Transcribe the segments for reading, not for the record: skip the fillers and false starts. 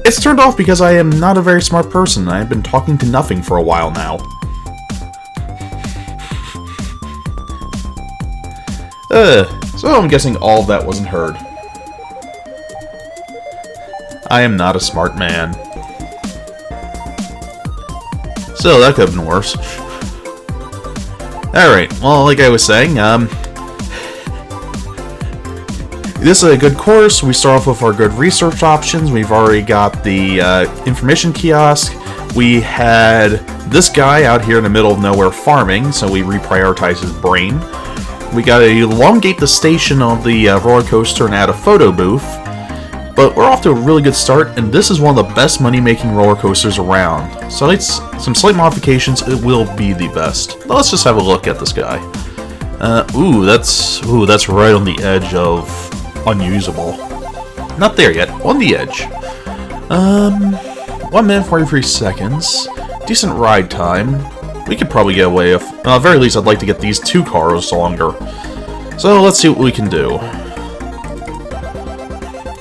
It's turned off because I am not a very smart person, and I've been talking to nothing for a while now. So I'm guessing all of that wasn't heard. I am not a smart man. So that could have been worse. Alright, well, like I was saying, this is a good course. We start off with our good research options. We've already got the information kiosk. We had this guy out here in the middle of nowhere farming, so we reprioritize his brain. We got to elongate the station of the roller coaster and add a photo booth. But we're off to a really good start, and this is one of the best money-making roller coasters around. So it's some slight modifications, it will be the best. But let's just have a look at this guy. That's right on the edge of unusable. Not there yet, on the edge. 1 minute 43 seconds. Decent ride time. We could probably get away if, at the very least, I'd like to get these 2 cars longer. So let's see what we can do.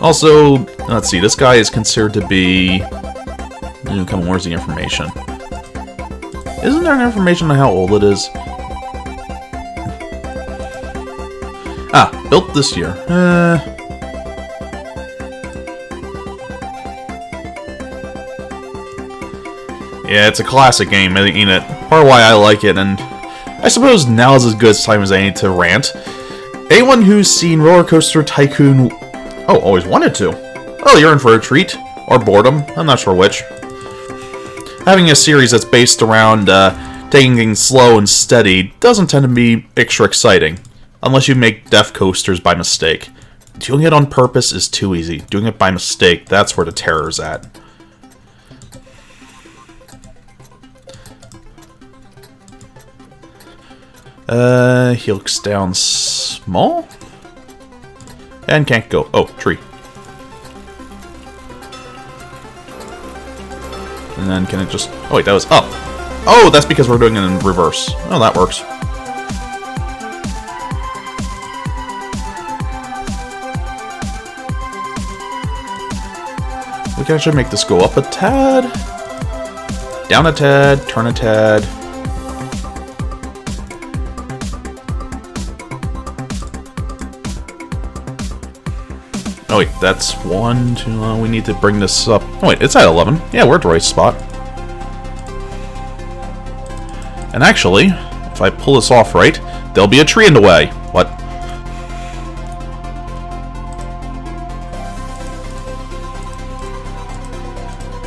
Also, let's see, this guy is considered to be... Come on, where's the information? Isn't there an information on how old it is? Built this year. Yeah, it's a classic game, ain't it? Part of why I like it, and I suppose now's as good a time as any to rant. Anyone who's seen Roller Coaster Tycoon... Oh, always wanted to. Oh, you're in for a treat. Or boredom. I'm not sure which. Having a series that's based around taking things slow and steady doesn't tend to be extra exciting. Unless you make death coasters by mistake. Doing it on purpose is too easy. Doing it by mistake, that's where the terror's at. He looks down small? And can't go. Oh, tree. And then can it just... Oh wait, that was up. Oh, that's because we're doing it in reverse. Oh, that works. We can actually make this go up a tad. Down a tad, turn a tad. Oh wait, that's 1, 2, we need to bring this up. Oh wait, it's at 11. Yeah, we're at the right spot. And actually, if I pull this off right, there'll be a tree in the way. What?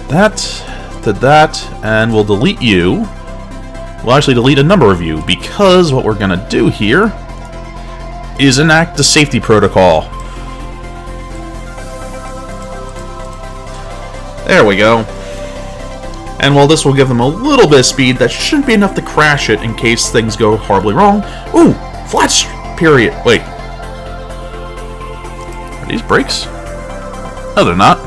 That, to that, and we'll delete you. We'll actually delete a number of you, because what we're gonna do here is enact the safety protocol. There we go. And while this will give them a little bit of speed, that shouldn't be enough to crash it in case things go horribly wrong. Ooh! Flat period. Wait. Are these brakes? No, they're not.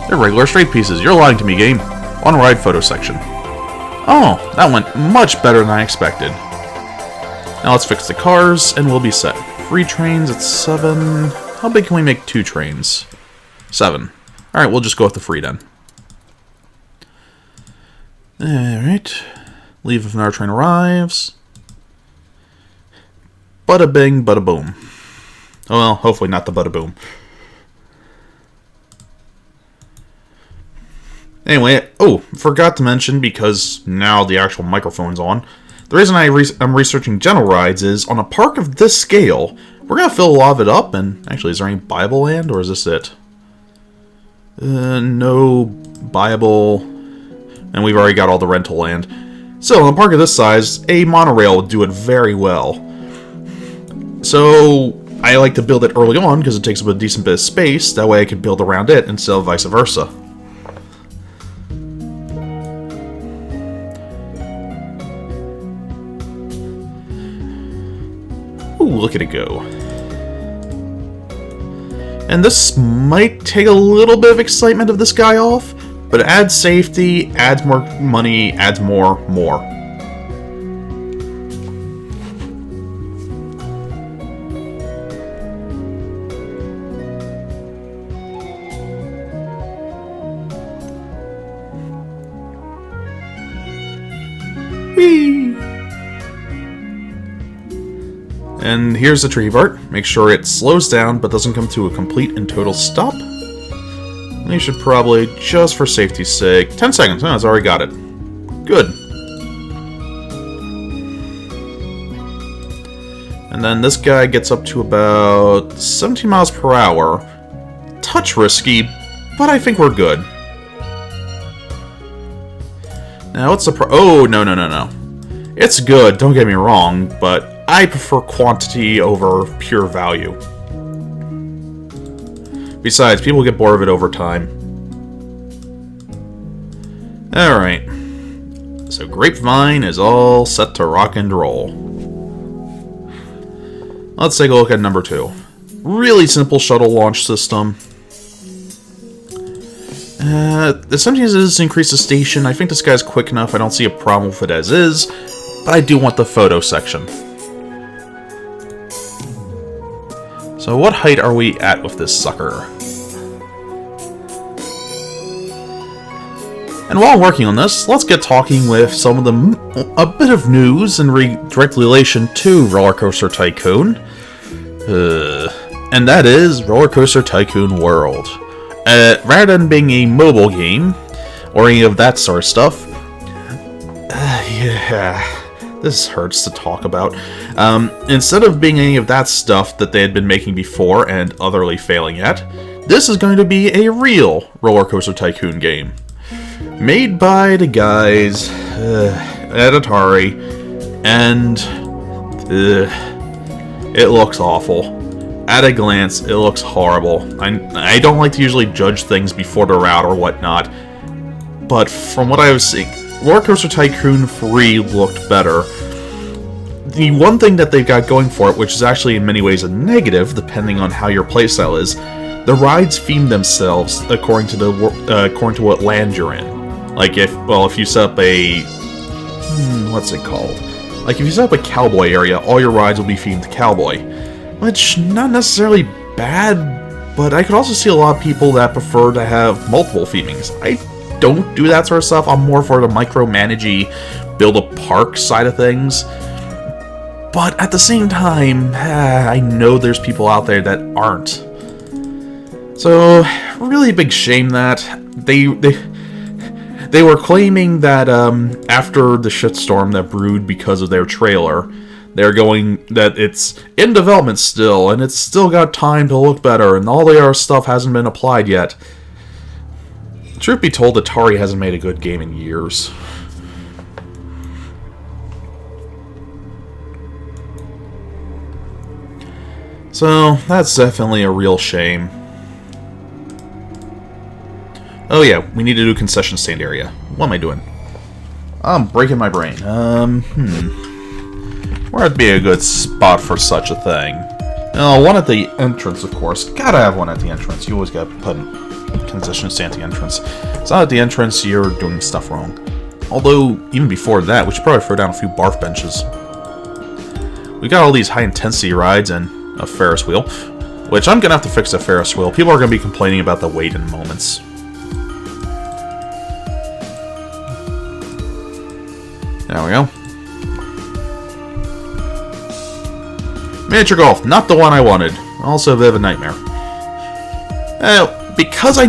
They're regular straight pieces. You're lying to me, game. On ride photo section. Oh, that went much better than I expected. Now let's fix the cars, and we'll be set. Free trains at 7. How big can we make 2 trains? 7. Alright, we'll just go with the free then. Alright. Leave if another train arrives. Bada bing, bada boom. Oh well, hopefully not the bada boom. Anyway, oh, forgot to mention, because now the actual microphone's on, the reason I'm researching general rides is, on a park of this scale, we're going to fill a lot of it up, and actually, is there any Bible land, or is this it? No Bible, and we've already got all the rental land. So, on a park of this size, a monorail would do it very well. So, I like to build it early on, because it takes up a decent bit of space, that way I can build around it, instead of vice versa. Ooh, look at it go. And this might take a little bit of excitement of this guy off, but it adds safety, adds more money, adds more. Whee! And here's the tree part. Make sure it slows down but doesn't come to a complete and total stop. You should probably, just for safety's sake, 10 seconds. Oh, it's already got it. Good. And then this guy gets up to about 17 miles per hour. Touch risky, but I think we're good. Now, what's the oh, no. It's good, don't get me wrong, but I prefer quantity over pure value. Besides, people get bored of it over time. Alright. So Grapevine is all set to rock and roll. Let's take a look at number 2. Really simple shuttle launch system. Sometimes it does increase the station. I think this guy's quick enough. I don't see a problem with it as is. But I do want the photo section. So what height are we at with this sucker? And while working on this, let's get talking with some of a bit of news in direct relation to Roller Coaster Tycoon. And that is Roller Coaster Tycoon World. rather than being a mobile game, or any of that sort of stuff, yeah, this hurts to talk about. Instead of being any of that stuff that they had been making before and utterly failing at, this is going to be a real Roller Coaster Tycoon game. Made by the guys at Atari, and it looks awful. At a glance, it looks horrible. I don't like to usually judge things before they're out or whatnot, but from what I was seeing, Roller Coaster Tycoon 3 looked better. The one thing that they've got going for it, which is actually in many ways a negative, depending on how your playstyle is, the rides theme themselves according to what land you're in. Like if you set up a what's it called? Like if you set up a cowboy area, all your rides will be themed to cowboy, which not necessarily bad, but I could also see a lot of people that prefer to have multiple themings. I don't do that sort of stuff. I'm more for the micromanagey, build a park side of things. But at the same time, I know there's people out there that aren't. So, really big shame that they were claiming that after the shitstorm that brewed because of their trailer, they're going that it's in development still, and it's still got time to look better, and all the other stuff hasn't been applied yet. Truth be told, Atari hasn't made a good game in years. So, that's definitely a real shame. Oh yeah, we need to do concession stand area. What am I doing? I'm breaking my brain. Where'd be a good spot for such a thing? Oh, one at the entrance, of course. Gotta have one at the entrance. You always gotta put a concession stand at the entrance. It's not at the entrance, you're doing stuff wrong. Although, even before that, we should probably throw down a few barf benches. We got all these high-intensity rides and a Ferris wheel, which I'm gonna have to fix the Ferris wheel. People are gonna be complaining about the wait in moments. There we go. Miniature golf, not the one I wanted. Also a bit of a nightmare. Because I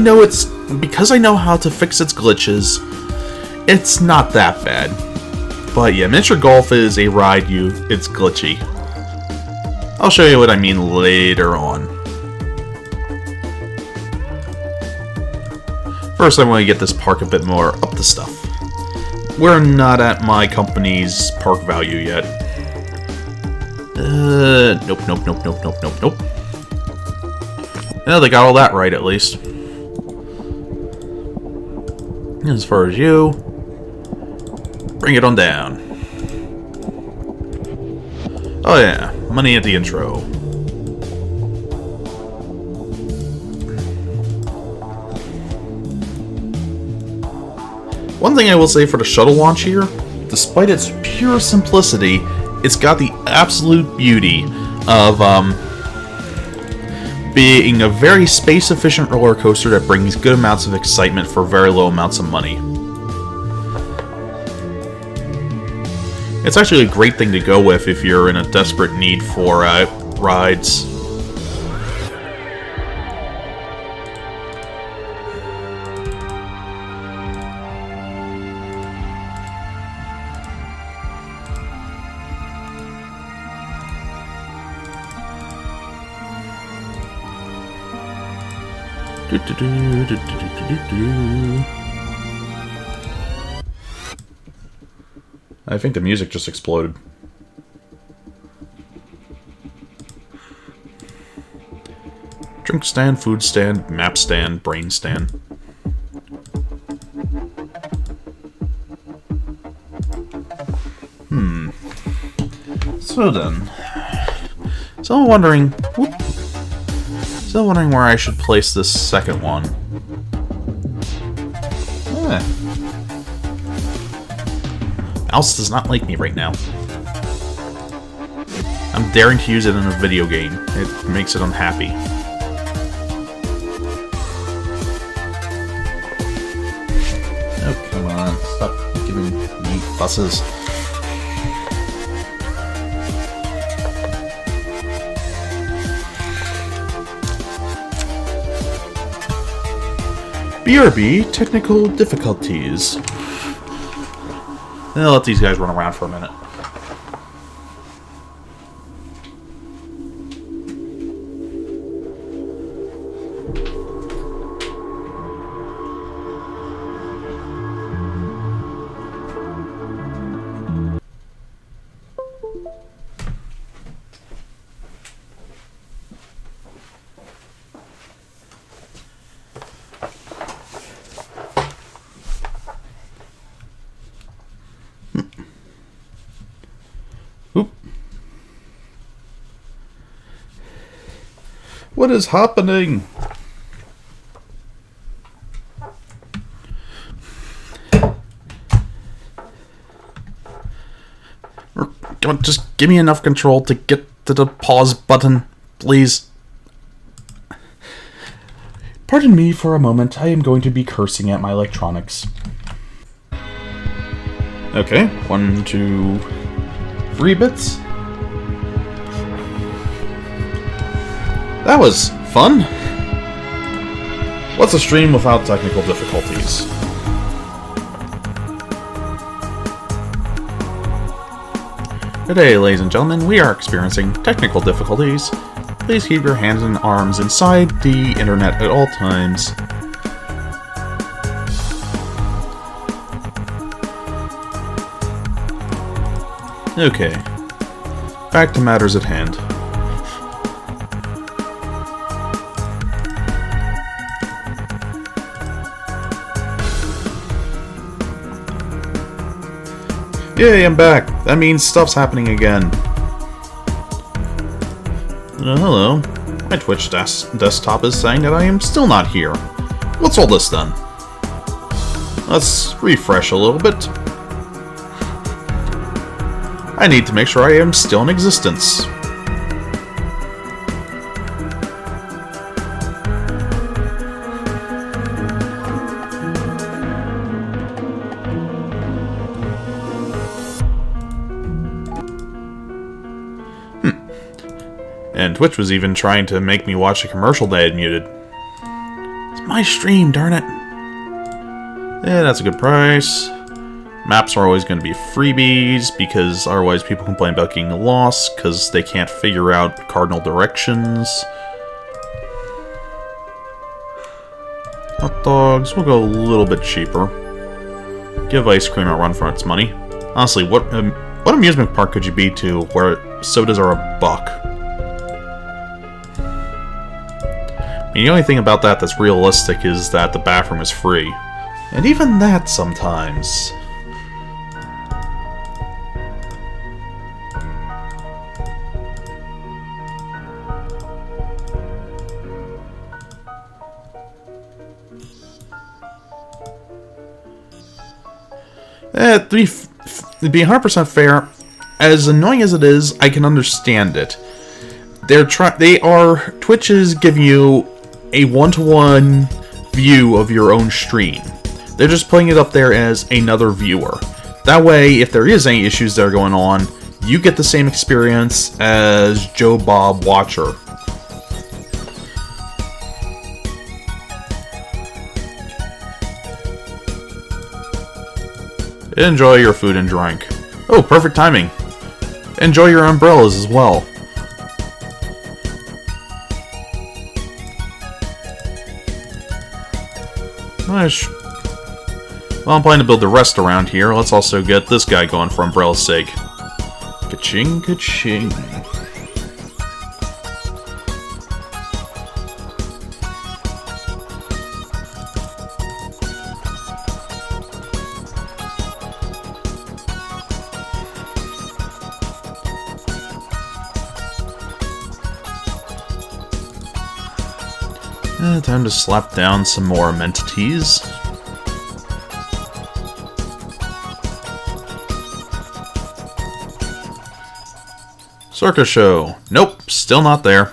know how to fix its glitches, it's not that bad. But yeah, miniature golf is a ride it's glitchy. I'll show you what I mean later on. First, I want to get this park a bit more up to stuff. We're not at my company's park value yet. Nope. Yeah, they got all that right, at least. As far as you, bring it on down. Oh yeah, money at the intro. One thing I will say for the shuttle launch here, despite its pure simplicity, it's got the absolute beauty of being a very space-efficient roller coaster that brings good amounts of excitement for very low amounts of money. It's actually a great thing to go with if you're in a desperate need for rides. I think the music just exploded. Drink stand, food stand, map stand, brain stand. So then. So I'm wondering... Still wondering where I should place this second one. Mouse does not like me right now. I'm daring to use it in a video game. It makes it unhappy. Oh, come on. Stop giving me fusses. BRB, technical difficulties. I'll let these guys run around for a minute. What is happening? Just give me enough control to get to the pause button, please. Pardon me for a moment. I am going to be cursing at my electronics. Okay, 1, 2, 3 bits. That was fun. What's a stream without technical difficulties? Today, ladies and gentlemen, we are experiencing technical difficulties. Please keep your hands and arms inside the internet at all times. Okay, back to matters at hand. Yay, I'm back. That means stuff's happening again. Hello. My Twitch desktop is saying that I am still not here. What's all this then? Let's refresh a little bit. I need to make sure I am still in existence. And Twitch was even trying to make me watch a commercial they had muted. It's my stream, darn it. Yeah, that's a good price. Maps are always going to be freebies, because otherwise people complain about getting lost, because they can't figure out cardinal directions. Hot dogs, we'll go a little bit cheaper. Give ice cream a run for its money. Honestly, what amusement park could you be to where sodas are $1? I mean, the only thing about that that's realistic is that the bathroom is free. And even that sometimes. To be 100% fair, as annoying as it is, I can understand it. Twitch is giving you a one-to-one view of your own stream. They're just putting it up there as another viewer. That way, if there is any issues that are going on, you get the same experience as Joe Bob Watcher. Enjoy your food and drink. Oh, perfect timing. Enjoy your umbrellas as well. Well, I'm planning to build the rest around here. Let's also get this guy going for umbrella's sake. Ka-ching, ka-ching. Time to slap down some more amenities. Circus show. Nope, still not there.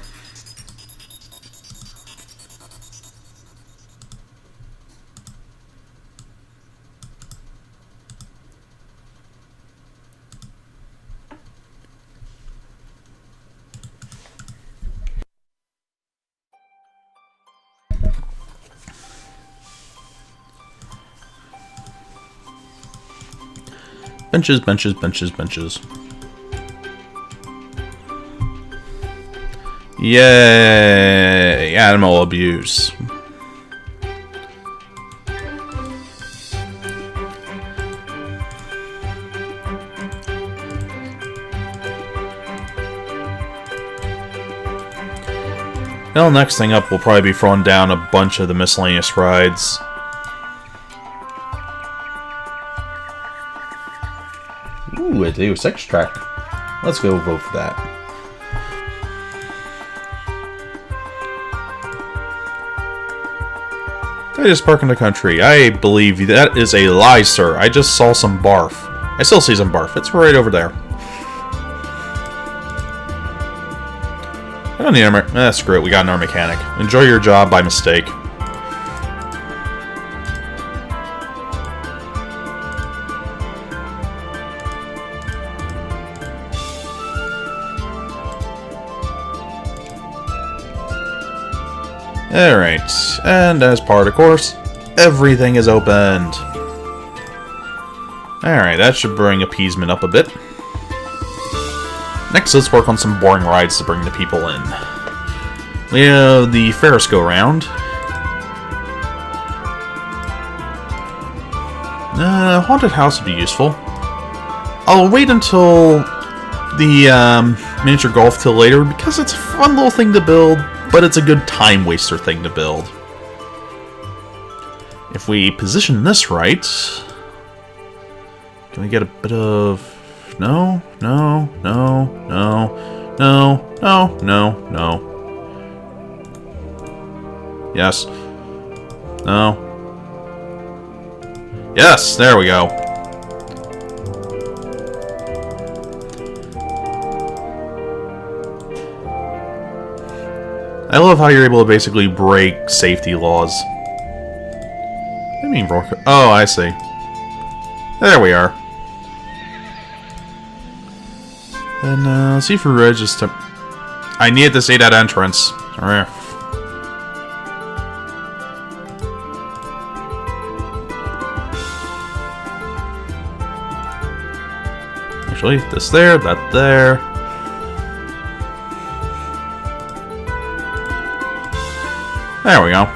Benches, benches, benches, benches. Yay! Animal abuse. Well, next thing up, we'll probably be throwing down a bunch of the miscellaneous rides. Ooh, a Deus Ex track. Let's go vote for that. Tightest park in the country. I believe that is a lie, sir. I just saw some barf. I still see some barf. It's right over there. I don't need a screw it. We got another mechanic. Enjoy your job by mistake. Alright, and as part of the course, everything is opened. Alright, that should bring appeasement up a bit. Next, let's work on some boring rides to bring the people in. We have the Ferris go-round. Haunted house would be useful. I'll wait until the miniature golf till later because it's a fun little thing to build, but it's a good time waster thing to build. If we position this right, can we get a bit of... No, no, no, no, no, no, no, no. Yes. No. Yes, there we go. I love how you're able to basically break safety laws. What do you mean broke? Oh, I see. There we are. And let's see if we register. I need to see that entrance. Alright. Actually, this there, that there. There we go.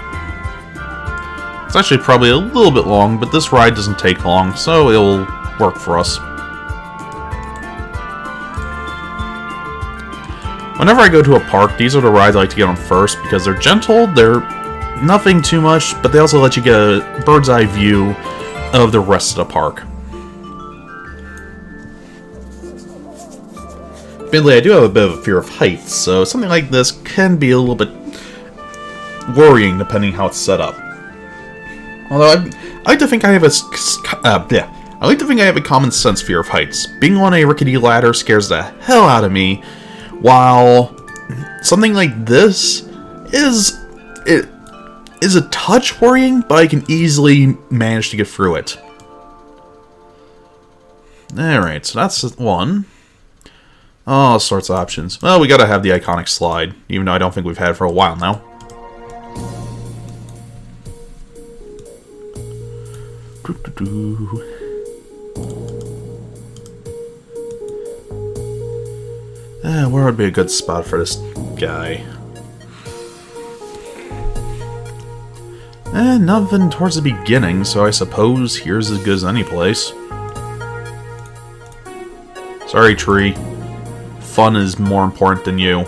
It's actually probably a little bit long, but this ride doesn't take long, so it'll work for us. Whenever I go to a park, these are the rides I like to get on first because they're gentle, they're nothing too much, but they also let you get a bird's eye view of the rest of the park. Admittedly, I do have a bit of a fear of heights, so something like this can be a little bit worrying depending how it's set up. Although I like to think I have I like to think I have a common sense fear of heights. Being on a rickety ladder scares the hell out of me. While something like this is a touch worrying, but I can easily manage to get through it. Alright, so that's one. All sorts of options. Well, we gotta have the iconic slide, even though I don't think we've had it for a while now. Where would be a good spot for this guy? Nothing towards the beginning, so I suppose here's as good as any place. Sorry, tree. Fun is more important than you.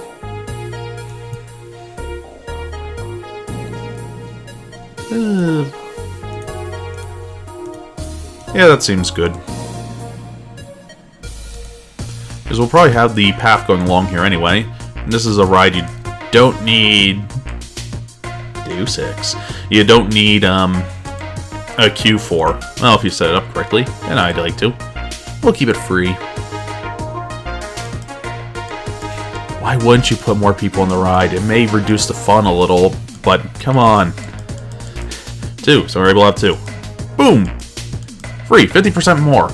Yeah, that seems good. Because we'll probably have the path going along here anyway. And this is a ride you don't need... Deus Ex. You don't need, a queue for. Well, if you set it up correctly. And I'd like to. We'll keep it free. Why wouldn't you put more people on the ride? It may reduce the fun a little, but come on. 2, so we're able to have 2. Boom! Free, 50% more.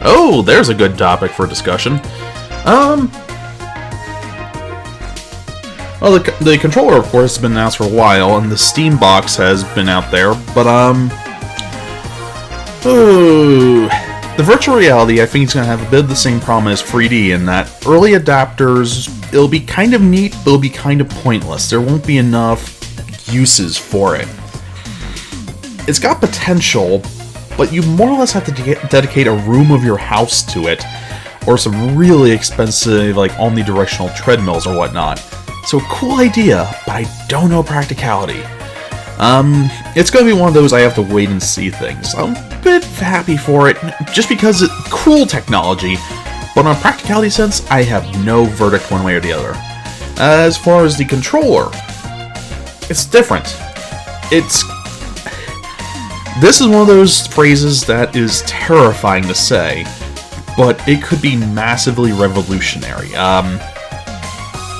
Oh, there's a good topic for discussion. Well, the controller, of course, has been announced for a while, and the Steam box has been out there, but, the virtual reality, I think, is going to have a bit of the same problem as 3D in that early adapters, it'll be kind of neat, but it'll be kind of pointless. There won't be enough uses for it. It's got potential, but you more or less have to dedicate a room of your house to it, or some really expensive, like, omnidirectional treadmills or whatnot. So, cool idea, but I don't know practicality. It's gonna be one of those I have to wait and see things. I'm a bit happy for it, just because it's cool technology, but on a practicality sense, I have no verdict one way or the other. As far as the controller, it's different. This is one of those phrases that is terrifying to say, but it could be massively revolutionary.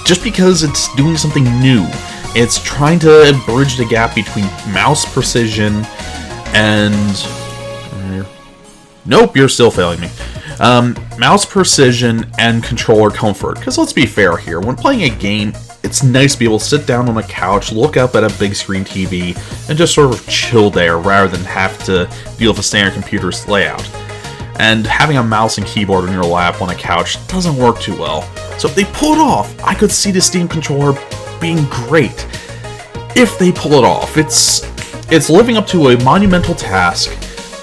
Just because it's doing something new. It's trying to bridge the gap between mouse precision and... Nope, you're still failing me. Mouse precision and controller comfort. Because let's be fair here, when playing a game, it's nice to be able to sit down on a couch, look up at a big screen TV, and just sort of chill there rather than have to deal with a standard computer's layout. And having a mouse and keyboard in your lap on a couch doesn't work too well. So if they pull it off, I could see the Steam controller being great. If they pull it off, it's living up to a monumental task.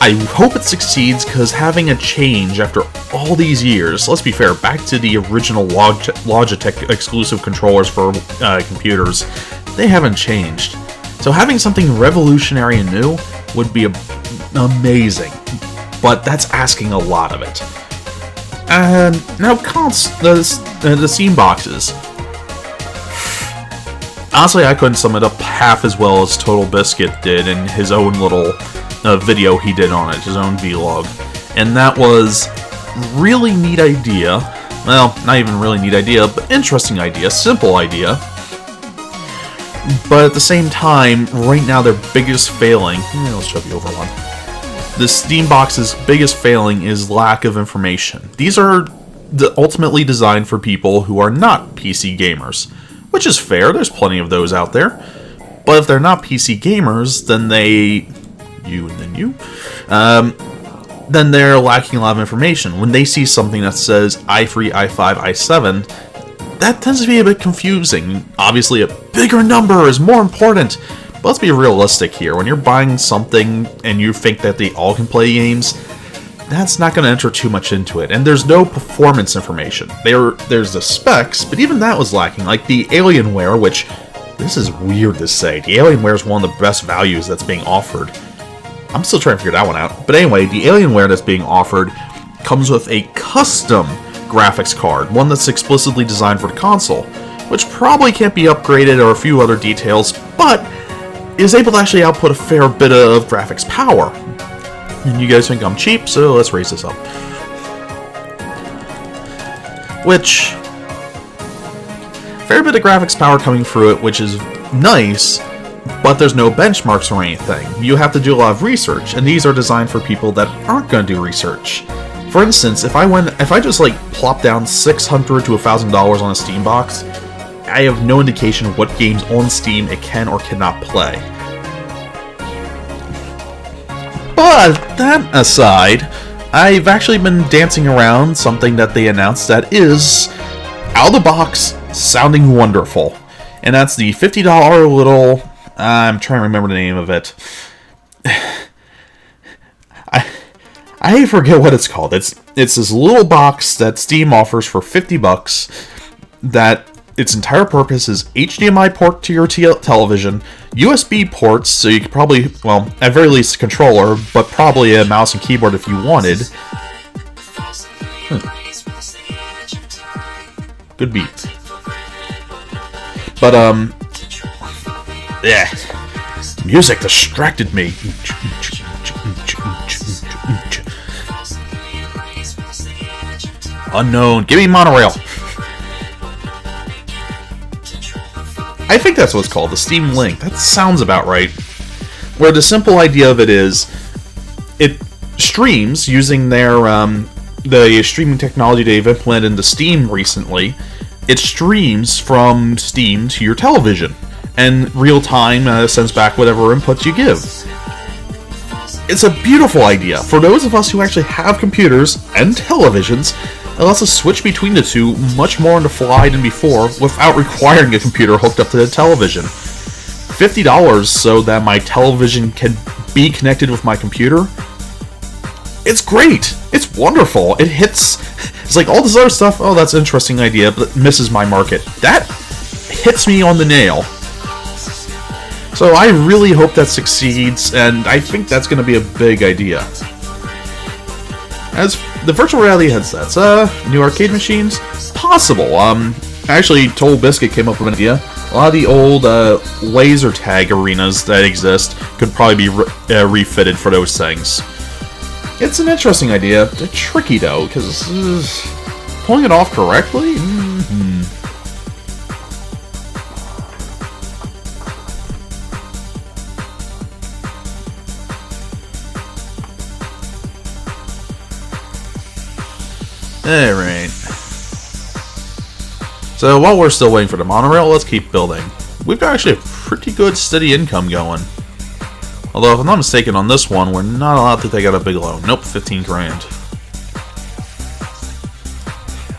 I hope it succeeds, because having a change after all these years, let's be fair, back to the original Logitech exclusive controllers for computers, they haven't changed. So having something revolutionary and new would be amazing, but that's asking a lot of it. And now, the Steam boxes. Honestly, I couldn't sum it up half as well as Total Biscuit did in his own little video he did on it, his own vlog. And that was really neat idea. Well, not even really neat idea, but interesting idea, simple idea. But at the same time, right now their biggest failing... let's shove you over one. The Steam box's biggest failing is lack of information. These are ultimately designed for people who are not PC gamers, which is fair, there's plenty of those out there. But if they're not PC gamers, then then they're lacking a lot of information. When they see something that says i3, i5, i7, that tends to be a bit confusing. Obviously, a bigger number is more important. But let's be realistic here. When you're buying something and you think that they all can play games, that's not going to enter too much into it. And there's no performance information. There's the specs, but even that was lacking. Like the Alienware, which, this is weird to say, the Alienware is one of the best values that's being offered. I'm still trying to figure that one out. But anyway, the Alienware that's being offered comes with a custom graphics card, one that's explicitly designed for the console, which probably can't be upgraded or a few other details, but is able to actually output a fair bit of graphics power. And you guys think I'm cheap, so let's raise this up. Which, fair bit of graphics power coming through it, which is nice, but there's no benchmarks or anything. You have to do a lot of research, and these are designed for people that aren't going to do research. For instance, if I just like plop down $600 to $1,000 on a Steam box, I have no indication of what games on Steam it can or cannot play. But that aside, I've actually been dancing around something that they announced that is, out of the box, sounding wonderful. And that's the $50 little... I'm trying to remember the name of it. I forget what it's called. It's this little box that Steam offers for $50 that its entire purpose is HDMI port to your television, USB ports, so you could probably, well, at very least a controller, but probably a mouse and keyboard if you wanted. Good beat. But, yeah. Music distracted me. Unknown. Give me monorail. I think that's what it's called, the Steam Link. That sounds about right. Where the simple idea of it is, it streams using their the streaming technology they've implemented into Steam recently, it streams from Steam to your television, and real time sends back whatever inputs you give. It's a beautiful idea. For those of us who actually have computers and televisions, it lets us switch between the two much more on the fly than before without requiring a computer hooked up to the television. $50 so that my television can be connected with my computer? It's great! It's wonderful! It hits... It's like all this other stuff, oh, that's an interesting idea, but it misses my market. That hits me on the nail. So I really hope that succeeds, and I think that's going to be a big idea. As the virtual reality headsets, new arcade machines? Possible. Actually, Total Biscuit came up with an idea. A lot of the old laser tag arenas that exist could probably be refitted for those things. It's an interesting idea. It's tricky, though, because pulling it off correctly? Alright. So while we're still waiting for the monorail, let's keep building. We've got actually a pretty good steady income going. Although, if I'm not mistaken, on this one, we're not allowed to take out a big loan. Nope, 15 grand.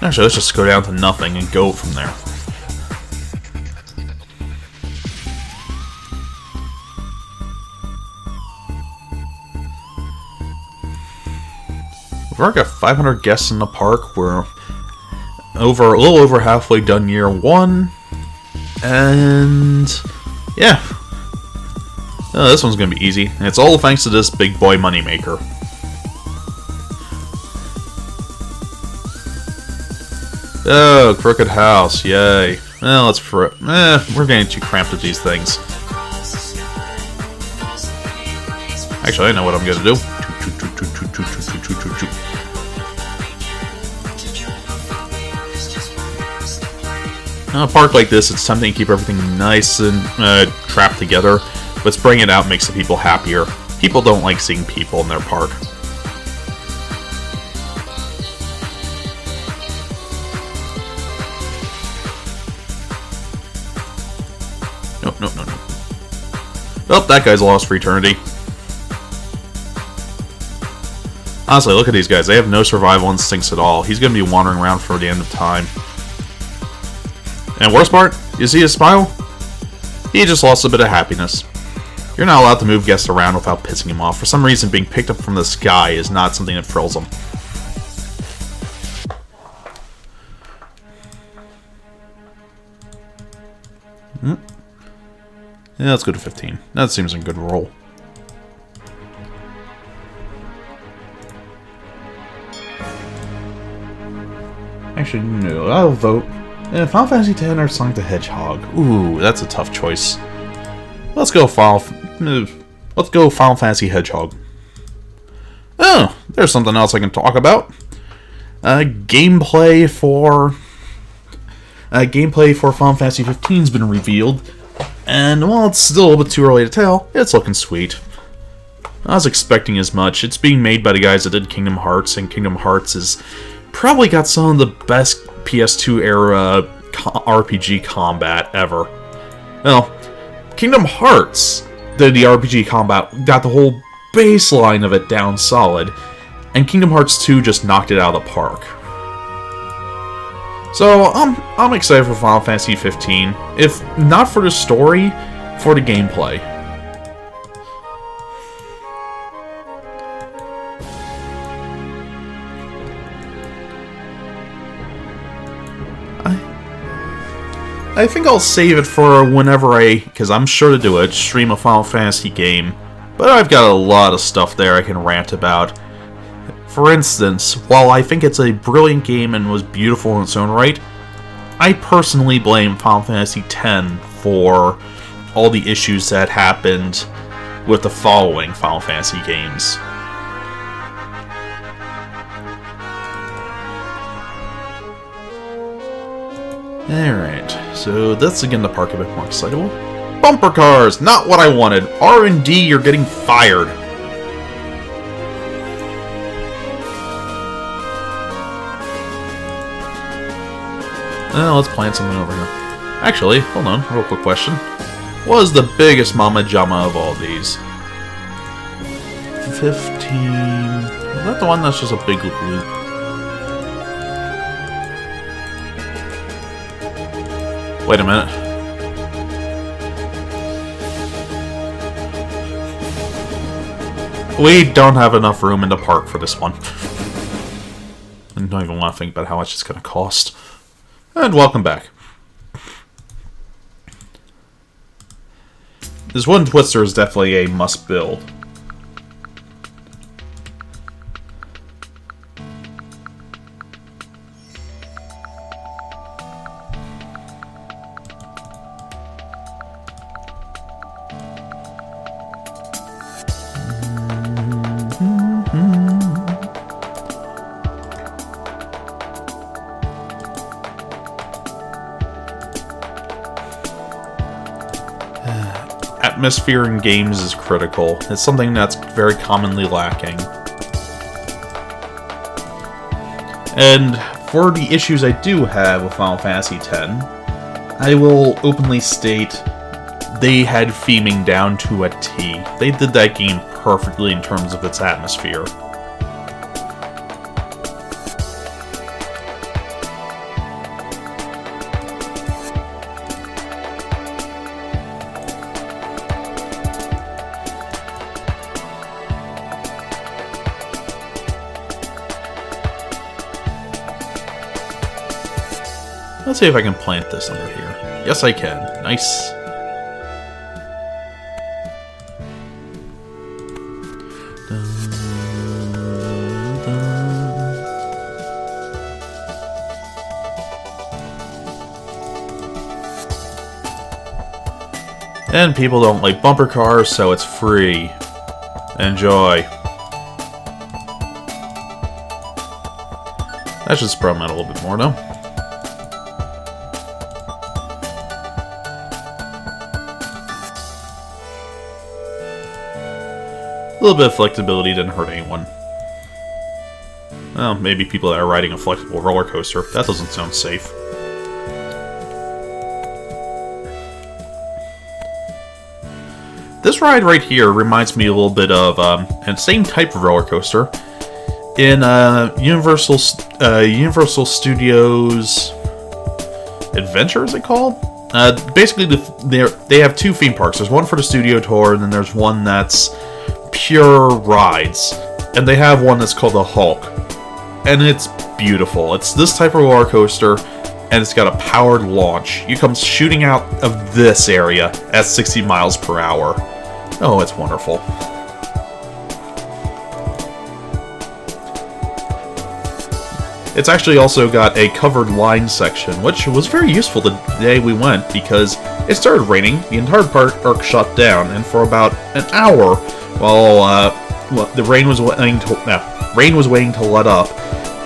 Actually, let's just go down to nothing and go from there. We've already got 500 guests in the park. We're a little over halfway done year one. And yeah. Oh, this one's going to be easy. And it's all thanks to this big boy moneymaker. Oh, Crooked House. Yay. Well, we're getting too cramped with these things. Actually, I know what I'm going to do. In a park like this, it's tempting to keep everything nice and trapped together, but spraying it out makes the people happier. People don't like seeing people in their park. No. Oh, that guy's lost for eternity. Honestly, look at these guys. They have no survival instincts at all. He's going to be wandering around for the end of time. And worst part, you see his smile? He just lost a bit of happiness. You're not allowed to move guests around without pissing him off. For some reason, being picked up from the sky is not something that thrills him. Yeah, let's go to 15. That seems a good roll. Actually, no, I'll vote. Final Fantasy X or Sonic the Hedgehog. Ooh, that's a tough choice. Let's go Final Fantasy Hedgehog. Oh, there's something else I can talk about. Gameplay for Final Fantasy 15 has been revealed, and while it's still a little bit too early to tell, it's looking sweet. I was expecting as much. It's being made by the guys that did Kingdom Hearts, and Kingdom Hearts has probably got some of the best PS2 era RPG combat ever. Well, Kingdom Hearts did the RPG combat, got the whole baseline of it down solid, and Kingdom Hearts 2 just knocked it out of the park. So I'm excited for Final Fantasy 15, if not for the story, for the gameplay. I think I'll save it for whenever because I'm sure to do it, stream a Final Fantasy game, but I've got a lot of stuff there I can rant about. For instance, while I think it's a brilliant game and was beautiful in its own right, I personally blame Final Fantasy X for all the issues that happened with the following Final Fantasy games. Alright, so that's again the park a bit more excitable. Bumper cars! Not what I wanted! R&D, you're getting fired! Let's plant something over here. Actually, hold on, real quick question. What is the biggest Mama Jama of all these? 15... Is that the one that's just a big loop? Wait a minute. We don't have enough room in the park for this one. I don't even want to think about how much it's going to cost. And welcome back. This wooden twister is definitely a must build. Atmosphere in games is critical. It's something that's very commonly lacking. And for the issues I do have with Final Fantasy X, I will openly state they had theming down to a T. They did that game perfectly in terms of its atmosphere. Let's see if I can plant this under here. Yes, I can. Nice. And people don't like bumper cars, so it's free. Enjoy. That should spread them out a little bit more, though. A little bit of flexibility didn't hurt anyone. Well, maybe people that are riding a flexible roller coaster. That doesn't sound safe. This ride right here reminds me a little bit of the same type of roller coaster in Universal Studios Adventure, is it called? Basically, they have two theme parks. There's one for the studio tour, and then there's one that's pure rides. And they have one that's called the Hulk. And it's beautiful. It's this type of roller coaster, and it's got a powered launch. You come shooting out of this area at 60 miles per hour. Oh, it's wonderful. It's actually also got a covered line section, which was very useful the day we went because it started raining, the entire park shut down, and for about an hour, while the rain was waiting to let up,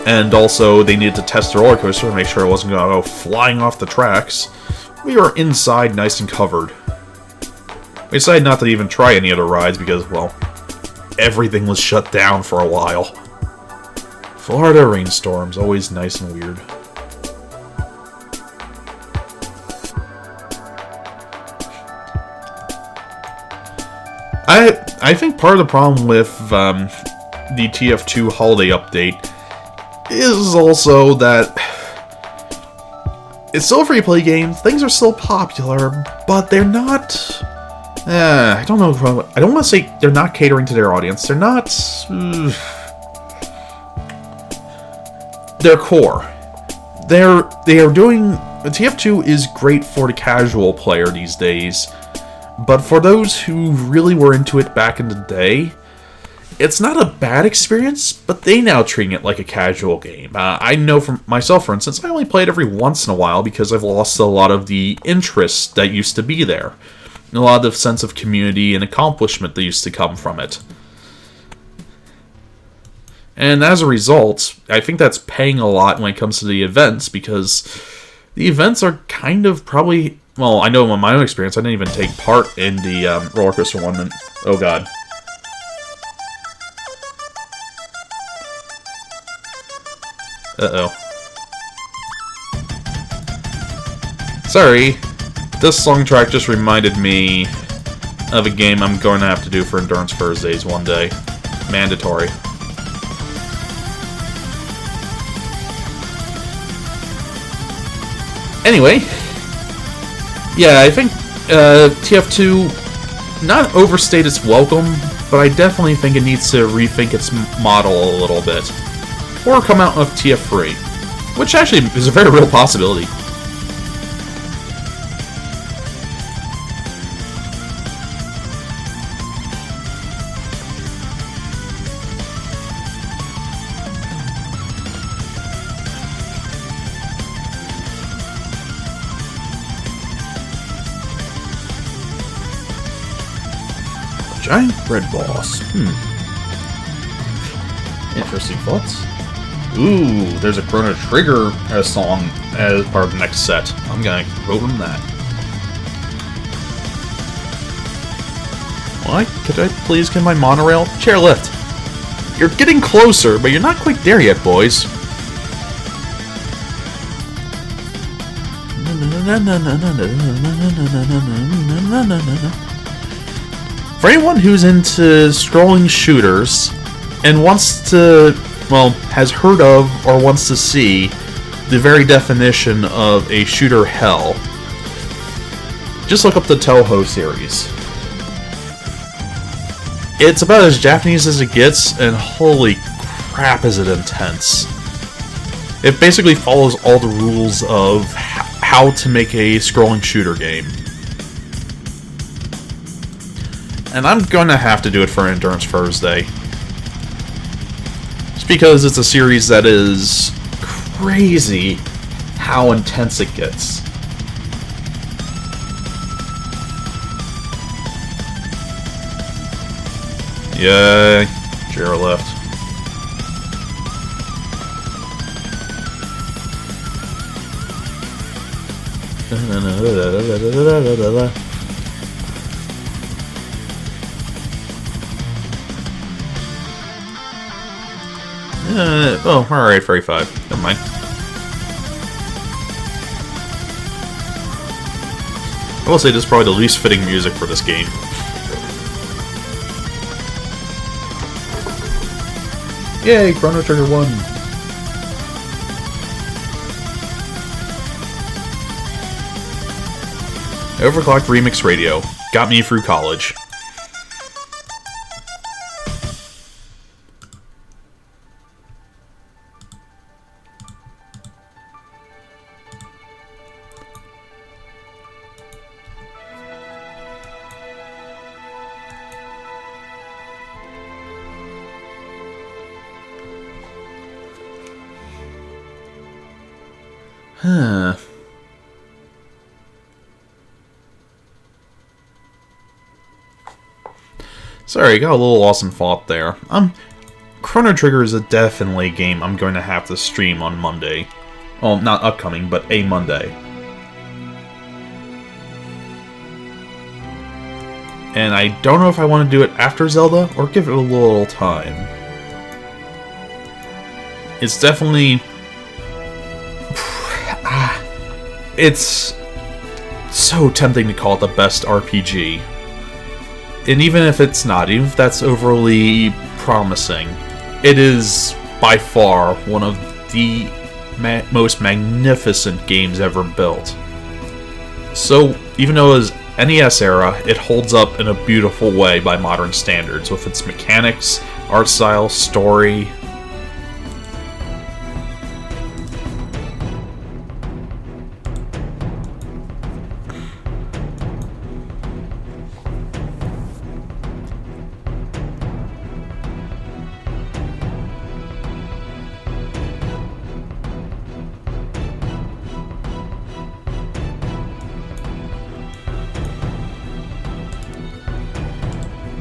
and also they needed to test the roller coaster to make sure it wasn't going to go flying off the tracks, we were inside nice and covered. We decided not to even try any other rides because, well, everything was shut down for a while. Florida rainstorms, always nice and weird. I think part of the problem with the TF2 holiday update is also that it's still a free-play game, things are still popular, but they're not... I don't know. I don't want to say they're not catering to their audience. They're not... their core. They are doing... TF2 is great for the casual player these days, but for those who really were into it back in the day, it's not a bad experience, but they now treat it like a casual game. I know from myself, for instance, I only play it every once in a while because I've lost a lot of the interest that used to be there. A lot of the sense of community and accomplishment that used to come from it. And as a result, I think that's paying a lot when it comes to the events, because the events are kind of probably... Well, I know in my own experience, I didn't even take part in the roller coaster one. And, oh god. Uh-oh. Sorry, this song track just reminded me of a game I'm going to have to do for Endurance Thursdays one day. Mandatory. Anyway, yeah, I think TF2 not overstayed its welcome, but I definitely think it needs to rethink its model a little bit. Or come out with TF3, which actually is a very real possibility. Giant Red Boss. Interesting thoughts. Ooh, there's a Chrono Trigger song as part of the next set. I'm gonna vote on that. Why? Could I please get my monorail? Chairlift. You're getting closer, but you're not quite there yet, boys. For anyone who's into scrolling shooters and wants to, well, has heard of or wants to see the very definition of a shooter hell, just look up the Toho series. It's about as Japanese as it gets, and holy crap is it intense. It basically follows all the rules of how to make a scrolling shooter game. And I'm gonna have to do it for Endurance Thursday. Just because it's a series that is crazy how intense it gets. Yay, chairlift. Oh, alright, 35. Never mind. I will say this is probably the least fitting music for this game. Yay, Chrono Trigger 1! Overclocked Remix Radio. Got me through college. Huh. Sorry, got a little lost in thought there. Chrono Trigger is definitely a game I'm going to have to stream on Monday. Well, not upcoming, but a Monday. And I don't know if I want to do it after Zelda, or give it a little time. It's definitely... It's so tempting to call it the best RPG. And even if it's not, even if that's overly promising, it is by far one of the most magnificent games ever built. So, even though it was NES era, it holds up in a beautiful way by modern standards, with its mechanics, art style, story.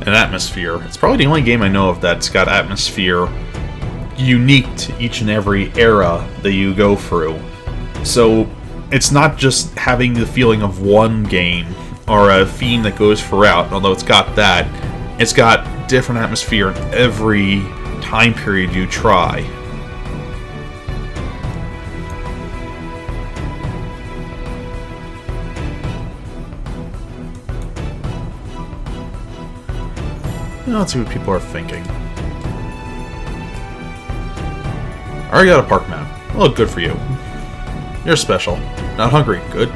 An atmosphere. It's probably the only game I know of that's got atmosphere unique to each and every era that you go through. So it's not just having the feeling of one game or a theme that goes throughout, although it's got that. It's got different atmosphere in every time period you try. Let's see what people are thinking. I already got a park map. Oh, good for you. You're special. Not hungry. Good.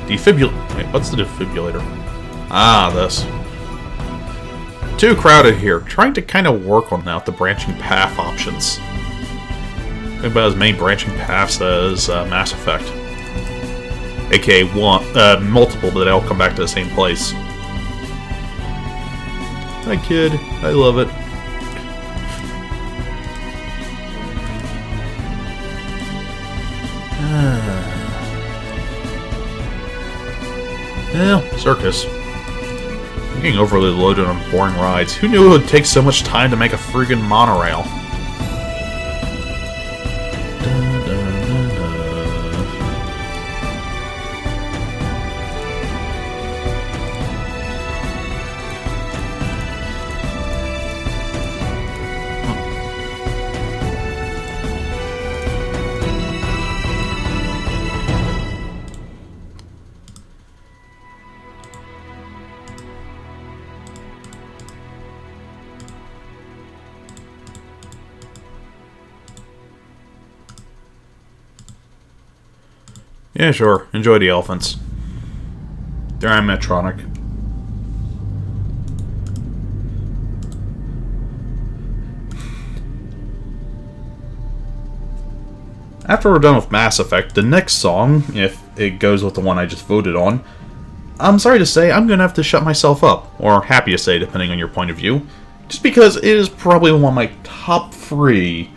Defibrillator. Wait, what's the defibrillator? Ah, this. Too crowded here. Trying to kind of work on out the branching path options. Think about as many branching paths as Mass Effect. AKA multiple, but they all come back to the same place. Hi, kid. I love it. Well, circus. I'm getting overly loaded on boring rides. Who knew it would take so much time to make a friggin' monorail? Yeah, sure. Enjoy the elephants. They're animatronic. After we're done with Mass Effect, the next song, if it goes with the one I just voted on, I'm sorry to say I'm going to have to shut myself up, or happy to say, depending on your point of view, just because it is probably one of my top 3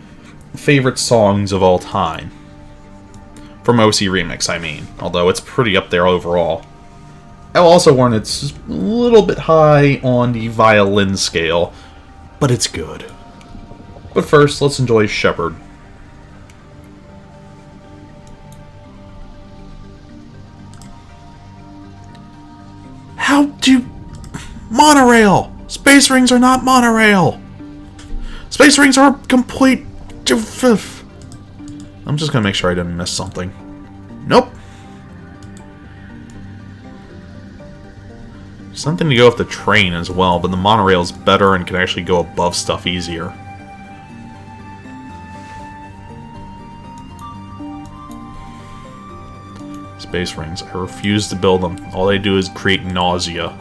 favorite songs of all time. From OC Remix, I mean, although it's pretty up there overall. I'll also warn it's a little bit high on the violin scale, but it's good. But first, let's enjoy Shepherd. How do... Monorail! Space rings are not monorail! Space rings are complete... I'm just gonna make sure I didn't miss something. Nope. Something to go with the train as well, but the monorail's better and can actually go above stuff easier. Space rings. I refuse to build them. All they do is create nausea.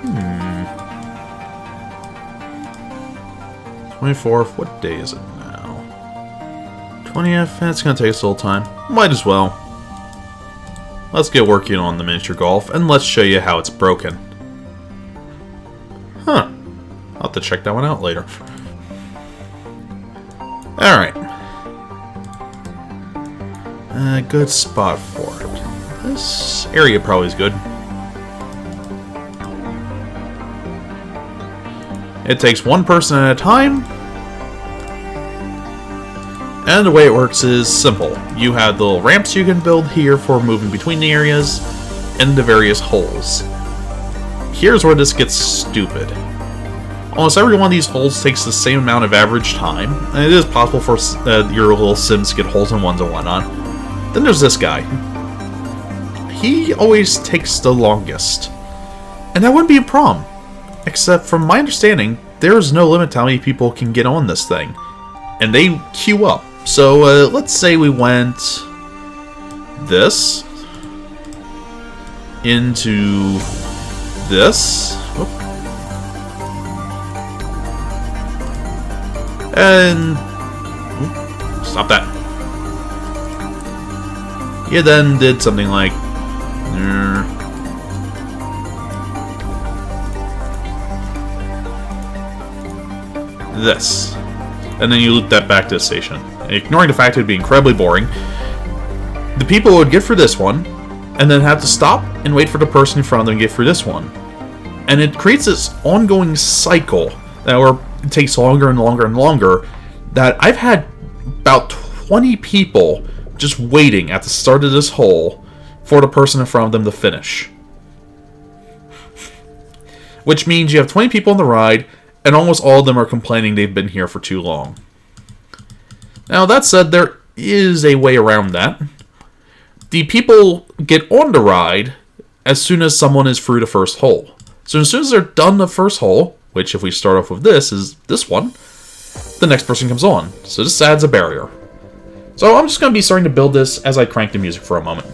Hmm. 24th, what day is it now? 20th, that's gonna take us a little time. Might as well. Let's get working on the miniature golf, and let's show you how it's broken. Huh. I'll have to check that one out later. Alright. A good spot for it. This area probably is good. It takes one person at a time. And the way it works is simple. You have the little ramps you can build here for moving between the areas and the various holes. Here's where this gets stupid. Almost every one of these holes takes the same amount of average time, and it is possible for your little sims to get holes in ones and whatnot. Then there's this guy. He always takes the longest. And that wouldn't be a problem. Except from my understanding, there is no limit to how many people can get on this thing. And they queue up. So let's say we went this into this. Whoop. And stop that. He then did something like this. And then you loop that back to the station. Ignoring the fact it would be incredibly boring, the people would get through this one, and then have to stop and wait for the person in front of them to get through this one. And it creates this ongoing cycle that it takes longer and longer and longer, that I've had about 20 people just waiting at the start of this hole for the person in front of them to finish. Which means you have 20 people on the ride, and almost all of them are complaining they've been here for too long. Now, that said, there is a way around that. The people get on the ride as soon as someone is through the first hole. So as soon as they're done the first hole, which if we start off with this, is this one, the next person comes on. So this adds a barrier. So I'm just going to be starting to build this as I crank the music for a moment.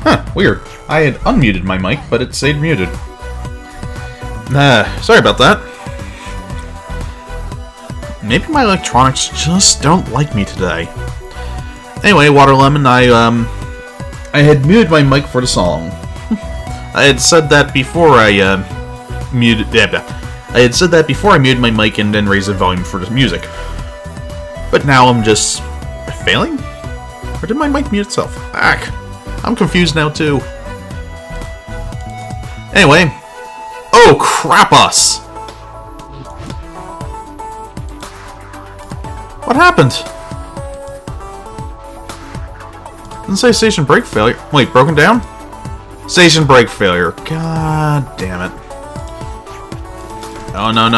Huh, weird. I had unmuted my mic, but it stayed muted. Sorry about that. Maybe my electronics just don't like me today. Anyway, Water Lemon, I had muted my mic for the song. I had said that before I muted my mic and then raised the volume for the music. But now I'm just failing? Or did my mic mute itself? I'm confused now too. Anyway. Oh, crap us! What happened? Didn't say station brake failure. Wait, broken down? Station brake failure. God damn it. Oh, no.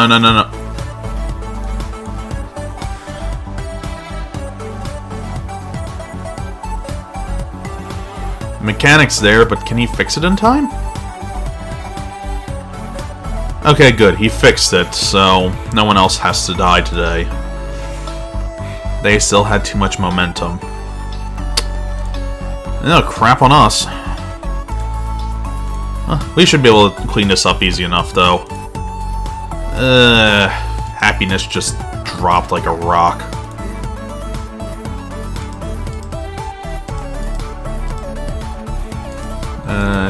Mechanic's there, but can he fix it in time? Okay, good. He fixed it, so no one else has to die today. They still had too much momentum. No, crap on us. We should be able to clean this up easy enough, though. Happiness just dropped like a rock.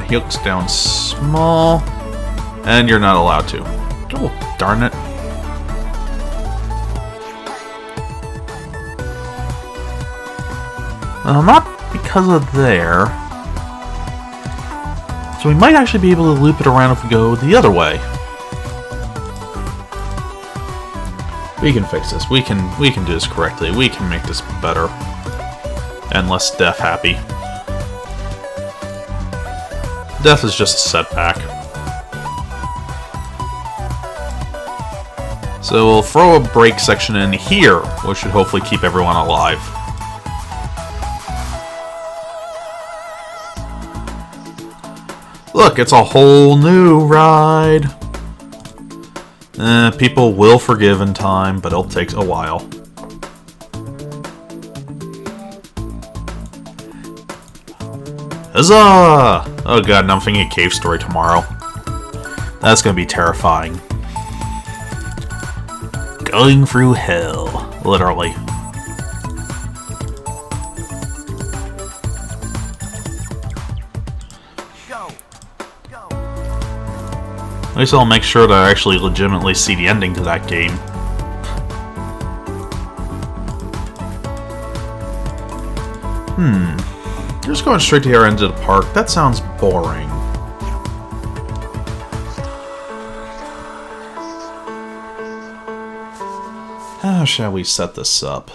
He looks down small. And you're not allowed to. Oh, darn it. Not because of there. So we might actually be able to loop it around if we go the other way. We can fix this. We can do this correctly. We can make this better. And less death happy. Death is just a setback. So we'll throw a brake section in here, which should hopefully keep everyone alive. Look, it's a whole new ride. People will forgive in time, but it'll take a while. Huzzah! Oh god, now I'm thinking a cave story tomorrow. That's gonna be terrifying. Going through hell, literally. Go. At least I'll make sure that I actually legitimately see the ending to that game. Just going straight to here into the park. That sounds boring. How shall we set this up?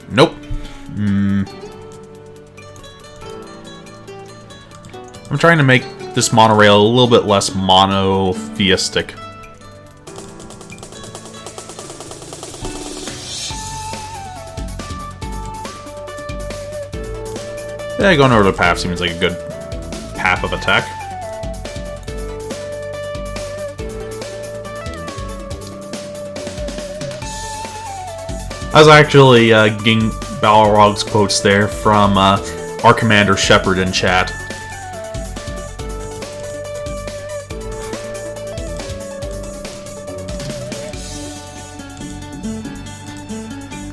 Nope. I'm trying to make this monorail a little bit less monotheistic. Yeah, going over the path seems like a good path of attack. I was actually getting Balrog's quotes there from our Commander Shepard in chat.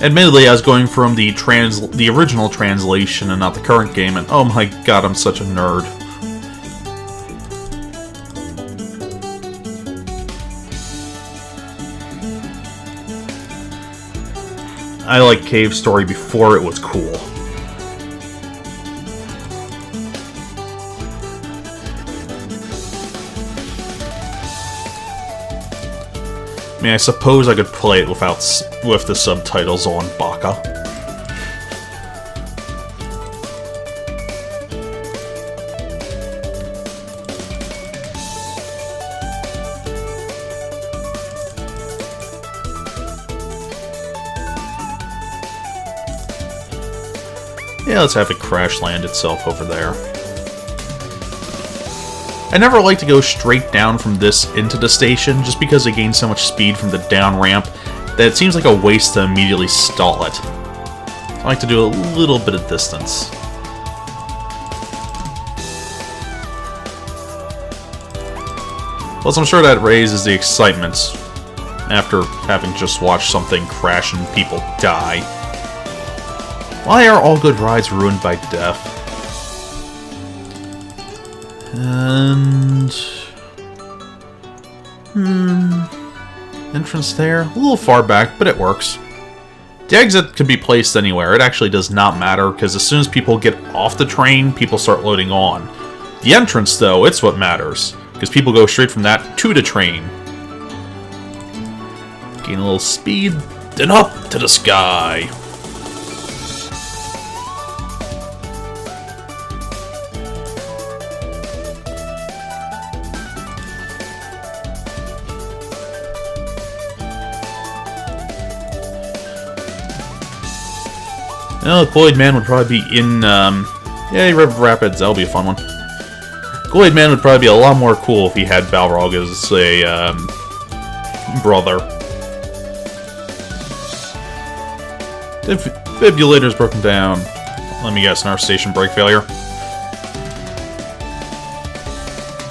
Admittedly, I was going from the original translation and not the current game, and oh my god, I'm such a nerd. I liked Cave Story before it was cool. I mean, I suppose I could play it with the subtitles on Baka. Yeah, let's have it crash land itself over there. I never like to go straight down from this into the station, just because it gains so much speed from the down ramp that it seems like a waste to immediately stall it. I like to do a little bit of distance. Plus, I'm sure that raises the excitement after having just watched something crash and people die. Why are all good rides ruined by death? And... entrance there? A little far back, but it works. The exit could be placed anywhere. It actually does not matter, because as soon as people get off the train, people start loading on. The entrance, though, it's what matters, because people go straight from that to the train. Gain a little speed, then up to the sky. Well, Gloid Man would probably be in, yeah, River Rapids. That'll be a fun one. Gloid Man would probably be a lot more cool if he had Balrog as a, brother. Defibrillator's broken down. Let me guess, an station brake failure?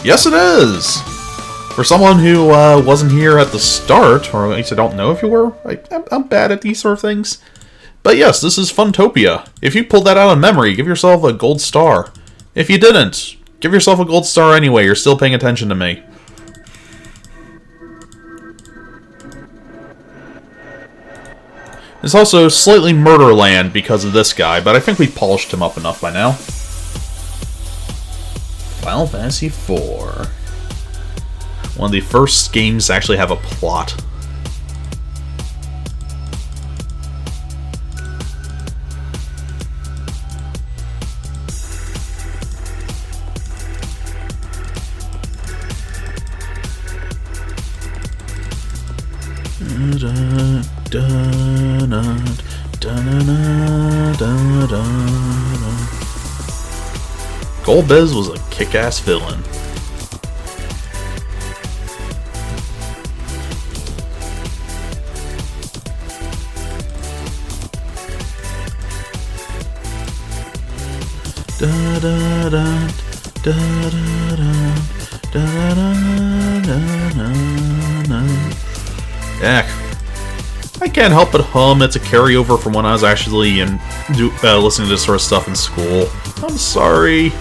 Yes, it is! For someone who, wasn't here at the start, or at least I don't know if you were, I'm bad at these sort of things. But yes, this is Funtopia. If you pulled that out of memory, give yourself a gold star. If you didn't, give yourself a gold star anyway, you're still paying attention to me. It's also slightly Murderland because of this guy, but I think we've polished him up enough by now. Final Fantasy IV. One of the first games to actually have a plot. Golbez was a kick-ass villain. Ech. I can't help but hum. It's a carryover from when I was actually listening to this sort of stuff in school. I'm sorry.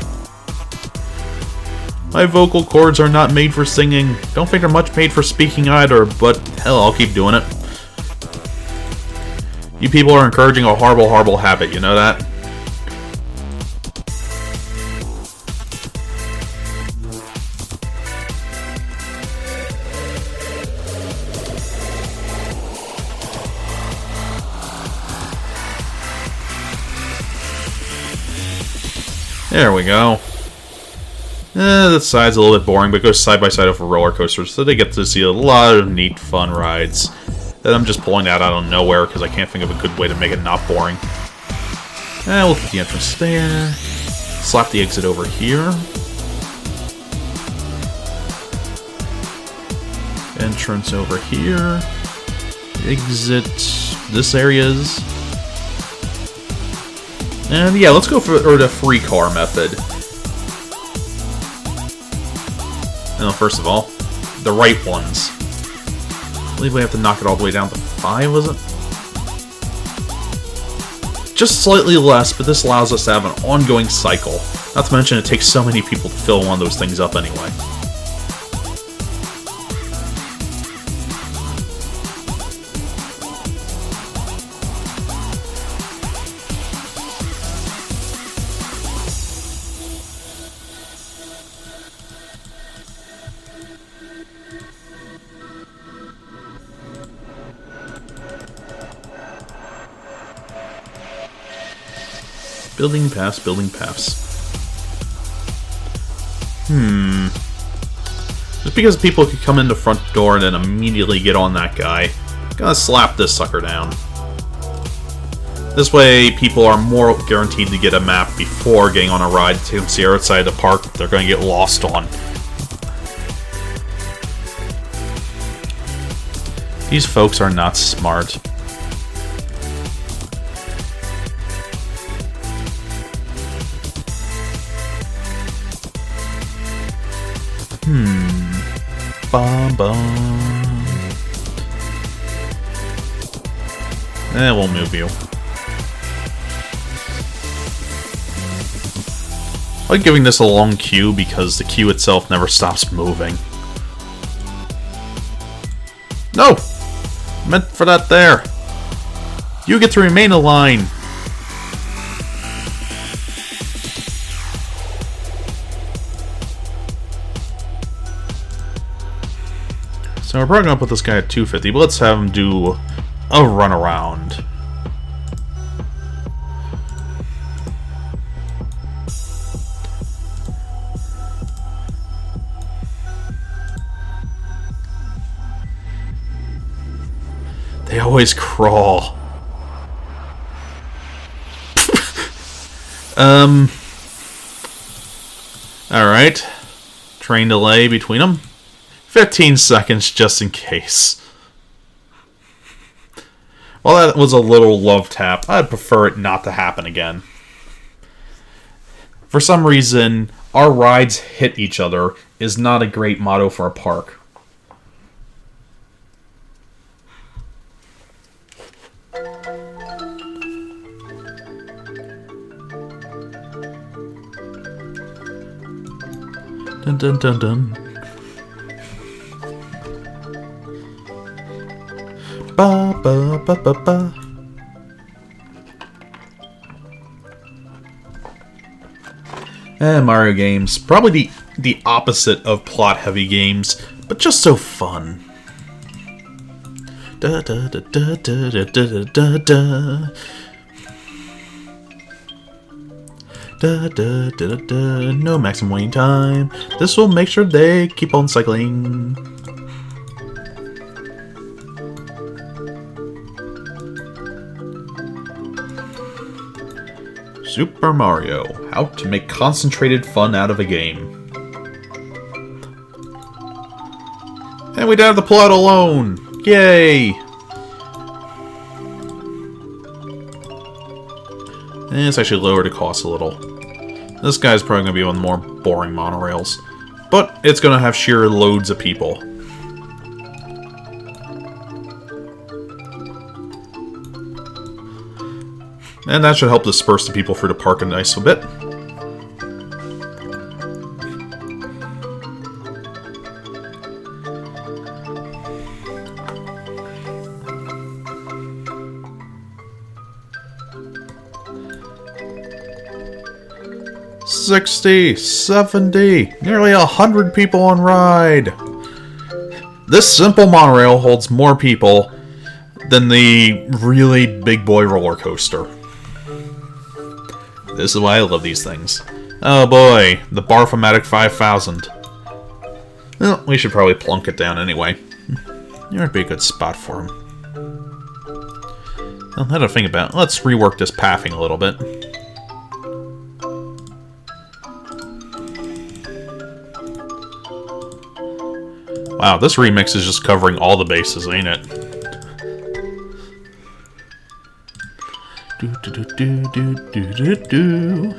My vocal cords are not made for singing. Don't think they're much made for speaking either, but hell, I'll keep doing it. You people are encouraging a horrible, horrible habit, you know that? There we go. The side's a little bit boring, but it goes side by side over roller coasters, so they get to see a lot of neat, fun rides. That I'm just pulling that out of nowhere because I can't think of a good way to make it not boring. We'll put the entrance there. Slap the exit over here. Entrance over here. Exit this area's. And yeah, let's go for the free car method. No, first of all, the right ones. I believe we have to knock it all the way down to 5, was it? Just slightly less, but this allows us to have an ongoing cycle. Not to mention it takes so many people to fill one of those things up anyway. Building paths, building paths. Just because people could come in the front door and then immediately get on that guy, gotta slap this sucker down. This way, people are more guaranteed to get a map before getting on a ride to see outside the park that they're going to get lost on. These folks are not smart. Bum bum. It won't move you. I like giving this a long queue because the queue itself never stops moving. No! Meant for that there. You get to remain in line. So we're probably going to put this guy at 250, but let's have him do a run around. They always crawl. Alright. Train delay between them. 15 seconds just in case. Well, that was a little love tap. I'd prefer it not to happen again. For some reason, our rides hit each other is not a great motto for a park. Dun dun dun dun. Ba ba ba ba ba. Mario games. Probably the opposite of plot-heavy games, but just so fun. Da da da da da da da da da. Da, da, da, da, da. No maximum waiting time. This will make sure they keep on cycling. Super Mario. How to make concentrated fun out of a game. And we don't have to pull out alone. Yay! And it's actually lowered the cost a little. This guy's probably going to be one of the more boring monorails. But it's going to have sheer loads of people. And that should help disperse the people through the park a nice bit. $60, $70, nearly 100 people on ride. This simple monorail holds more people than the really big boy roller coaster. This is why I love these things. Oh boy, the Famout 5000. Well, we should probably plunk it down anyway. There would be a good spot for him. Well, now that I think about it, let's rework this pathing a little bit. Wow, this remix is just covering all the bases, ain't it? Do do do do do do do.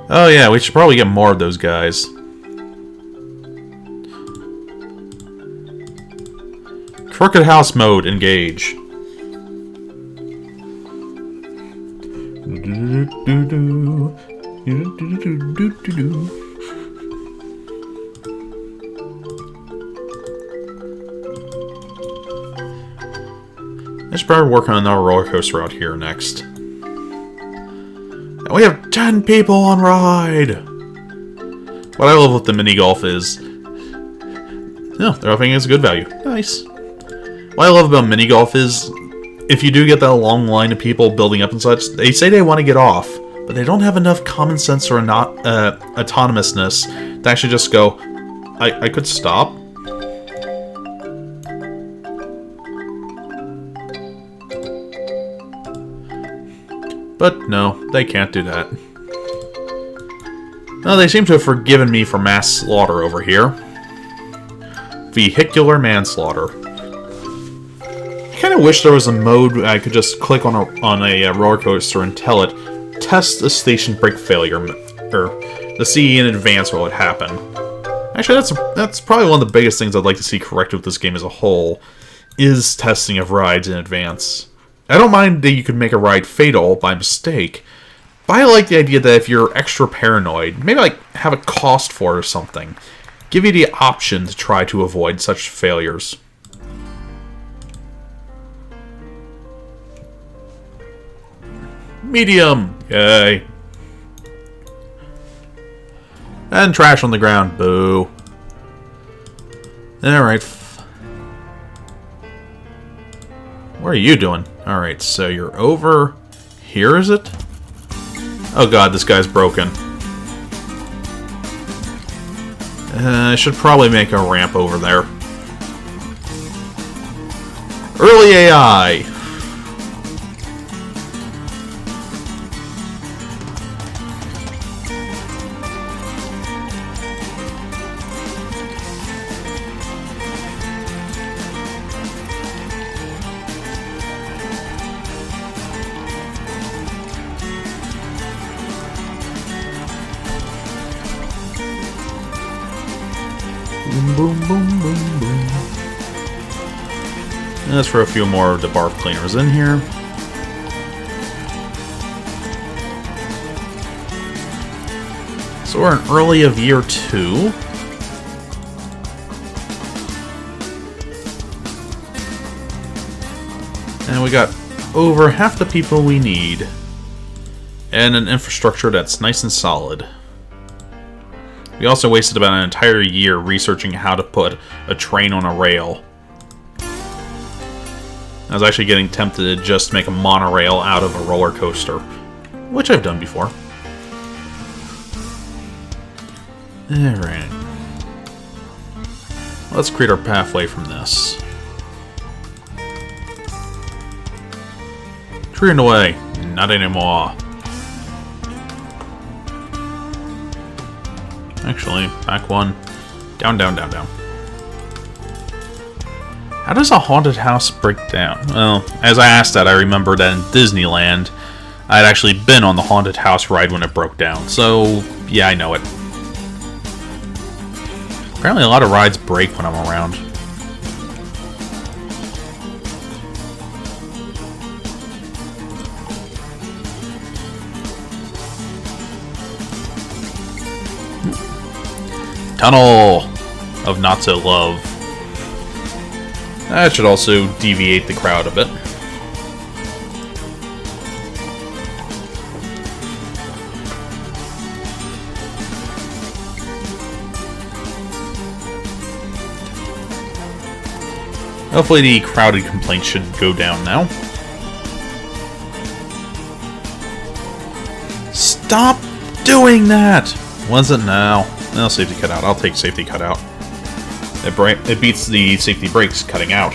Oh yeah, we should probably get more of those guys. Crooked House mode, engage. I should probably work on another roller coaster out here next. And we have 10 people on ride! What I love with the mini golf is... oh, they're offering us good value. Nice. What I love about mini golf is if you do get that long line of people building up and such, they say they want to get off, but they don't have enough common sense or not autonomousness to actually just go, I could stop. But no, they can't do that. No, they seem to have forgiven me for mass slaughter over here. Vehicular manslaughter. I kind of wish there was a mode I could just click on a roller coaster and tell it, test the station brake failure, or to see in advance what would happen. Actually, that's probably one of the biggest things I'd like to see corrected with this game as a whole, is testing of rides in advance. I don't mind that you could make a ride fatal by mistake, but I like the idea that if you're extra paranoid, maybe like have a cost for it or something. Give you the option to try to avoid such failures. Medium! Yay. And trash on the ground. Boo. Alright. What are you doing? Alright, so you're over here, is it? Oh god, this guy's broken. I should probably make a ramp over there. Early AI! Boom, boom, boom, boom, boom. Let's throw a few more of the barf cleaners in here. So we're in early of year 2. And we got over half the people we need. And an infrastructure that's nice and solid. We also wasted about an entire year researching how to put a train on a rail. I was actually getting tempted to just make a monorail out of a roller coaster, which I've done before. Alright. Let's create our pathway from this. Treeing away. Not anymore. Actually, back one. Down, down, down, down. How does a haunted house break down? Well, as I asked that, I remembered that in Disneyland, I had actually been on the haunted house ride when it broke down. So, yeah, I know it. Apparently a lot of rides break when I'm around. Tunnel of Not So Love. That should also deviate the crowd a bit. Hopefully the crowded complaints should go down now. Stop doing that! Was it now? No, safety cutout. I'll take safety cutout. It beats the safety brakes cutting out.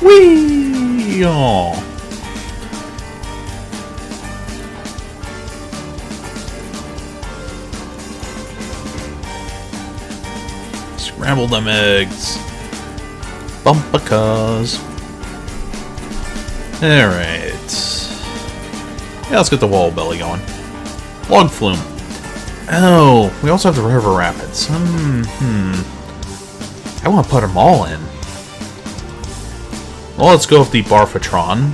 Whee! Oh. Scramble them eggs. Bumpacuz. Alright. Yeah, let's get the wall belly going. Log flume. Oh, we also have the river rapids. I want to put them all in. Well, let's go with the Barfatron.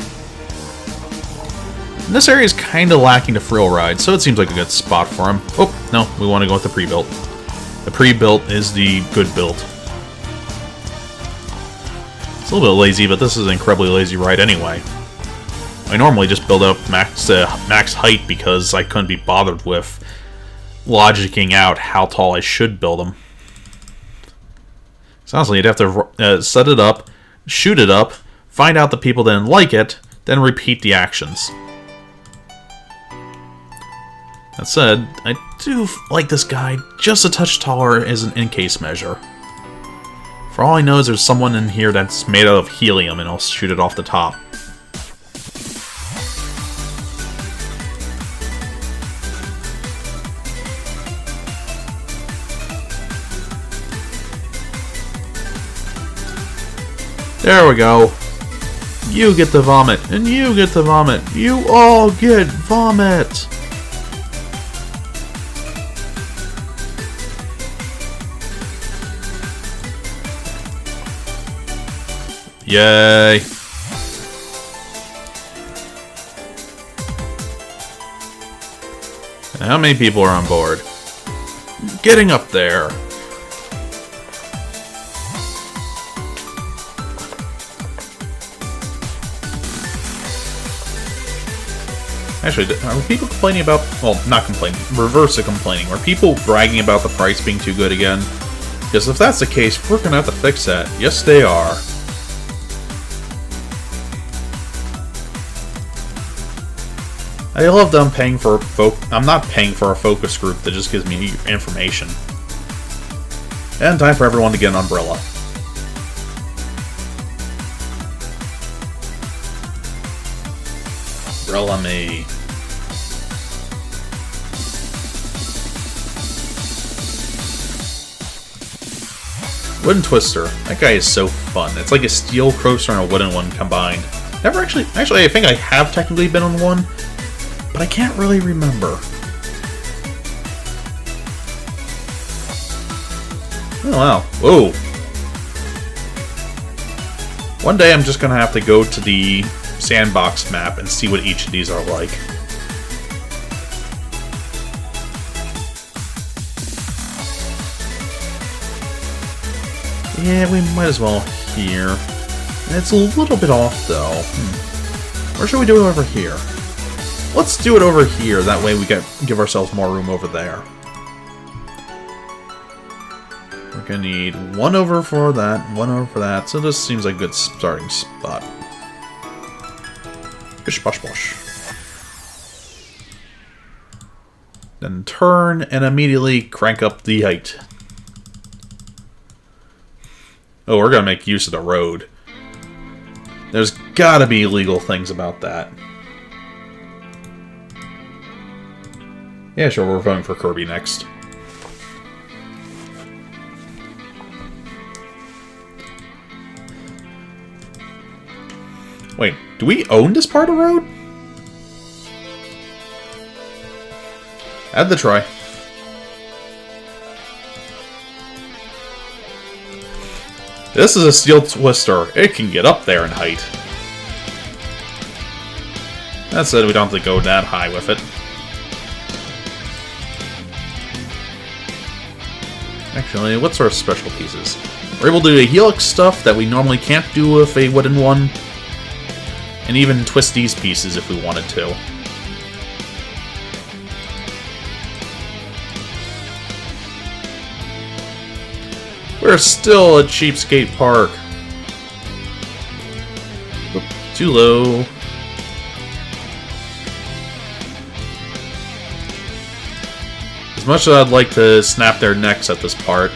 And this area is kind of lacking the frill ride, so it seems like a good spot for him. Oh, no, we want to go with the pre-built. The pre-built is the good build. It's a little bit lazy, but this is an incredibly lazy ride anyway. I normally just build up max height because I couldn't be bothered with logicking out how tall I should build them. So honestly, you'd have to set it up, shoot it up, find out the people didn't like it, then repeat the actions. That said, I do like this guy just a touch taller as an in-case measure. For all I know, there's someone in here that's made out of helium, and I'll shoot it off the top. There we go. You get the vomit, and you get the vomit. You all get vomit. Yay. How many people are on board? Getting up there. Actually, are people complaining about... Well, not complaining. Reverse of complaining. Are people bragging about the price being too good again? Because if that's the case, we're going to have to fix that. Yes, they are. I love that I'm paying for... I'm not paying for a focus group that just gives me information. And time for everyone to get an umbrella. Umbrella me. Wooden Twister. That guy is so fun. It's like a steel coaster and a wooden one combined. Never actually... Actually, I think I have technically been on one, but I can't really remember. Oh, wow. Whoa. One day I'm just going to have to go to the sandbox map and see what each of these are like. Yeah, we might as well here. It's a little bit off, though. Or should we do it over here? Let's do it over here. That way we give ourselves more room over there. We're gonna need one over for that, one over for that. So this seems like a good starting spot. Bish bosh bosh. Then turn and immediately crank up the height. Oh, we're gonna make use of the road. There's gotta be legal things about that. Yeah, sure, we're voting for Kirby next. Wait, do we own this part of the road? Add the try. This is a steel twister. It can get up there in height. That said, we don't have to go that high with it. Actually, what's our special pieces? We're able to do the helix stuff that we normally can't do with a wooden one. And even twist these pieces if we wanted to. We're still a cheapskate park. Oop, too low. As much as I'd like to snap their necks at this part, I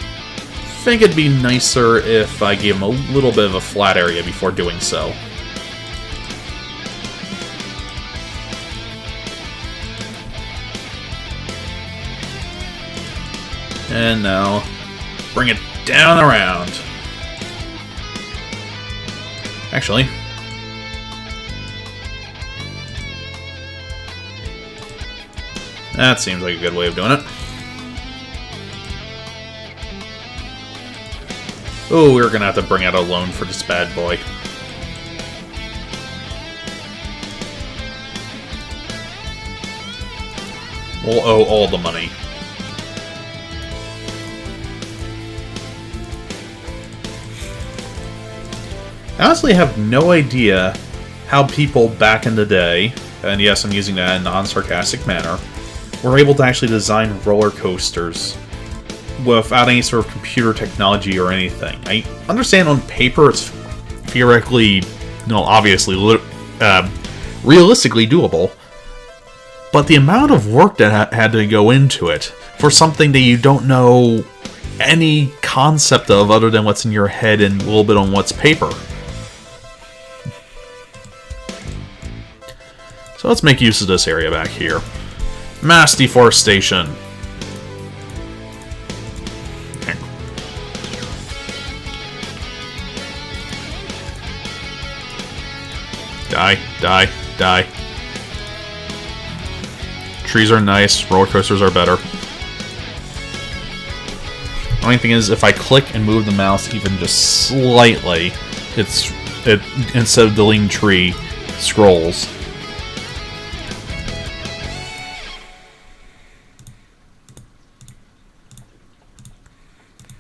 think it'd be nicer if I gave them a little bit of a flat area before doing so. And now, bring it down around. Actually, that seems like a good way of doing it. Oh, we're gonna have to bring out a loan for this bad boy. We'll owe all the money. I honestly have no idea how people back in the day, and yes, I'm using that in a non-sarcastic manner, we're able to actually design roller coasters without any sort of computer technology or anything. I understand on paper it's theoretically, obviously, realistically doable, but the amount of work that had to go into it for something that you don't know any concept of other than what's in your head and a little bit on what's paper. So let's make use of this area back here. Mass deforestation. Die, die, die. Trees are nice, roller coasters are better. The only thing is, if I click and move the mouse even just slightly, it instead of deleting tree, scrolls.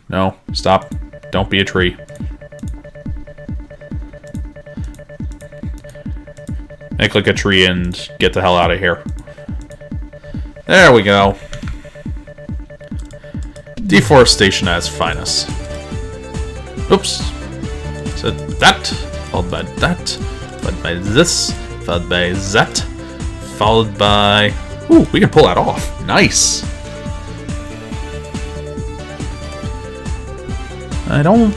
No, stop. Don't be a tree. I click a tree and get the hell out of here. There we go. Deforestation at its finest. Oops. So that, followed by that, followed by this, followed by that, followed by... Ooh, we can pull that off. Nice. I don't...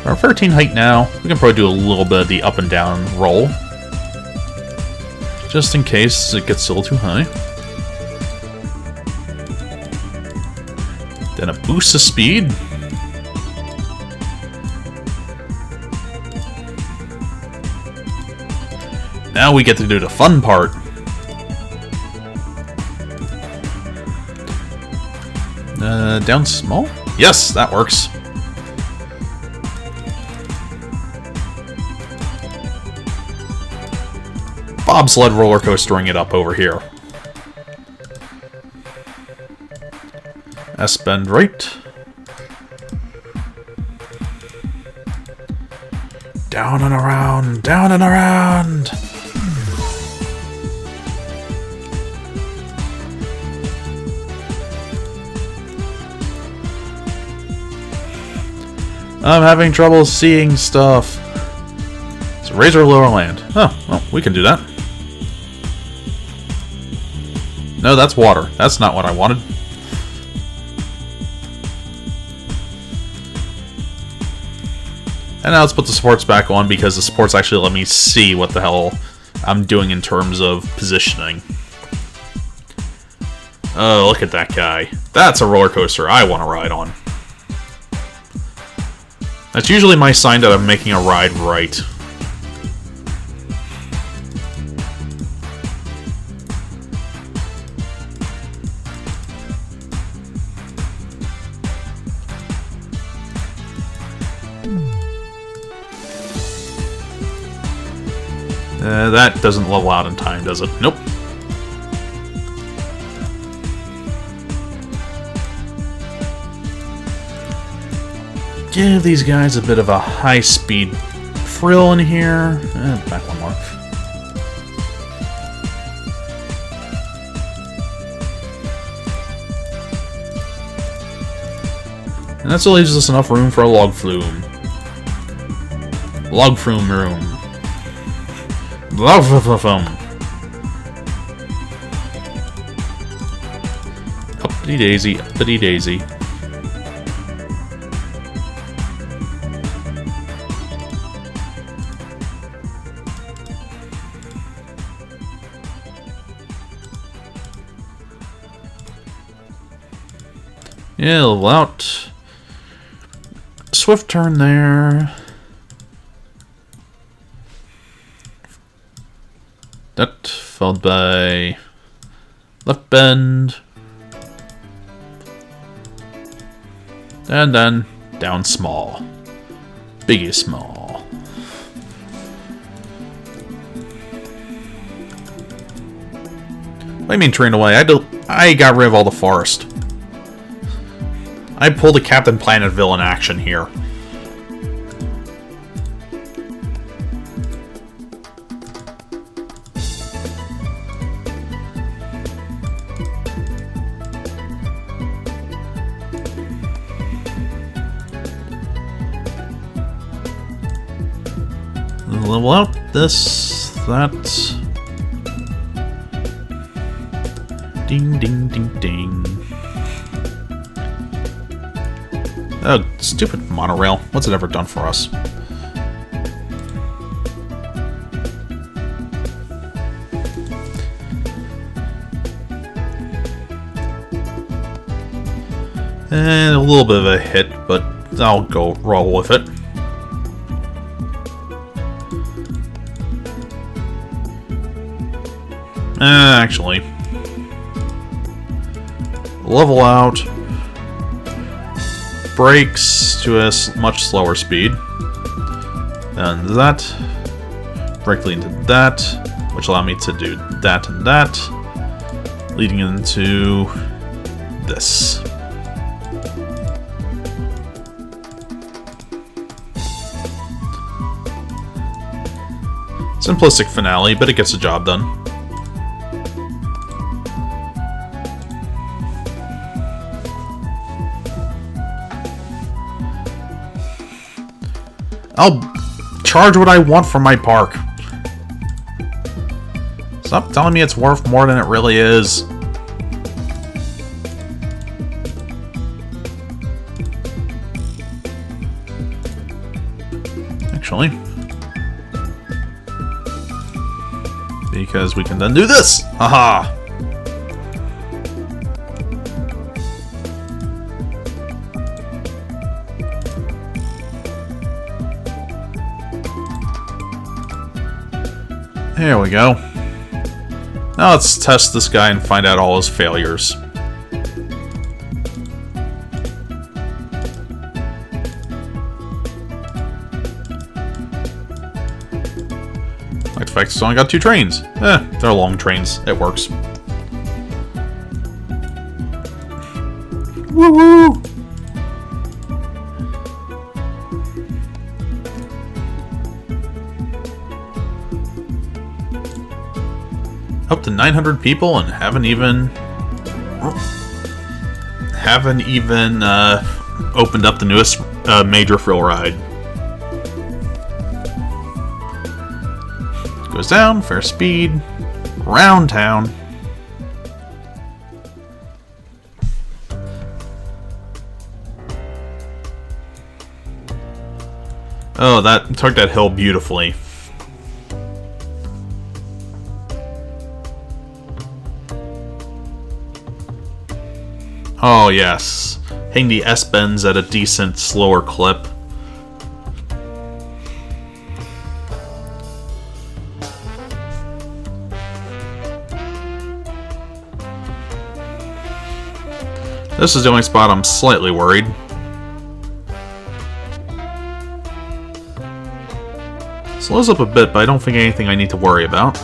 We're 13 height now. We can probably do a little bit of the up and down roll. Just in case it gets a little too high. Then a boost of speed. Now we get to do the fun part. Down small? Yes, that works. Bobsled roller coastering it up over here. S-bend right. Down and around, down and around. I'm having trouble seeing stuff. So raise our lower land. Oh, well, we can do that. No, that's water. That's not what I wanted. And now let's put the supports back on because the supports actually let me see what the hell I'm doing in terms of positioning. Oh, look at that guy. That's a roller coaster I want to ride on. That's usually my sign that I'm making a ride right. That doesn't level out in time, does it? Nope. Give these guys a bit of a high-speed frill in here. Back one more. And that still leaves us enough room for a log flume. Log flume room. Log flume. Uppity daisy, uppity daisy. Yeah, level out. Swift turn there. That followed by left bend. And then down small. Biggie small. What do you mean train away? I got rid of all the forest. I pulled a Captain Planetville in action here. level out this, that. Ding, ding, ding, ding. Oh, stupid monorail. What's it ever done for us? And a little bit of a hit, but I'll go roll with it. Actually, level out, brakes to a much slower speed, and that, directly into that, which allowed me to do that and that, leading into this. Simplistic finale, but it gets the job done. I'll charge what I want for my park. Stop telling me it's worth more than it really is. Actually. Because we can then do this! Haha! There we go. Now let's test this guy and find out all his failures. Like the fact it's only got 2 trains. They're long trains. It works. Woo-woo! Up to 900 people and haven't even opened up the newest major thrill ride. Goes down, fair speed, round town. Oh, that took that hill beautifully. Oh yes, hitting the S-bends at a decent, slower clip. This is the only spot I'm slightly worried. Slows up a bit, but I don't think anything I need to worry about.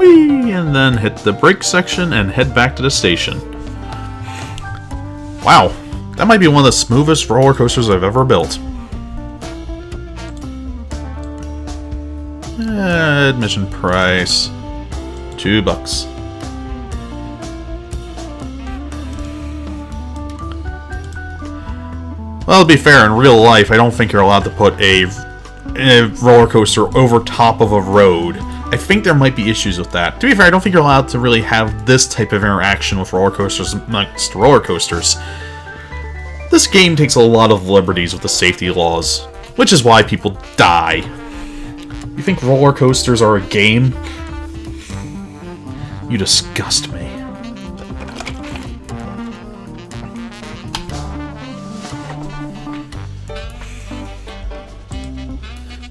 Whee! And then hit the brake section and head back to the station. Wow, that might be one of the smoothest roller coasters I've ever built. Admission price $2. Well, to be fair, in real life, I don't think you're allowed to put a roller coaster over top of a road. I think there might be issues with that. To be fair, I don't think you're allowed to really have this type of interaction with roller coasters amongst roller coasters. This game takes a lot of liberties with the safety laws, which is why people die. You think roller coasters are a game? You disgust me.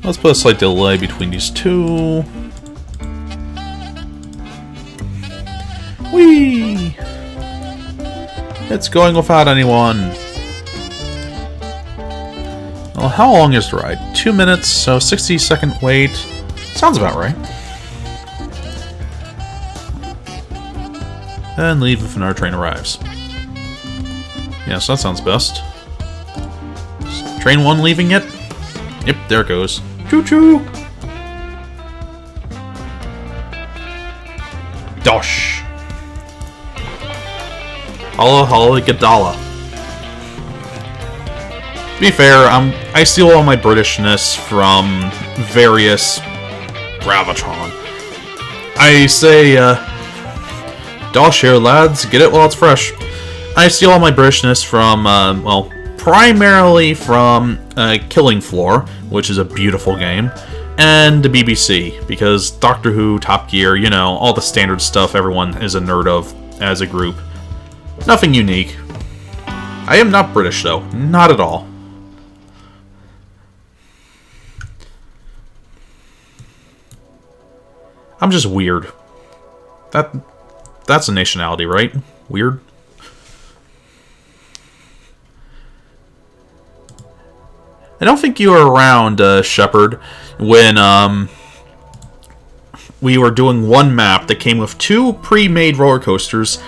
Let's put a slight delay between these two. Whee! It's going without anyone. Well, how long is the ride? 2 minutes, so 60-second wait. Sounds about right. And leave if another train arrives. Yes, that sounds best. Is train 1 leaving yet? Yep, there it goes. Choo-choo! Dosh. Holla holla gadala. To be fair, I steal all my Britishness from various Gravitron. I say, Dosh here, lads. Get it while it's fresh. I steal all my Britishness from, well, primarily from Killing Floor, which is a beautiful game, and the BBC, because Doctor Who, Top Gear, you know, all the standard stuff everyone is a nerd of as a group. Nothing unique. I am not British, though. Not at all. I'm just weird. That's a nationality, right? Weird? I don't think you were around, Shepard, when we were doing one map that came with 2 pre-made roller coasters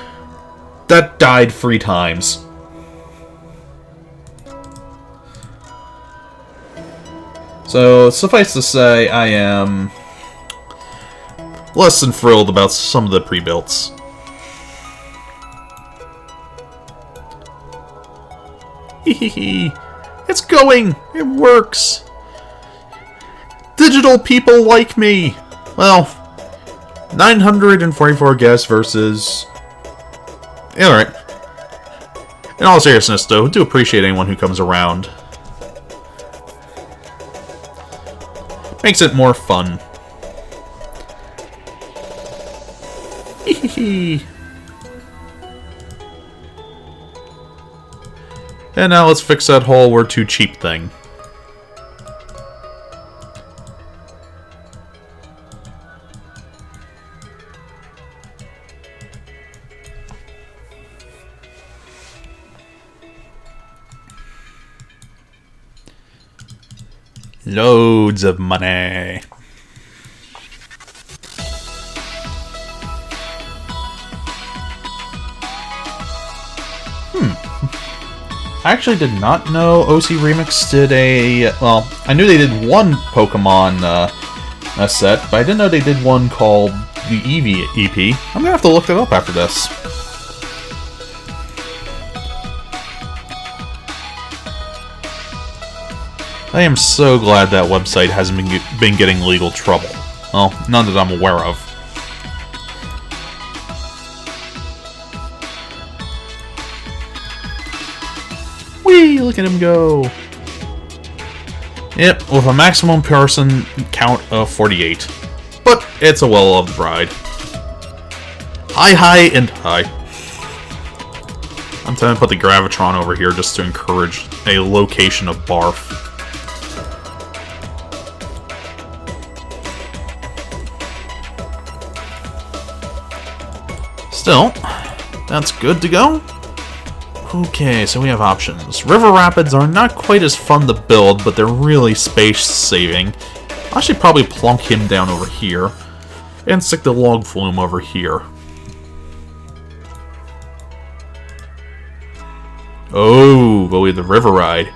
that died 3 times. So, suffice to say, I am less than thrilled about some of the pre-builts. Hehehe. It's going! It works! Digital people like me! Well, 944 guests versus... Alright. In all seriousness, though, I do appreciate anyone who comes around. Makes it more fun. Hehehe. And now let's fix that whole we're too cheap thing. Loads of money. I actually did not know OC Remix did a... Well, I knew they did one Pokemon set, but I didn't know they did one called the Eevee EP. I'm gonna have to look it up after this. I am so glad that website hasn't been getting legal trouble. Well, none that I'm aware of. Whee! Look at him go! Yep, with a maximum person count of 48. But it's a well-loved ride. Hi, and hi. I'm trying to put the Gravitron over here just to encourage a location of barf. Still, that's good to go. Okay, so we have options. River Rapids are not quite as fun to build, but they're really space-saving. I should probably plunk him down over here, and stick the log flume over here. Oh, but we have the River Ride.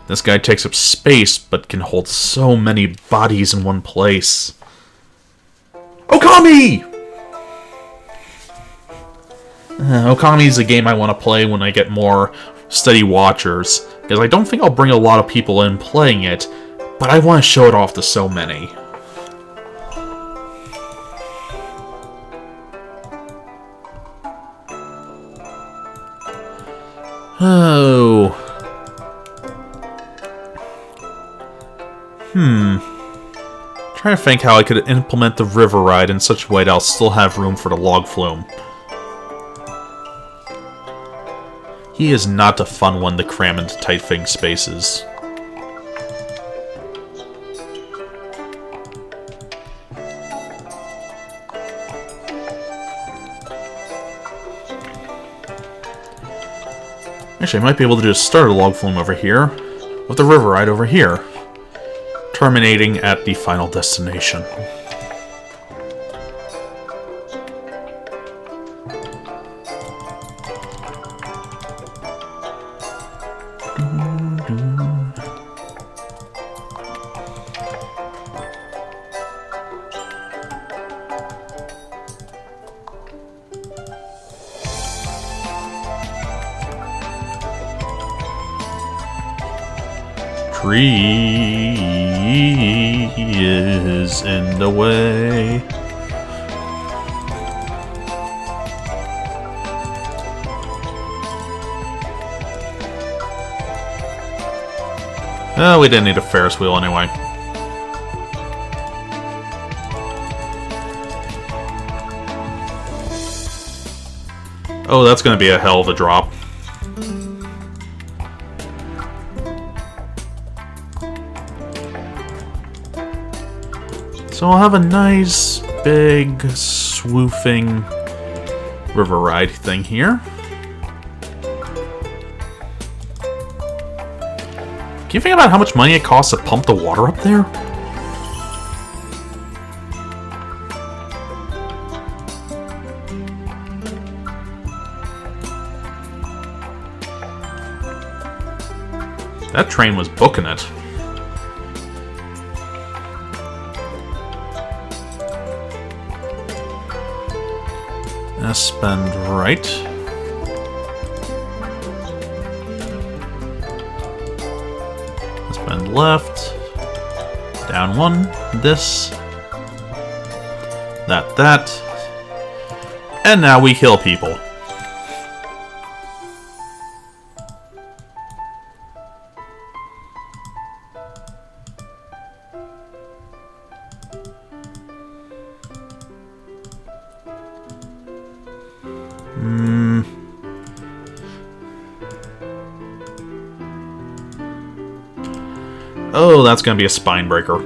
This guy takes up space, but can hold so many bodies in one place. Okami! Okami is a game I want to play when I get more steady watchers, because I don't think I'll bring a lot of people in playing it, but I want to show it off to so many. Oh. Trying to think how I could implement the River Ride in such a way that I'll still have room for the log flume. He is not a fun one to cram into tight-fitting spaces. Actually, I might be able to just start a log flume over here, with the River Ride over here, terminating at the final destination. tree is in the way. Oh, we didn't need a Ferris wheel anyway. Oh, that's going to be a hell of a drop. So I'll have a nice, big, swoofing river ride thing here. Can you think about how much money it costs to pump the water up there? That train was booking it. Spend right. Spend left. Down one. This. That. And now we kill people. Oh, that's gonna be a spine breaker.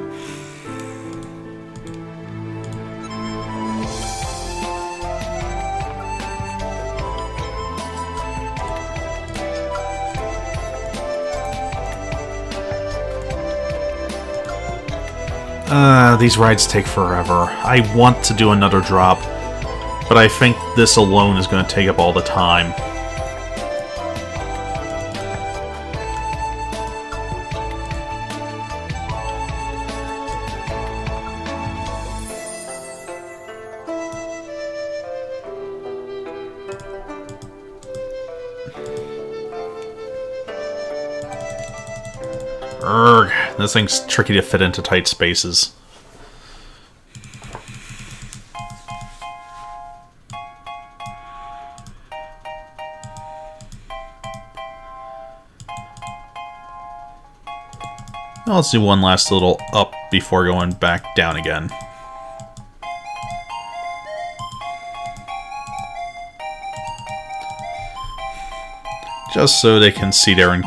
These rides take forever. I want to do another drop, but I think this alone is going to take up all the time. Urgh, this thing's tricky to fit into tight spaces. Let's do one last little up before going back down again. Just so they can see their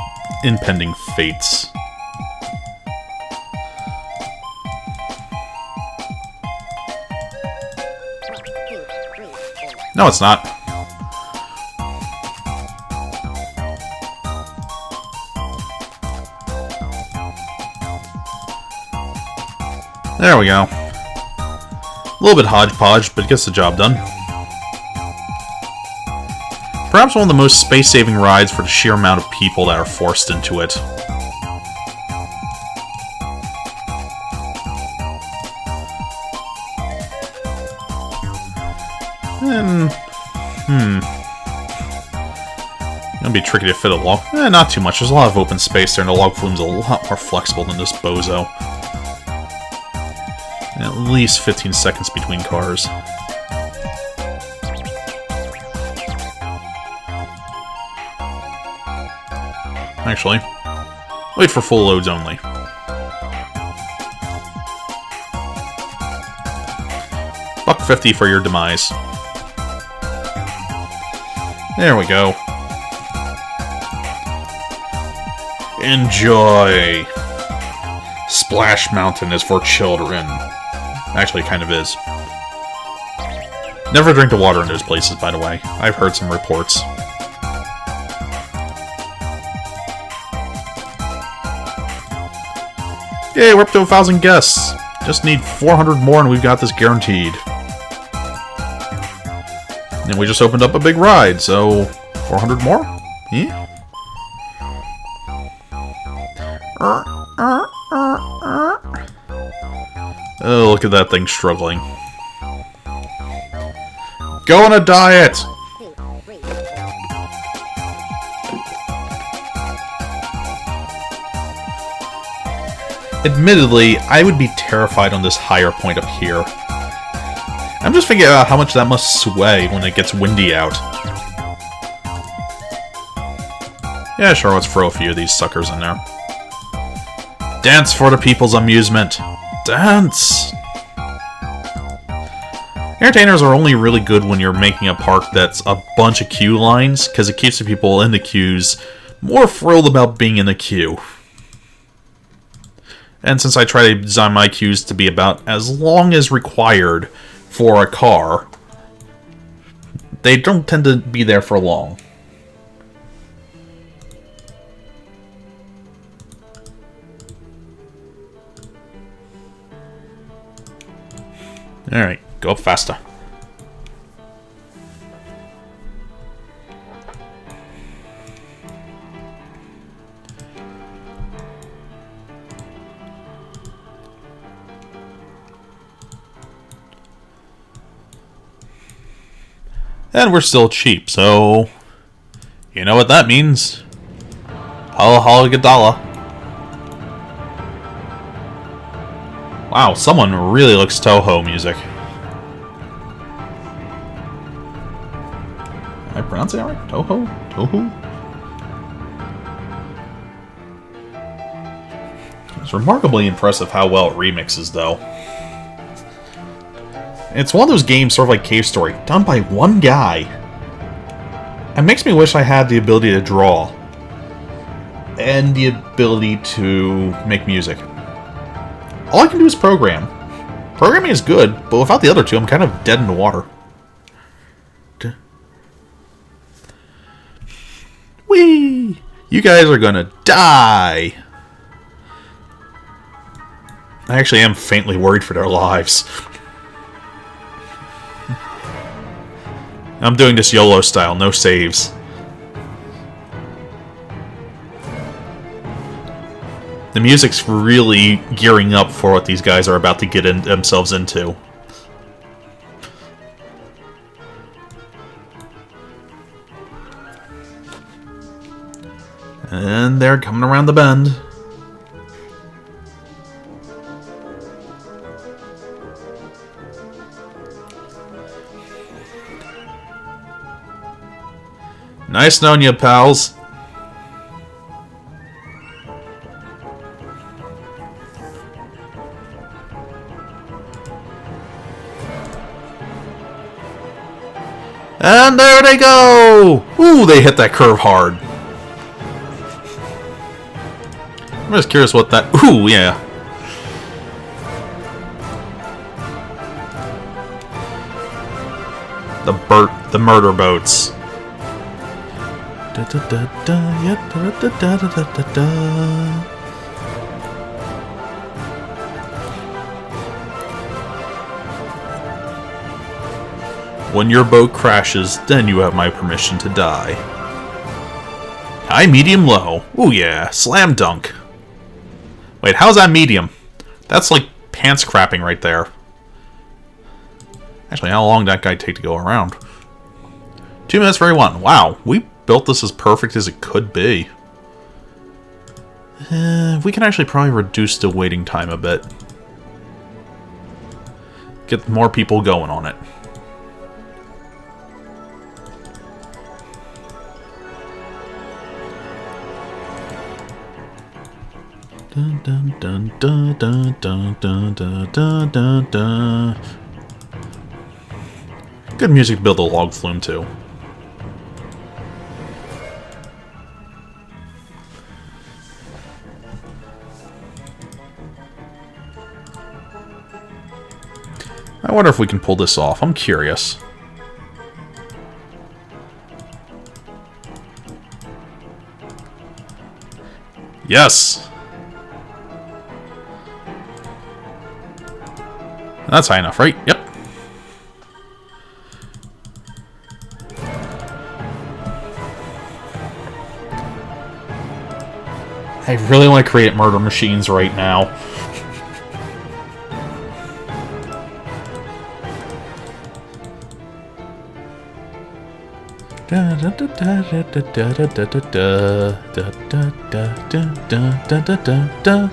impending fates. No, it's not. There we go. A little bit hodgepodge, but gets the job done. Perhaps one of the most space-saving rides for the sheer amount of people that are forced into it. Gonna be tricky to fit a log. Not too much. There's a lot of open space there, and the log flume's a lot more flexible than this bozo. And at least 15 seconds between cars. Actually, wait for full loads only. $1.50 for your demise. There we go. Enjoy! Splash Mountain is for children. Actually, it kind of is. Never drink the water in those places, by the way. I've heard some reports. Yay, we're up to 1,000 guests. Just need 400 more and we've got this guaranteed. And we just opened up a big ride, so 400 more? Yeah. Oh, look at that thing struggling. Go on a diet! Admittedly, I would be terrified on this higher point up here. I'm just figuring out how much that must sway when it gets windy out. Yeah, sure, let's throw a few of these suckers in there. Dance for the people's amusement. Dance! Entertainers are only really good when you're making a park that's a bunch of queue lines, because it keeps the people in the queues more thrilled about being in the queue. And since I try to design my queues to be about as long as required for a car, they don't tend to be there for long. Alright, go up faster. And we're still cheap, so you know what that means. Holla holla gadala. Wow, someone really looks Toho music. Am I pronouncing it right? Toho? Toho? It's remarkably impressive how well it remixes, though. It's one of those games, sort of like Cave Story, done by one guy. It makes me wish I had the ability to draw. And the ability to make music. All I can do is program. Programming is good, but without the other two, I'm kind of dead in the water. Whee! You guys are gonna die! I actually am faintly worried for their lives. I'm doing this YOLO style, no saves. The music's really gearing up for what these guys are about to get themselves into. And they're coming around the bend. Nice knowing you, pals. And there they go! Ooh, they hit that curve hard. I'm just curious what that... Ooh, yeah. The murder boats. Da da da da, yeah, da da da da da da. When your boat crashes, then you have my permission to die. High, medium, low. Ooh yeah, slam dunk. Wait, how's that medium? That's like pants crapping right there. Actually, how long did that guy take to go around? 2 minutes for everyone. Wow, we built this as perfect as it could be. We can actually probably reduce the waiting time a bit. Get more people going on it. Dun dun dun dun dun dun dun dun dun dun. Good music to build a log flume too. I wonder if we can pull this off. I'm curious. Yes! That's high enough, right? Yep. I really want to create murder machines right now. Da da da da da da da da da da da da da da da da.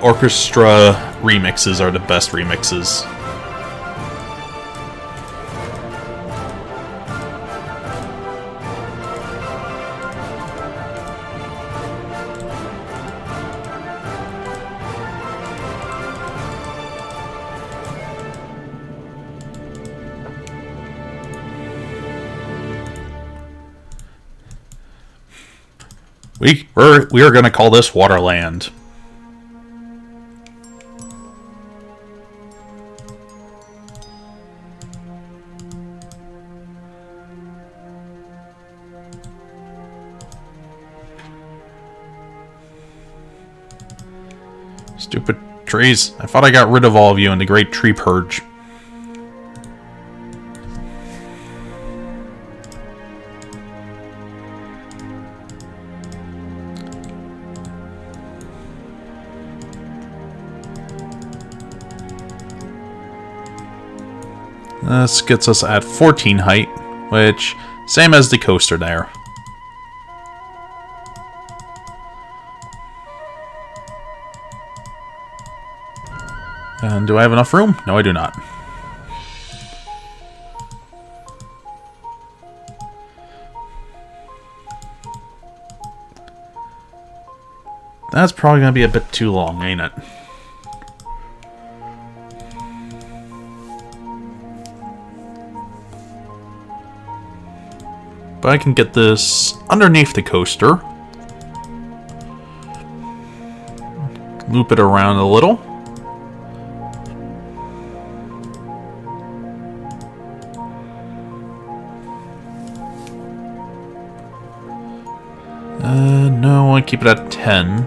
Orchestra remixes are the best remixes. We are going to call this Waterland. Stupid trees. I thought I got rid of all of you in the Great Tree Purge. This gets us at 14 height, which, same as the coaster there. And do I have enough room? No, I do not. That's probably going to be a bit too long, ain't it? But I can get this underneath the coaster. Loop it around a little. No, I want to keep it at 10.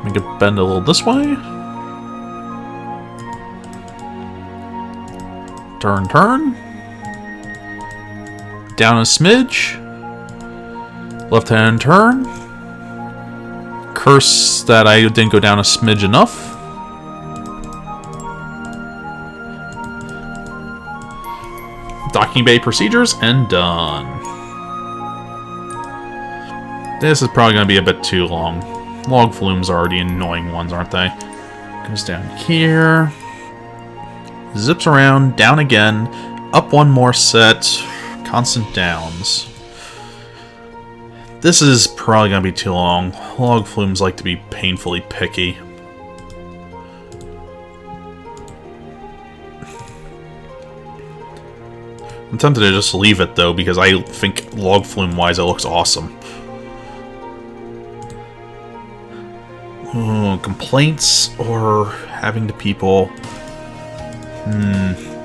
Make it bend a little this way. Turn, turn. Down a smidge. Left hand turn. Curse that I didn't go down a smidge enough. Docking bay procedures, and done. This is probably going to be a bit too long. Log flumes are already annoying ones, aren't they? Goes down here. Zips around, down again. Up one more set. Constant downs. This is probably going to be too long. Log flumes like to be painfully picky. I'm tempted to just leave it, though, because I think log flume-wise it looks awesome. Oh, complaints or having the people...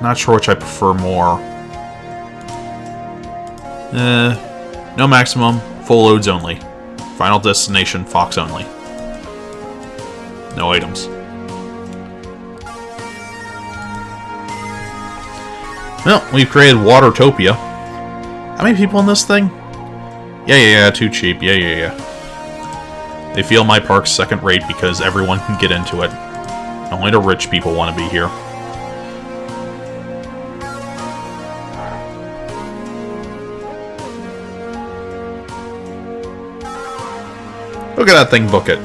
not sure which I prefer more. No maximum, full loads only. Final destination, Fox only. No items. Well, we've created Watertopia. How many people in this thing? Yeah, too cheap. Yeah. They feel my park's second rate because everyone can get into it. Only the rich people want to be here. Look at that thing, book it.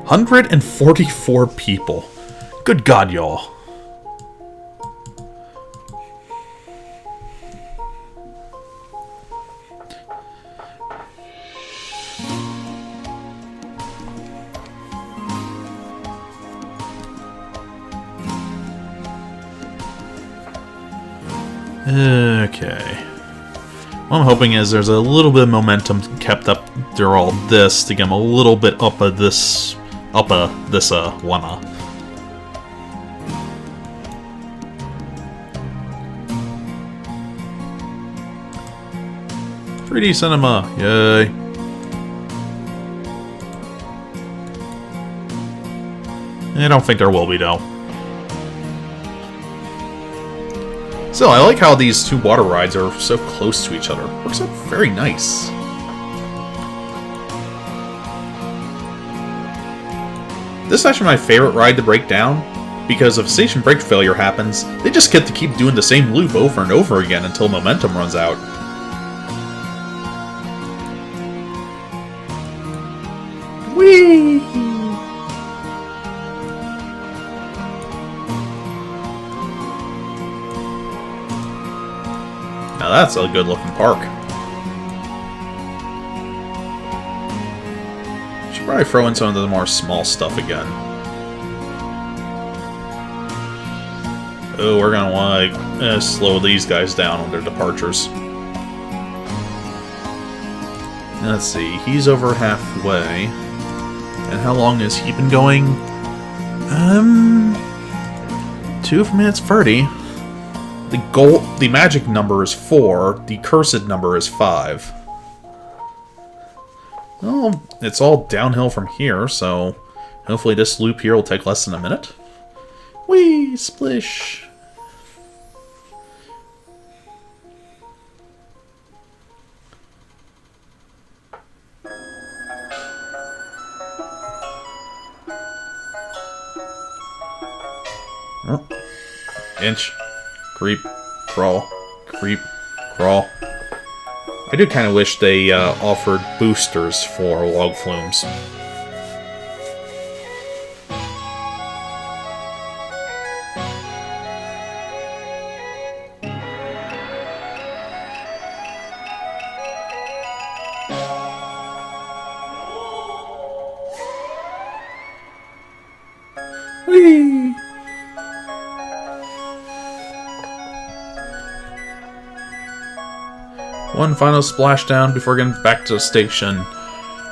$144 people. Good God, y'all. Okay. What I'm hoping is there's a little bit of momentum kept up through all this to get them a little bit up of this wanna. "3D cinema, yay." I don't think there will be, though. Still, I like how these two water rides are so close to each other. Works out very nice. This is actually my favorite ride to break down, because if station brake failure happens, they just get to keep doing the same loop over and over again until momentum runs out. Whee! Now that's a good looking park. Should probably throw in some of the more small stuff again. Oh, we're gonna want to slow these guys down on their departures. Let's see, he's over halfway. And how long has he been going? 2 minutes 30. The magic number is 4, the cursed number is 5. Well, it's all downhill from here, so hopefully this loop here will take less than a minute. Whee! Splish! Inch. Creep. Crawl. Creep. Crawl. I do kind of wish they offered boosters for log flumes. Whee! One final splashdown before getting back to the station.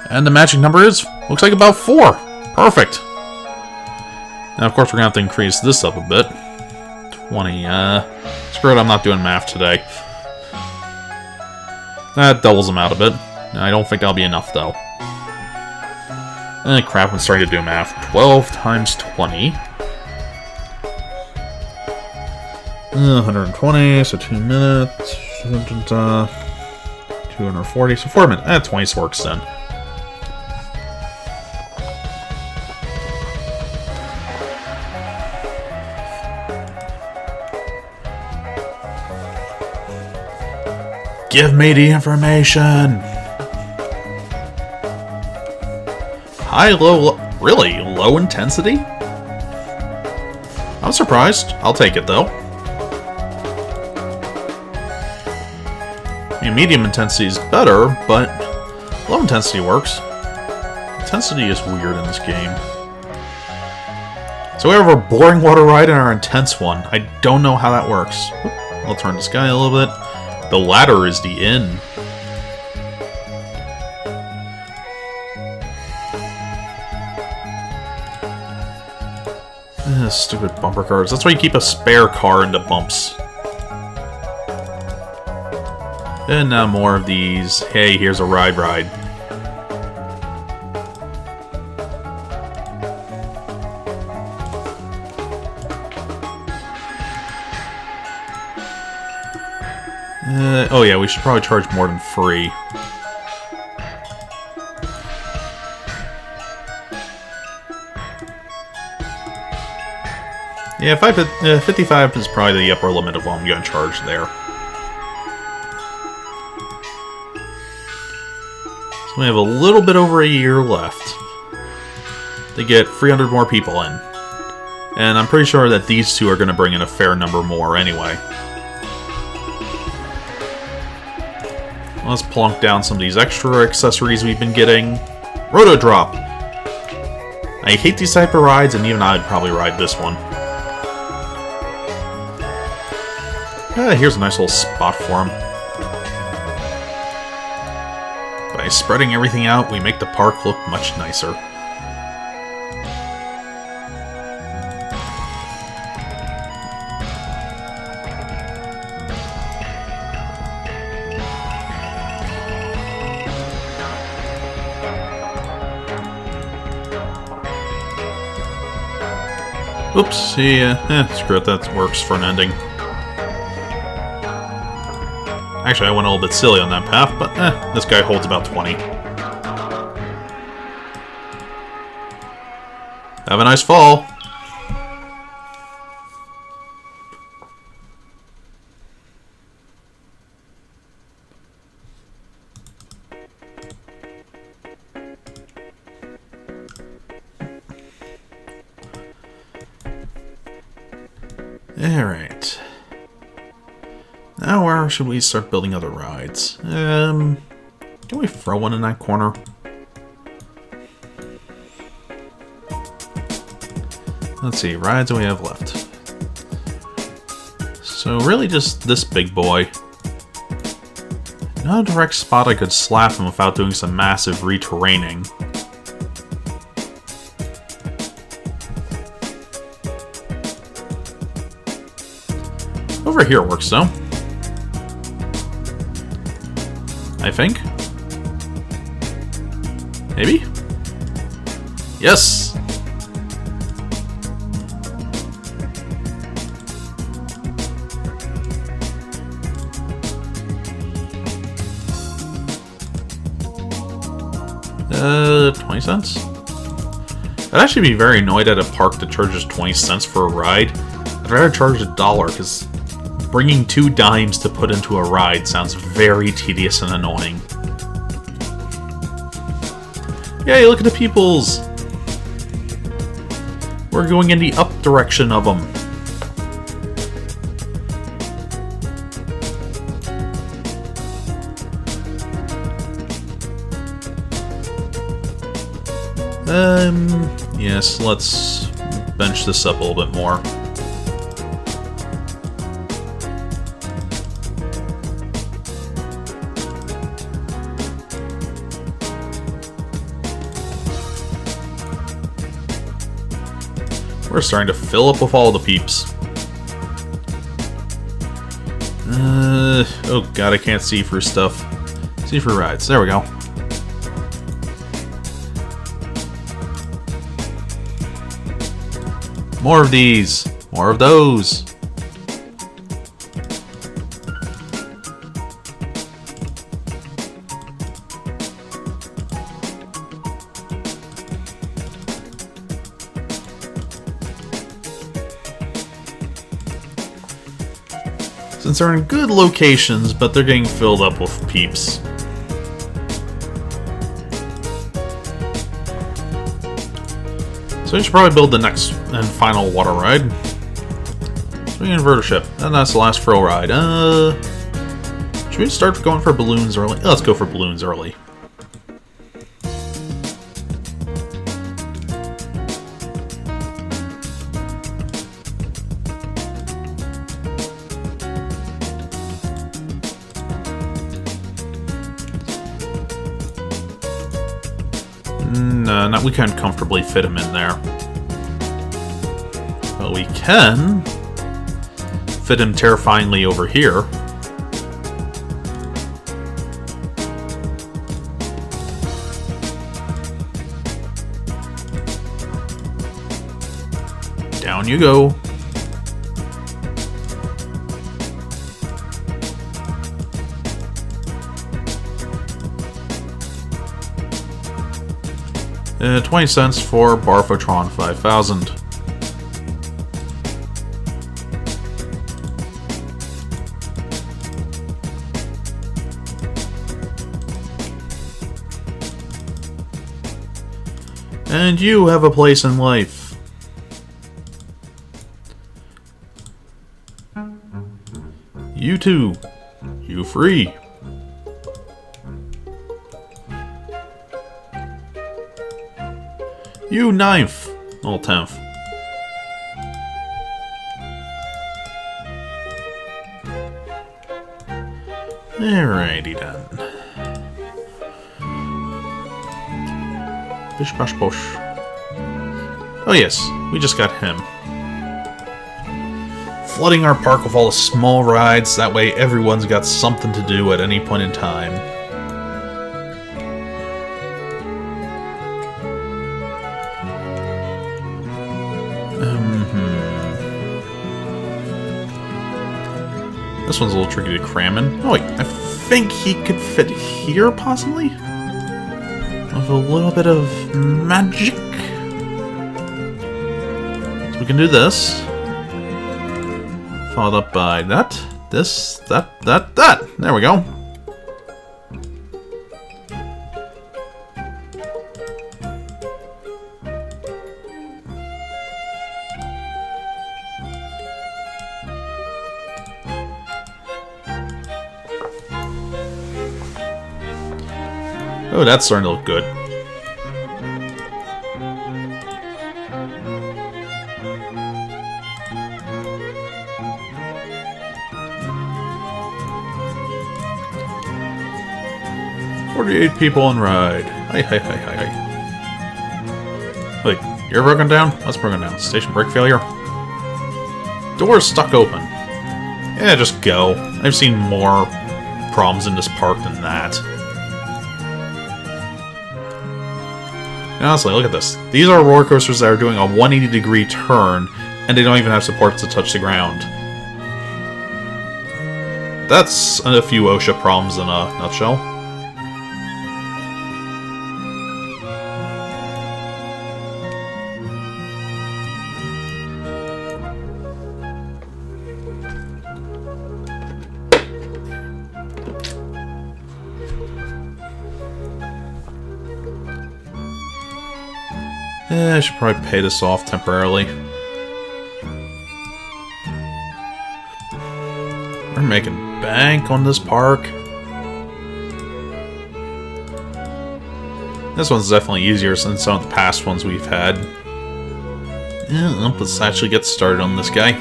And the magic number looks like about 4. Perfect. Now, of course, we're going to have to increase this up a bit. 20, screw it, I'm not doing math today. That doubles them out a bit. I don't think that'll be enough, though. Crap, I'm starting to do math. 12 times 20. 120, so 2 minutes. 240, so 4 minutes. 20 works then. Give me the information! High, low, really? Low intensity? I'm surprised. I'll take it, though. I mean, medium intensity is better, but low intensity works. Intensity is weird in this game. So we have our boring water ride and our intense one. I don't know how that works. I'll turn the sky a little bit. The ladder is the inn. Stupid bumper cars. That's why you keep a spare car into bumps. And now more of these. Hey, here's a ride. Oh yeah, we should probably charge more than free. Yeah, 55 is probably the upper limit of what I'm going to charge there. So we have a little bit over a year left to get 300 more people in. And I'm pretty sure that these two are going to bring in a fair number more anyway. Let's plonk down some of these extra accessories we've been getting. Roto Drop! I hate these type of rides, and even I'd probably ride this one. Here's a nice little spot for him. By spreading everything out, we make the park look much nicer. Oops, screw it, that works for an ending. Actually, I went a little bit silly on that path, but this guy holds about 20. Have a nice fall. Alright. Now where should we start building other rides? Can we throw one in that corner? Let's see, rides that we have left. So really just this big boy. Not a direct spot I could slap him without doing some massive re-terraining. Over here works though. I think. Maybe? Yes! $0.20? I'd actually be very annoyed at a park that charges 20 cents for a ride. I'd rather charge $1 because bringing 2 dimes to put into a ride sounds very tedious and annoying. Yay, look at the peoples! We're going in the up direction of them. Yes, let's bench this up a little bit more. We're starting to fill up with all the peeps. Oh god, I can't see through stuff. See through rides. There we go. More of these. More of those. Since they're in good locations, but they're getting filled up with peeps. So we should probably build the next and final water ride. Swing inverter ship. And that's the last thrill ride. Should we start going for balloons early? Let's go for balloons early. No, we can't comfortably fit him in there. But we can fit him terrifyingly over here. Down you go. $0.20 for Barfotron 5000. And you have a place in life. You too. You free. You 9th. Well, 10th. Alrighty then. Bish bash bosh. Oh yes, we just got him. Flooding our park with all the small rides, that way everyone's got something to do at any point in time. This one's a little tricky to cram in. Oh wait, I think he could fit here, possibly? With a little bit of magic? we can do this. Followed up by that, this, that. There we go. Oh, that's starting to look good. "48 people on ride. Hi. Wait, you're broken down? What's broken down? Station brake failure? Door's stuck open. Yeah, just go. I've seen more problems in this park than that. Honestly, look at this. These are roller coasters that are doing a 180-degree turn, and they don't even have supports to touch the ground. That's a few OSHA problems in a nutshell. I should probably pay this off temporarily. We're making bank on this park. This one's definitely easier than some of the past ones we've had. Yeah, let's actually get started on this guy.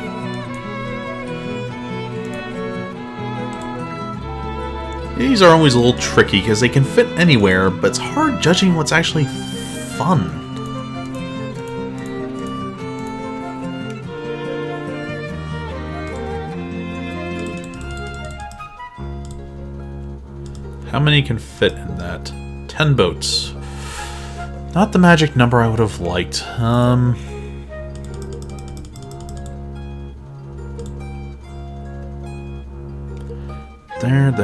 These are always a little tricky because they can fit anywhere, but it's hard judging what's actually fun. How many can fit in that? 10 boats. Not the magic number I would have liked. There.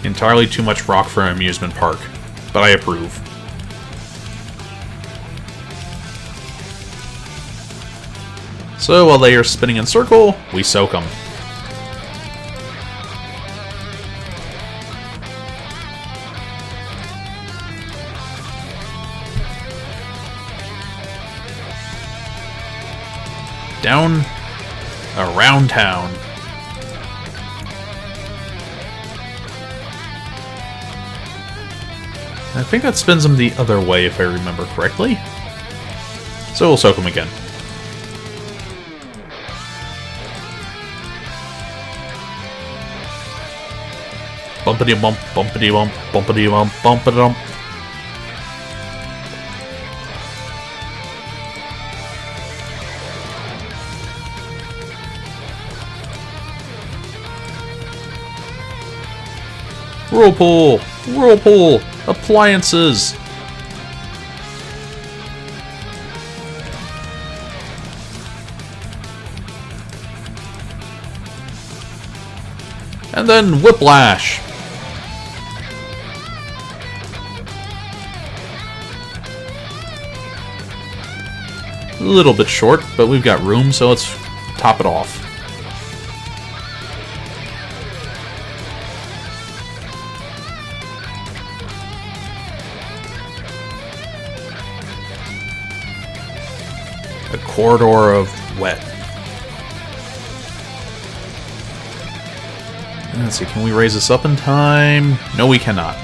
Entirely too much rock for an amusement park, but I approve. So while they are spinning in circle, we soak them. Down, around town. I think that spins them the other way, if I remember correctly. So we'll soak them again. Bumpity bump, bumpity bump, bumpity bump, bumpity bump. Whirlpool! Whirlpool! Appliances! And then whiplash! A little bit short, but we've got room, so let's top it off. A corridor of wet. Let's see, can we raise this up in time? No, we cannot.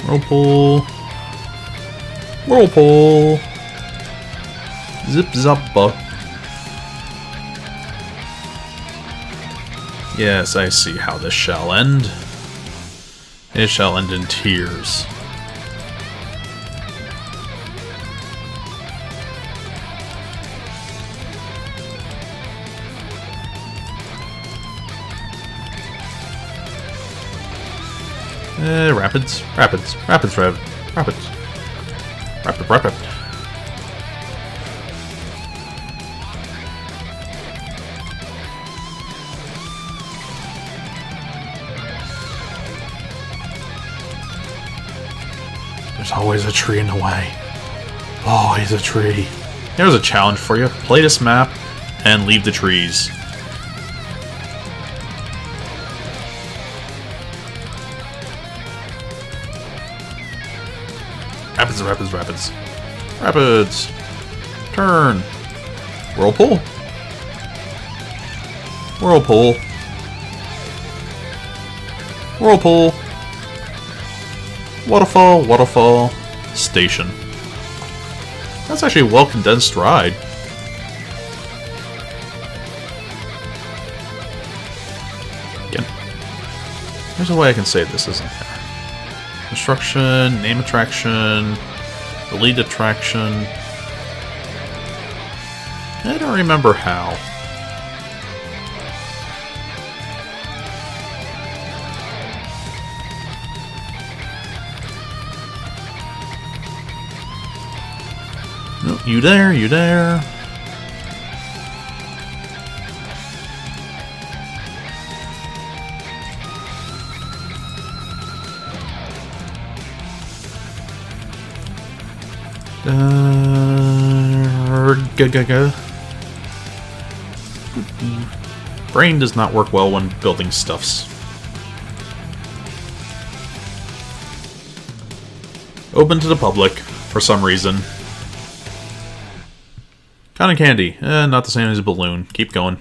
Whirlpool. Whirlpool. Zip zappa. Yes, I see how this shall end. It shall end in tears. Rapids. Rapids. Rapids, Rev. Rapids. Rapid, rapid. There's always a tree in the way. Always a tree. Here's a challenge for you. Play this map and leave the trees. Rapids, rapids, rapids. Rapids. Turn. Whirlpool. Whirlpool. Whirlpool. Waterfall, waterfall. Station. That's actually a well-condensed ride. Again. There's a way I can say this isn't there. Construction, name attraction, the lead attraction. I don't remember how. No, you there, you there. Go. Brain does not work well when building stuffs. Open to the public, for some reason. Cotton candy. Not the same as a balloon. Keep going.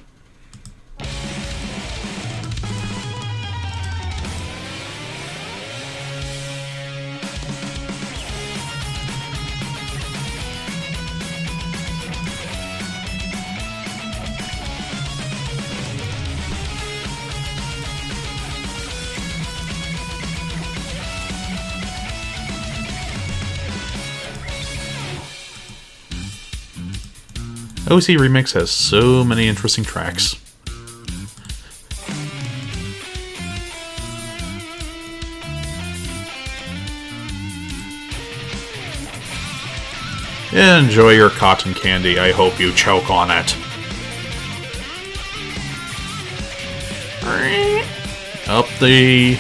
OC Remix has so many interesting tracks. Enjoy your cotton candy. I hope you choke on it. Up the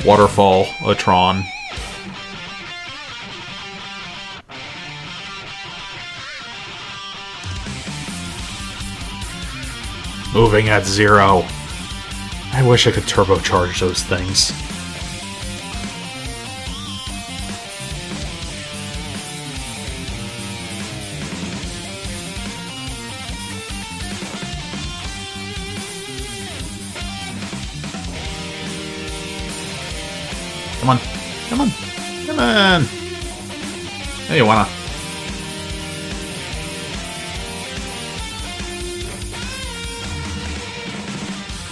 waterfall-atron. Moving at 0. I wish I could turbocharge those things. Come on. Come on. Come on. Hey, you wanna?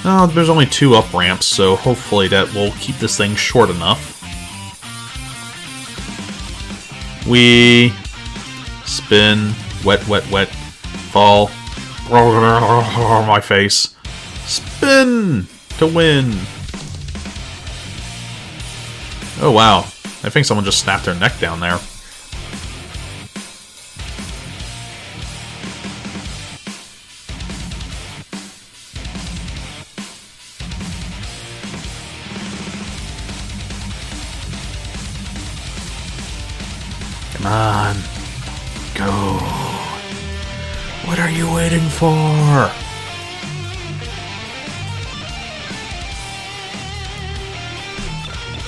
Oh, there's only 2 up ramps, so hopefully that will keep this thing short enough. We spin, wet, wet, wet, fall. My face. Spin to win. Oh wow, I think someone just snapped their neck down there. Come on. Go. What are you waiting for?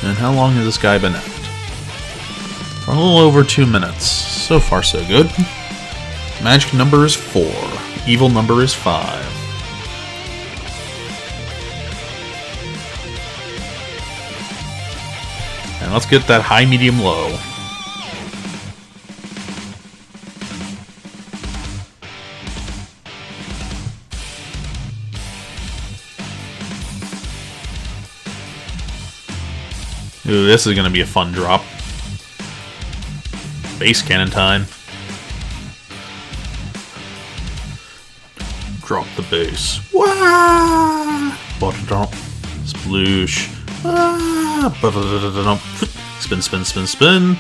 And how long has this guy been out? For a little over 2 minutes. So far, so good. Magic number is 4. Evil number is 5. And let's get that high, medium, low. Ooh, this is going to be a fun drop. Base cannon time. Drop the base. Wah! Water drop. Sploosh. Spin, spin, spin, spin.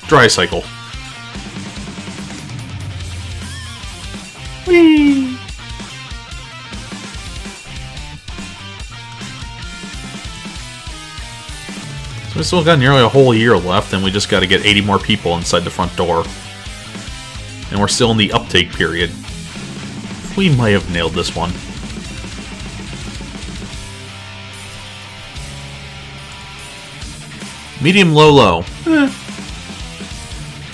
Dry cycle. Whee! So we still got nearly a whole year left, and we just got to get 80 more people inside the front door. And we're still in the uptake period. We might have nailed this one. Medium, low, low.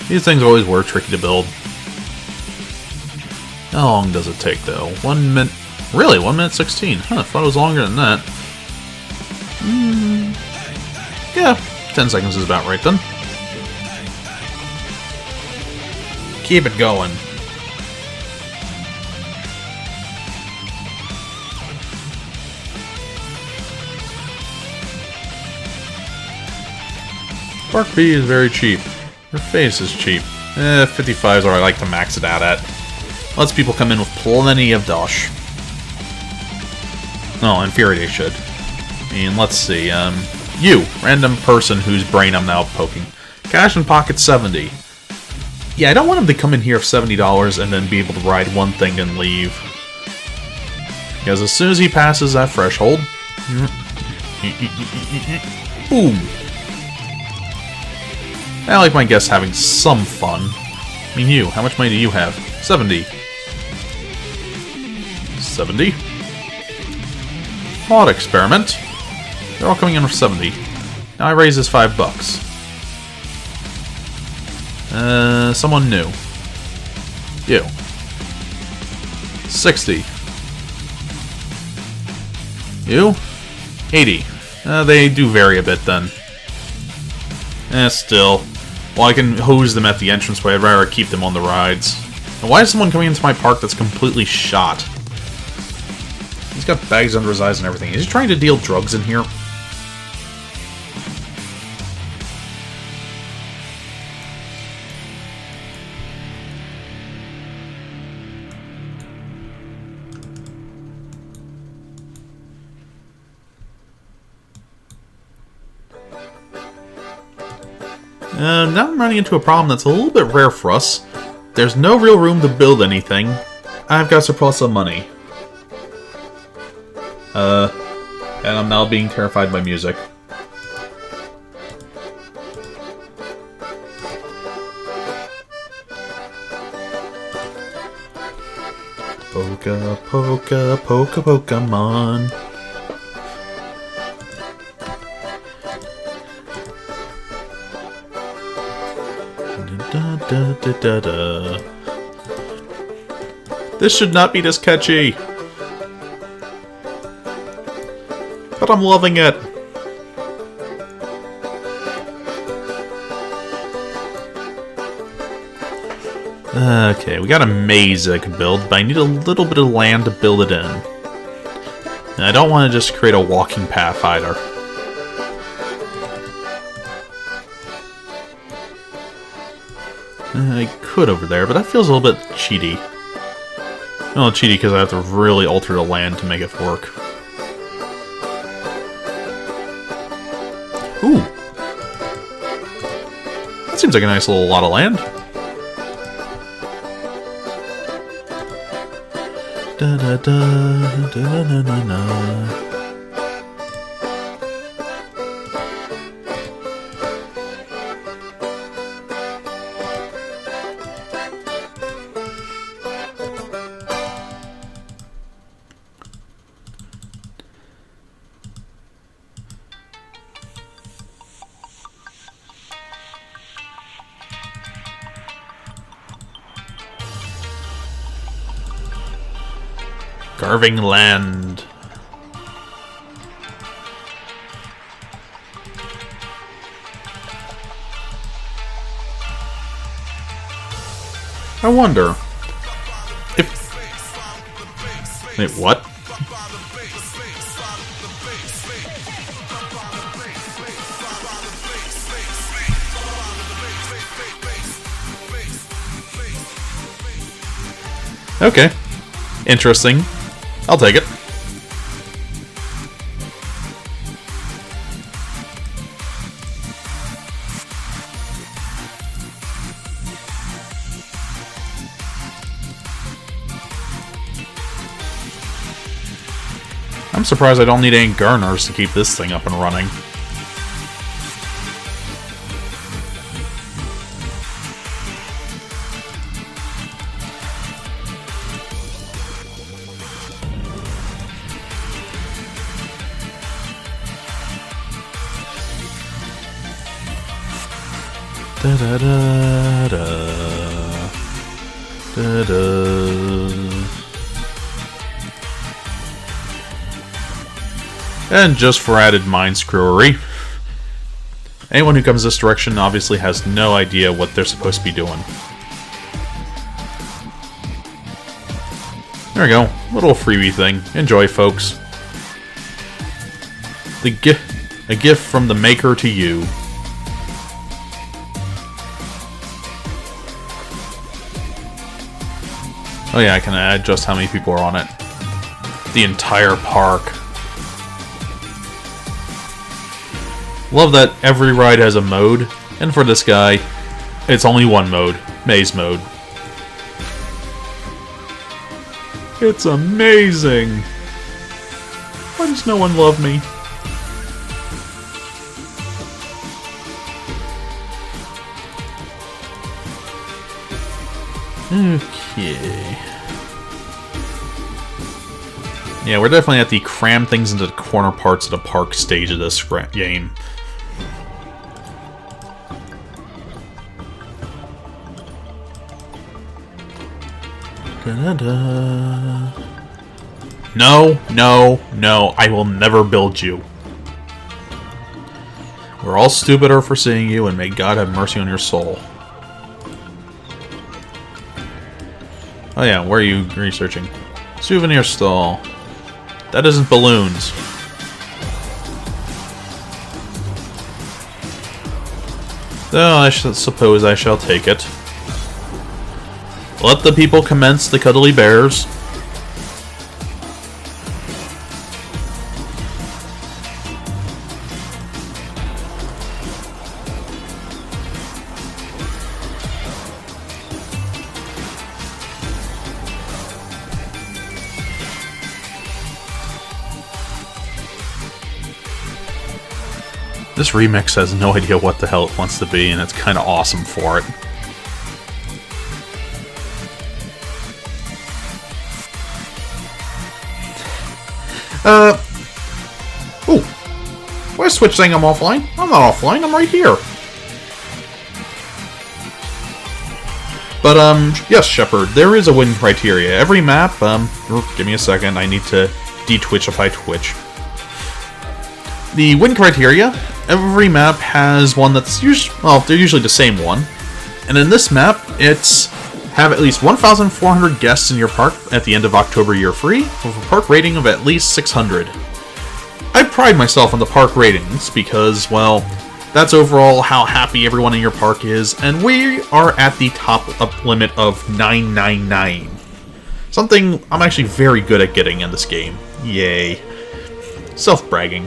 These things always were tricky to build. How long does it take, though? 1 minute... Really? 1 minute 16? Huh, I thought it was longer than that. Yeah, 10 seconds is about right then. Keep it going. Spark B is very cheap. Her face is cheap. 55 is where I like to max it out at. Lets people come in with plenty of dosh. Oh, Infuriate should. And let's see, you, random person whose brain I'm now poking. Cash in pocket 70. Yeah, I don't want him to come in here for $70 and then be able to ride one thing and leave. Because as soon as he passes that threshold... Boom! I like my guests having some fun. I mean, you, how much money do you have? 70. 70. Thought experiment. They're all coming in for 70. Now I raise this $5. Someone new. You. 60. You? 80. They do vary a bit then. Still. Well, I can hose them at the entranceway. I'd rather keep them on the rides. And why is someone coming into my park that's completely shot? He's got bags under his eyes and everything. Is he trying to deal drugs in here? Now I'm running into a problem that's a little bit rare for us. There's no real room to build anything. I've got a surplus of money. And I'm now being terrified by music. Poka, poka, poka, Pokemon. Da, da, da, da. This should not be this catchy. But I'm loving it. Okay, we got a maze I can build, but I need a little bit of land to build it in. And I don't want to just create a walking path either. I could over there, but that feels a little bit cheaty. Well, cheaty because I have to really alter the land to make it work. Ooh! That seems like a nice little lot of land. Da da da da da da da. Carving land. I wonder if... Wait, what? Okay. Interesting. I'll take it. I'm surprised I don't need any Gurners to keep this thing up and running. Da da da da da da. And just for added mind screwery, anyone who comes this direction obviously has no idea what they're supposed to be doing. There we go, little freebie thing. Enjoy, folks. A gift from the maker to you. Oh yeah, I can add just how many people are on it. The entire park. Love that every ride has a mode, and for this guy, it's only one mode, maze mode. It's amazing! Why does no one love me? Okay. Yeah, we're definitely at the cram things into the corner parts of the park stage of this game. Da-da-da. No, no, no, I will never build you. We're all stupider for seeing you, and may God have mercy on your soul. Oh yeah, where are you researching? Souvenir stall. That isn't balloons. Though I suppose I shall take it. Let the people commence the cuddly bears. This remix has no idea what the hell it wants to be, and it's kind of awesome for it. Ooh. Why is Switch saying I'm offline? I'm not offline, I'm right here. But, yes, Shepard, there is a win criteria. Every map, give me a second, I need to de-twitchify Twitch. The win criteria, every map has one that's usually, well, they're usually the same one. And in this map, it's have at least 1,400 guests in your park at the end of October year free, with a park rating of at least 600. I pride myself on the park ratings because, well, that's overall how happy everyone in your park is, and we are at the top up limit of 999. Something I'm actually very good at getting in this game. Yay. Self-bragging.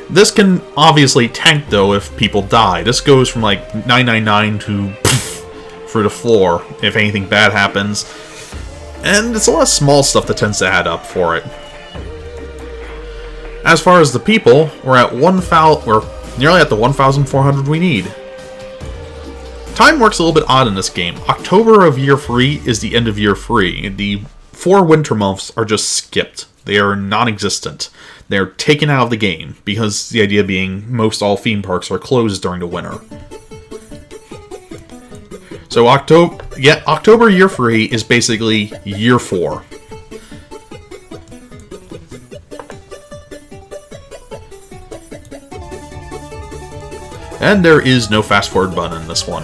This can obviously tank, though, if people die. This goes from, like, 999 to through the floor if anything bad happens. And it's a lot of small stuff that tends to add up for it. As far as the people, we're nearly at the 1,400 we need. Time works a little bit odd in this game. October of year free is the end of year free. The 4 winter months are just skipped. They are non-existent. They're taken out of the game, because the idea being most all theme parks are closed during the winter. So October year free is basically year 4. And there is no fast forward button in this one,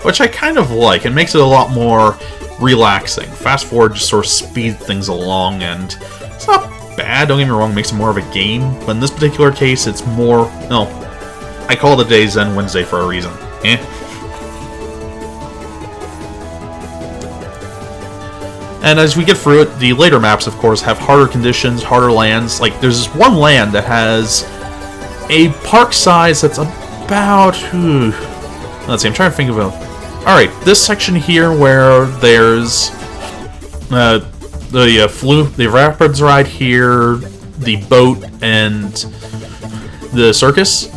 which I kind of like. It makes it a lot more relaxing. Fast forward just sort of speeds things along, and it's not bad, don't get me wrong, makes it more of a game, but in this particular case, it's more, no, I call it a Day Zen Wednesday for a reason. And as we get through it, the later maps, of course, have harder conditions, harder lands. Like, there's this one land that has a park size that's about, let's see, I'm trying to think of a, alright, this section here where there's, the the rapids ride here, the boat, and the circus.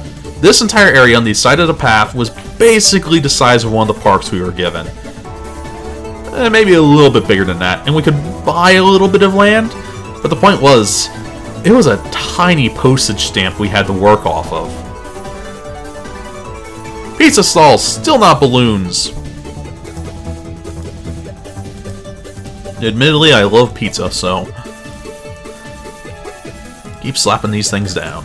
This entire area on the side of the path was basically the size of one of the parks we were given. Maybe a little bit bigger than that, and we could buy a little bit of land, but the point was, it was a tiny postage stamp we had to work off of. Pizza stalls, still not balloons. Admittedly, I love pizza, so keep slapping these things down.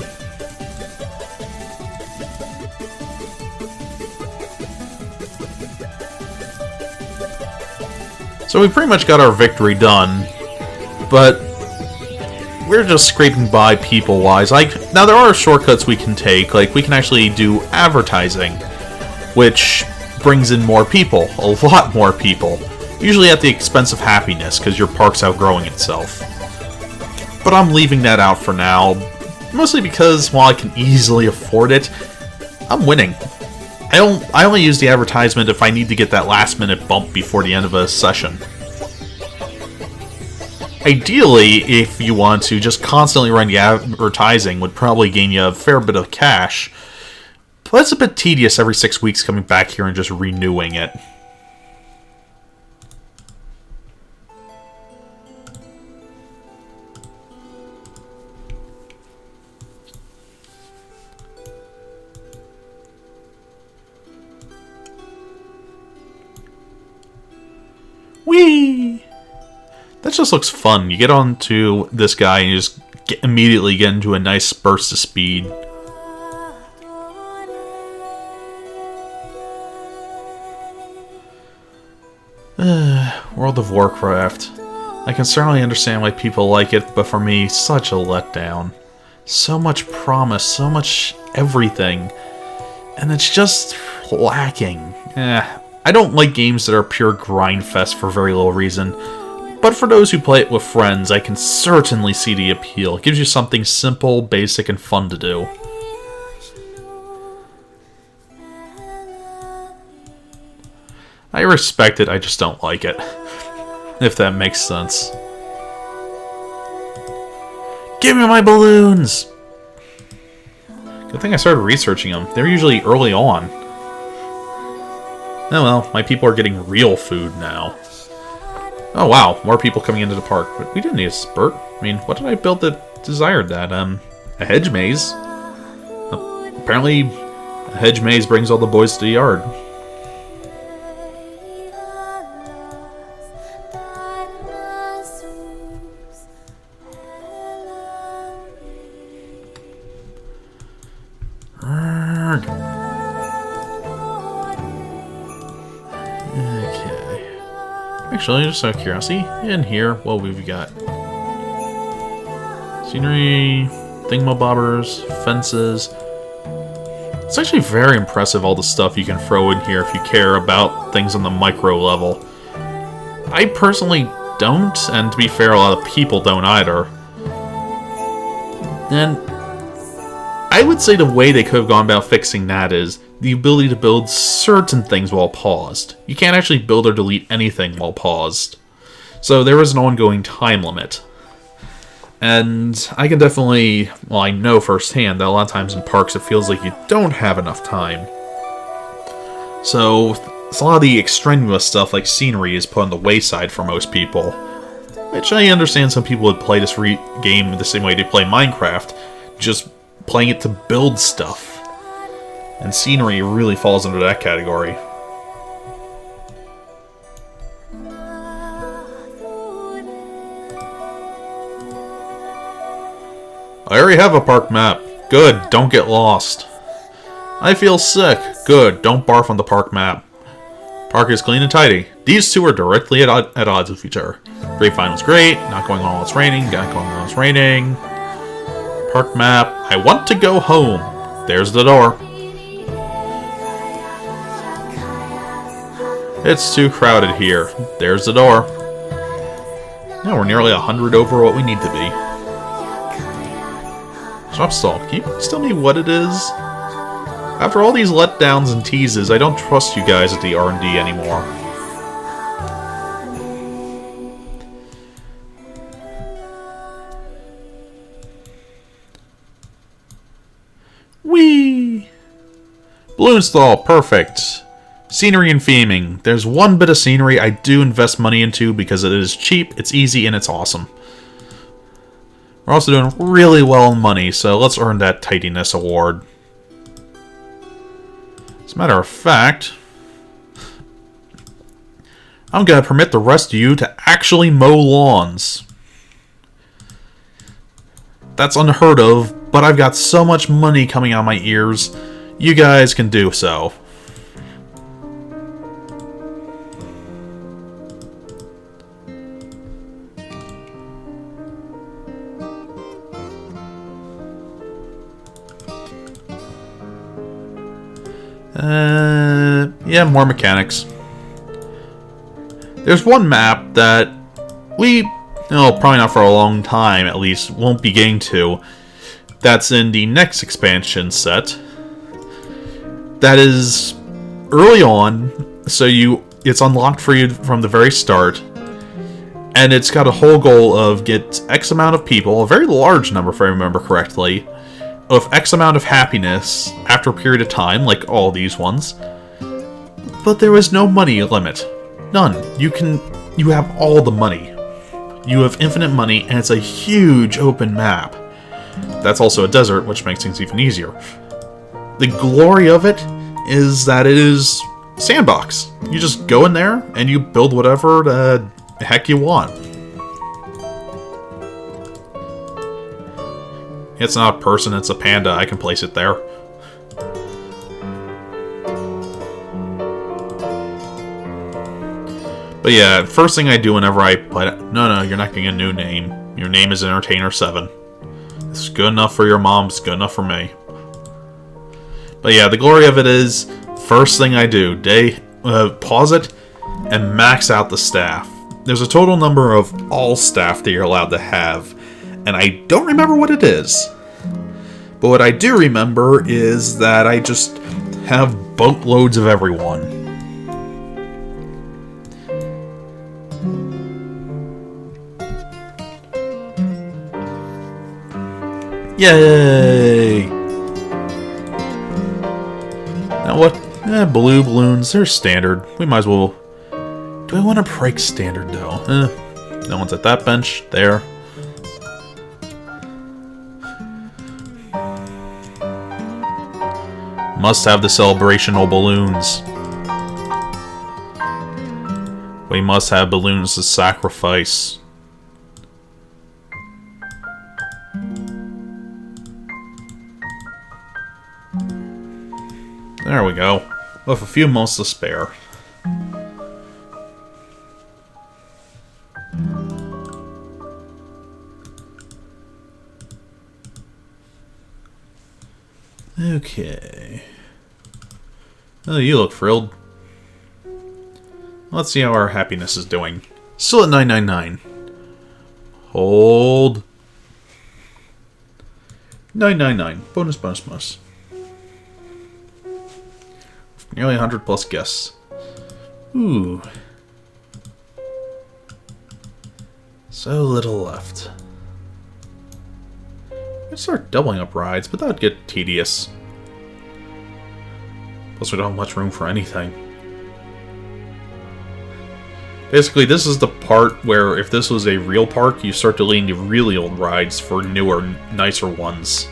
So we pretty much got our victory done, but we're just scraping by people-wise. Now there are shortcuts we can take, like we can actually do advertising, which brings in more people, a lot more people, usually at the expense of happiness, because your park's outgrowing itself. But I'm leaving that out for now, mostly because, while I can easily afford it, I'm winning. I only use the advertisement if I need to get that last-minute bump before the end of a session. Ideally, if you want to just constantly run the advertising, would probably gain you a fair bit of cash, but it's a bit tedious every 6 weeks coming back here and just renewing it. Whee! That just looks fun. You get onto this guy and you just immediately get into a nice burst of speed. World of Warcraft. I can certainly understand why people like it, but for me, such a letdown. So much promise, so much everything, and it's just lacking. I don't like games that are pure grindfest for very little reason, but for those who play it with friends, I can certainly see the appeal. It gives you something simple, basic, and fun to do. I respect it, I just don't like it. If that makes sense. Give me my balloons! Good thing I started researching them. They're usually early on. Oh well, my people are getting real food now. Oh wow, more people coming into the park. But we didn't need a spurt. I mean, what did I build that desired that? A hedge maze. Apparently, a hedge maze brings all the boys to the yard. Actually, just out of curiosity, in here, what we've got? Scenery, thingamabobbers, fences. It's actually very impressive, all the stuff you can throw in here if you care about things on the micro level. I personally don't, and to be fair, a lot of people don't either. And I would say the way they could have gone about fixing that is the ability to build certain things while paused. You can't actually build or delete anything while paused. So there is an ongoing time limit. And I can definitely, well, I know firsthand that a lot of times in parks it feels like you don't have enough time. So a lot of the extraneous stuff like scenery is put on the wayside for most people. Which I understand some people would play this game the same way they play Minecraft, just playing it to build stuff. And scenery really falls under that category. I already have a park map. Good, don't get lost. I feel sick. Good, don't barf on the park map. Park is clean and tidy. These two are directly at odds with each other. Grapevine was great, not going on while it's raining, not going on while it's raining. Park map. I want to go home. There's the door. It's too crowded here. There's the door. Now we're nearly 100 over what we need to be. Shop stall. Can you please tell me what it is? After all these letdowns and teases, I don't trust you guys at the R&D anymore. Whee! Balloon stall, perfect. Scenery and theming. There's one bit of scenery I do invest money into because it is cheap, it's easy, and it's awesome. We're also doing really well in money, so let's earn that tidiness award. As a matter of fact, I'm going to permit the rest of you to actually mow lawns. That's unheard of, but I've got so much money coming out of my ears, you guys can do so. Yeah, more mechanics. There's one map that we, probably not for a long time at least, won't be getting to. That's in the next expansion set. That is early on, so it's unlocked for you from the very start. And it's got a whole goal of get X amount of people, a very large number if I remember correctly, of X amount of happiness after a period of time, like all these ones. But there is no money limit. None. You have all the money. You have infinite money, and it's a huge open map. That's also a desert, which makes things even easier. The glory of it is that it is sandbox. You just go in there, and you build whatever the heck you want. It's not a person, it's a panda. I can place it there. But yeah, first thing I do whenever I play it... No, you're not getting a new name. Your name is Entertainer7. This is good enough for your mom, it's good enough for me. But yeah, the glory of it is, first thing I do, pause it, and max out the staff. There's a total number of all staff that you're allowed to have, and I don't remember what it is. But what I do remember is that I just have boatloads of everyone. Yay! Now what? Blue balloons, they're standard. We might as well... Do I want to break standard though? No one's at that bench. There. Must have the celebrational balloons. We must have balloons to sacrifice. There we go. With a few moments to spare. Okay. Oh, you look thrilled. Let's see how our happiness is doing. Still at 999. Hold. 999. Bonus, bonus, bonus. Nearly 100 plus guests. Ooh. So little left. I'd start doubling up rides, but that would get tedious. Plus we don't have much room for anything. Basically, this is the part where if this was a real park, you start deleting the really old rides for newer, nicer ones.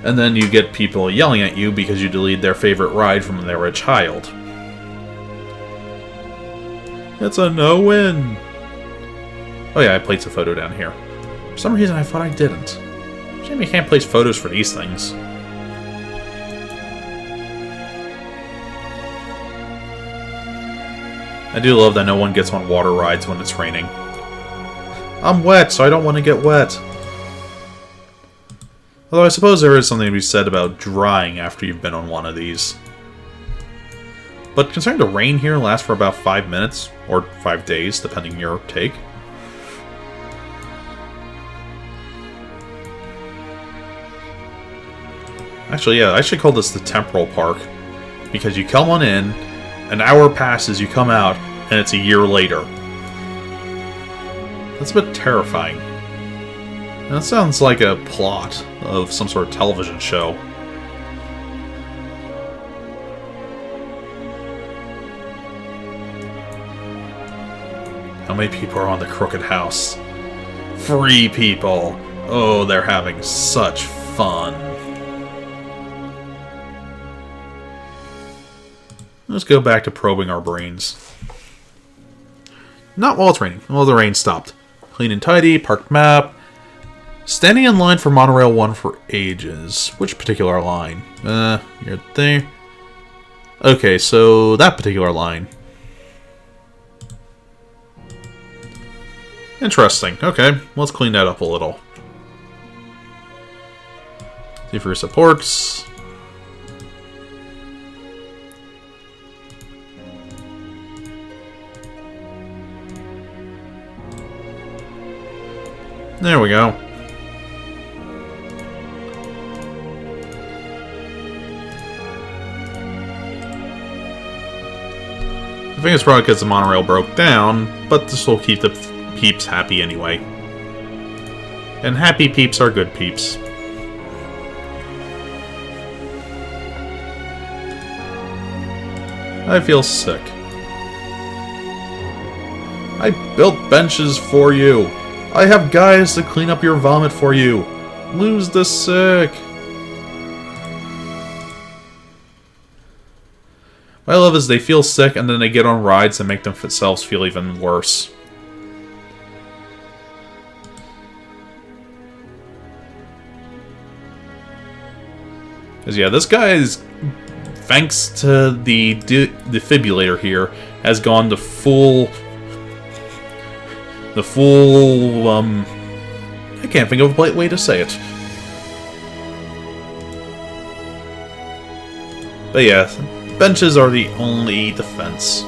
And then you get people yelling at you because you deleted their favorite ride from when they were a child. It's a no-win! Oh yeah, I placed a photo down here. For some reason I thought I didn't. Shame you can't place photos for these things. I do love that no one gets on water rides when it's raining. I'm wet, so I don't want to get wet. Although I suppose there is something to be said about drying after you've been on one of these. But considering the rain here lasts for about 5 minutes, or 5 days, depending on your take. Actually, yeah, I should call this the Temporal Park. Because you come on in, an hour passes, you come out, and it's a year later. That's a bit terrifying. That sounds like a plot of some sort of television show. How many people are on the Crooked House? 3 people! Oh, they're having such fun. Let's go back to probing our brains. Not while it's raining. Well, the rain stopped. Clean and tidy, parked map. Standing in line for Monorail 1 for ages. Which particular line? You're there. Okay, so that particular line. Interesting. Okay, let's clean that up a little. See for supports. There we go. I think it's probably because the monorail broke down, but this will keep the peeps happy anyway. And happy peeps are good peeps. I feel sick. I built benches for you. I have guys to clean up your vomit for you. Lose the sick. What I love is they feel sick and then they get on rides that make themselves feel even worse. Because yeah, this guy is, thanks to the defibrillator here, has gone the full, I can't think of a polite way to say it. But yeah, benches are the only defense.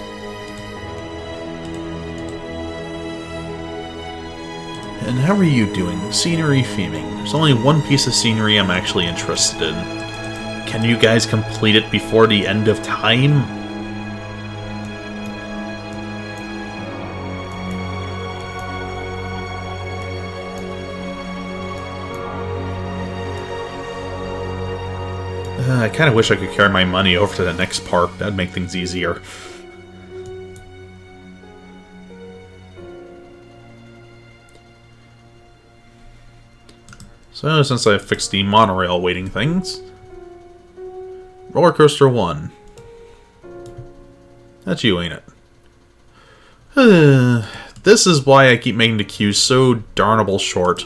And how are you doing? Scenery theming. There's only one piece of scenery I'm actually interested in. Can you guys complete it before the end of time? I kind of wish I could carry my money over to the next park. That'd make things easier. So, since I fixed the monorail waiting things... Roller Coaster 1. That's you, ain't it? This is why I keep making the queue so darnable short.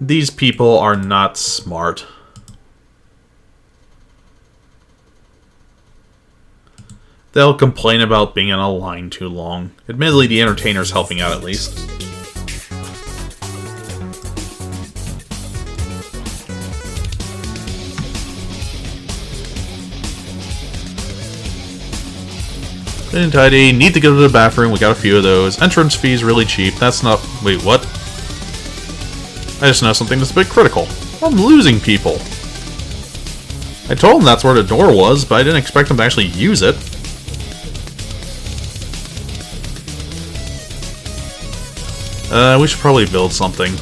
These people are not smart. They'll complain about being in a line too long. Admittedly, the entertainer's helping out at least. Clean and tidy. Need to go to the bathroom. We got a few of those. Entrance fees really cheap. That's not... Wait, what? I just know something that's a bit critical. I'm losing people. I told them that's where the door was, but I didn't expect them to actually use it. We should probably build something.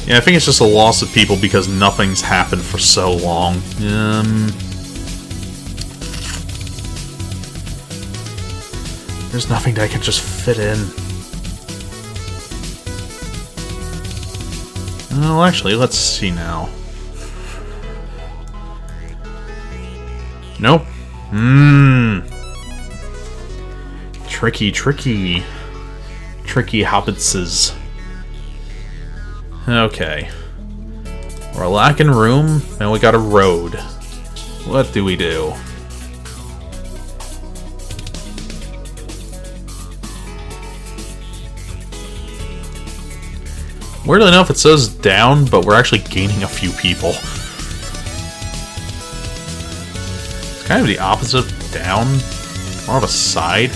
Yeah, I think it's just a loss of people because nothing's happened for so long. There's nothing that I can just fit in. Well, actually, let's see now. Nope. Tricky, tricky. Tricky hobbitses. Okay. We're lacking room, and we got a road. What do we do? Weirdly enough, it says down, but we're actually gaining a few people. It's kind of the opposite of down. More of a side.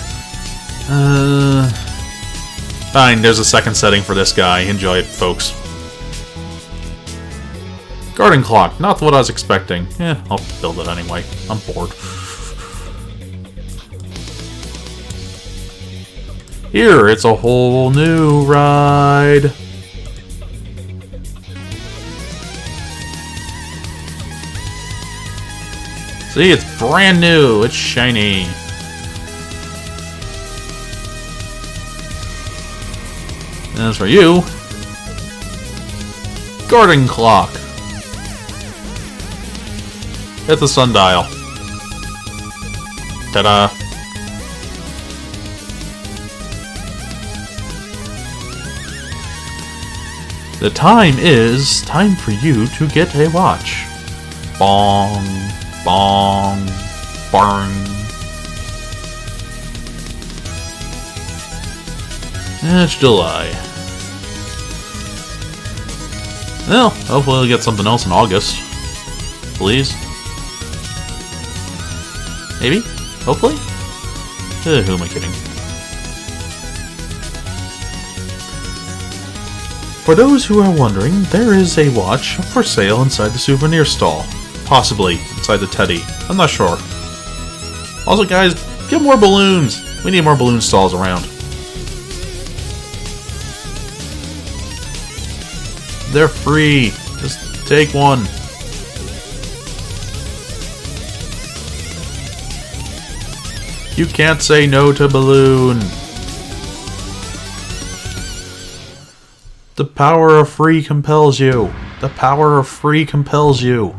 Fine, there's a second setting for this guy. Enjoy it, folks. Garden clock. Not what I was expecting. I'll build it anyway. I'm bored. Here, it's a whole new ride. See, it's brand new. It's shiny. And as for you, garden clock. Hit the sundial. Ta-da. The time is time for you to get a watch. Bong, bong, burn. It's July. Well, hopefully we'll get something else in August. Please. Maybe? Hopefully? Who am I kidding? For those who are wondering, there is a watch for sale inside the souvenir stall. Possibly inside the teddy. I'm not sure. Also, guys, get more balloons. We need more balloon stalls around. They're free. Just take one. You can't say no to balloon. The power of free compels you. The power of free compels you.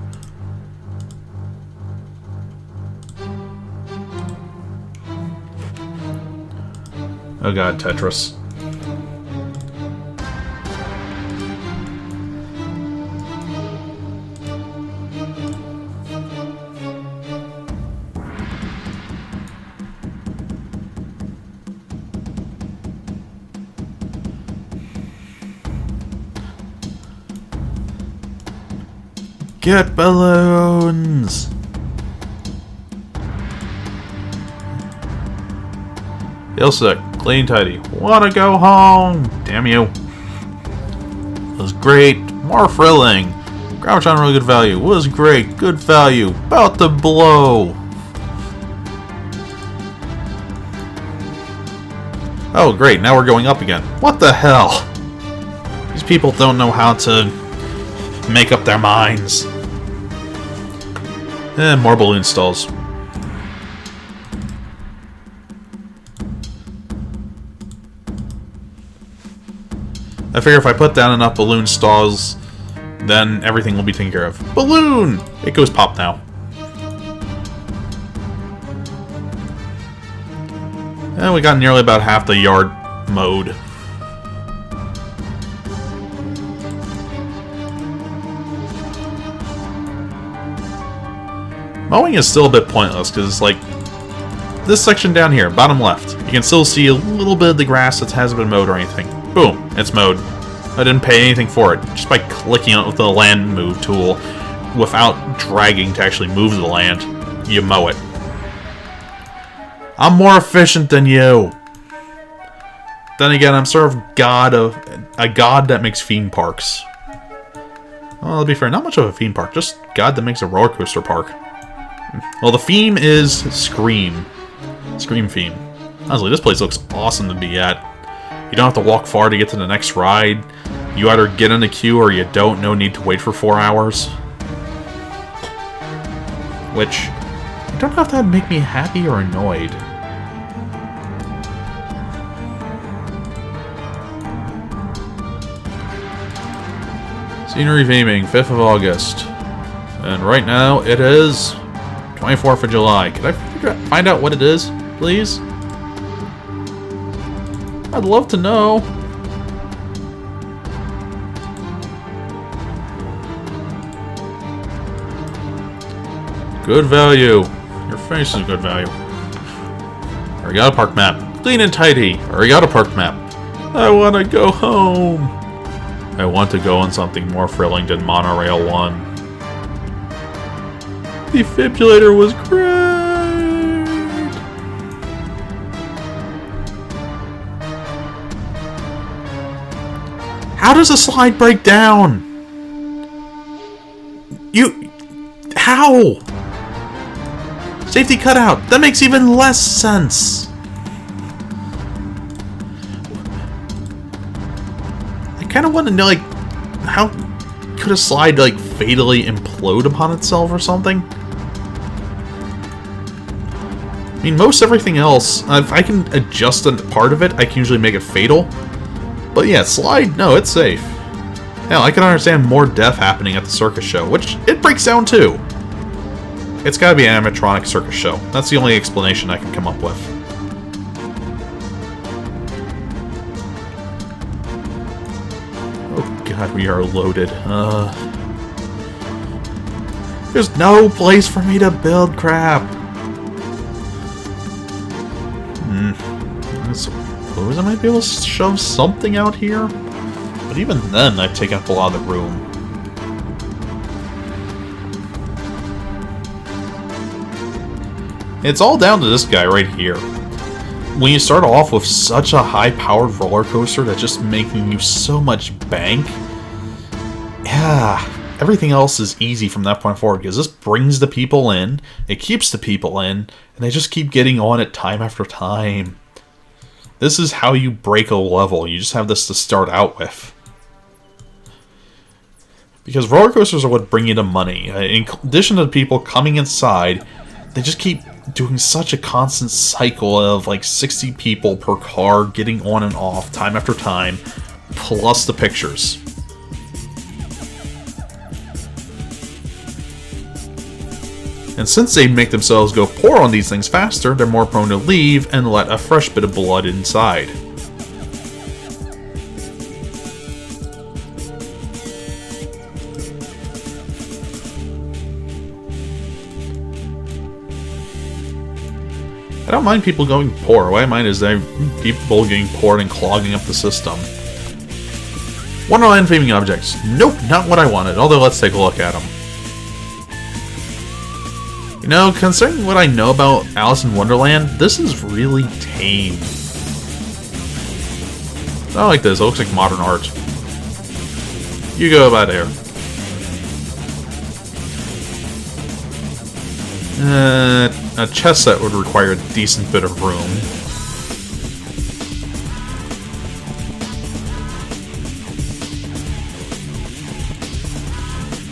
Oh god, Tetris. Get balloons! Feel sick. Clean tidy. Wanna go home! Damn you. Was great. More thrilling. Gravitron really good value. Was great. Good value. About to blow. Oh great, now we're going up again. What the hell? These people don't know how to make up their minds. More balloon stalls. I figure if I put down enough balloon stalls, then everything will be taken care of. Balloon! It goes pop now. And we got nearly about half the yard mowed. Mowing is still a bit pointless, because it's like this section down here, bottom left. You can still see a little bit of the grass that hasn't been mowed or anything. Boom, it's mowed. I didn't pay anything for it, just by clicking on it with the land move tool without dragging to actually move the land. You mow it. I'm more efficient than you. Then again, I'm sort of a god that makes theme parks. Well, to be fair, not much of a theme park, just god that makes a roller coaster park. Well, the theme is Scream. Scream theme. Honestly, this place looks awesome to be at. You don't have to walk far to get to the next ride. You either get in the queue or you don't. No need to wait for 4 hours. Which, I don't know if that would make me happy or annoyed. Scenery theming, 5th of August. And right now it is 24th of July. Can I find out what it is, please? I'd love to know. Good value. Your face is good value. Already got a park map. Clean and tidy. Already got a park map. I want to go home. I want to go on something more thrilling than Monorail 1. Defibrillator was great! How does a slide break down? How? Safety cutout. That makes even less sense. kind of want to know, like, how could a slide, like, fatally implode upon itself or something? I mean, most everything else, if I can adjust a part of it, I can usually make it fatal. But yeah, slide, no, it's safe. Hell, I can understand more death happening at the circus show, which it breaks down too. It's gotta be an animatronic circus show. That's the only explanation I can come up with. Oh god, we are loaded. There's no place for me to build crap. I suppose I might be able to shove something out here. But even then, I've taken up a lot of the room. It's all down to this guy right here. When you start off with such a high-powered roller coaster that's just making you so much bank, yeah, everything else is easy from that point forward, because this brings the people in, it keeps the people in, and they just keep getting on it time after time. This is how you break a level. You just have this to start out with. Because roller coasters are what bring you the money. In addition to the people coming inside, they just keep doing such a constant cycle of like 60 people per car getting on and off time after time, plus the pictures. And since they make themselves go pour on these things faster, they're more prone to leave and let a fresh bit of blood inside. I don't mind people going poor. What I mind is that people getting poured and clogging up the system. Wonderland Faming Objects. Nope, not what I wanted, although let's take a look at them. You know, considering what I know about Alice in Wonderland, this is really tame. I like this, it looks like modern art. You go about here. A chess set would require a decent bit of room.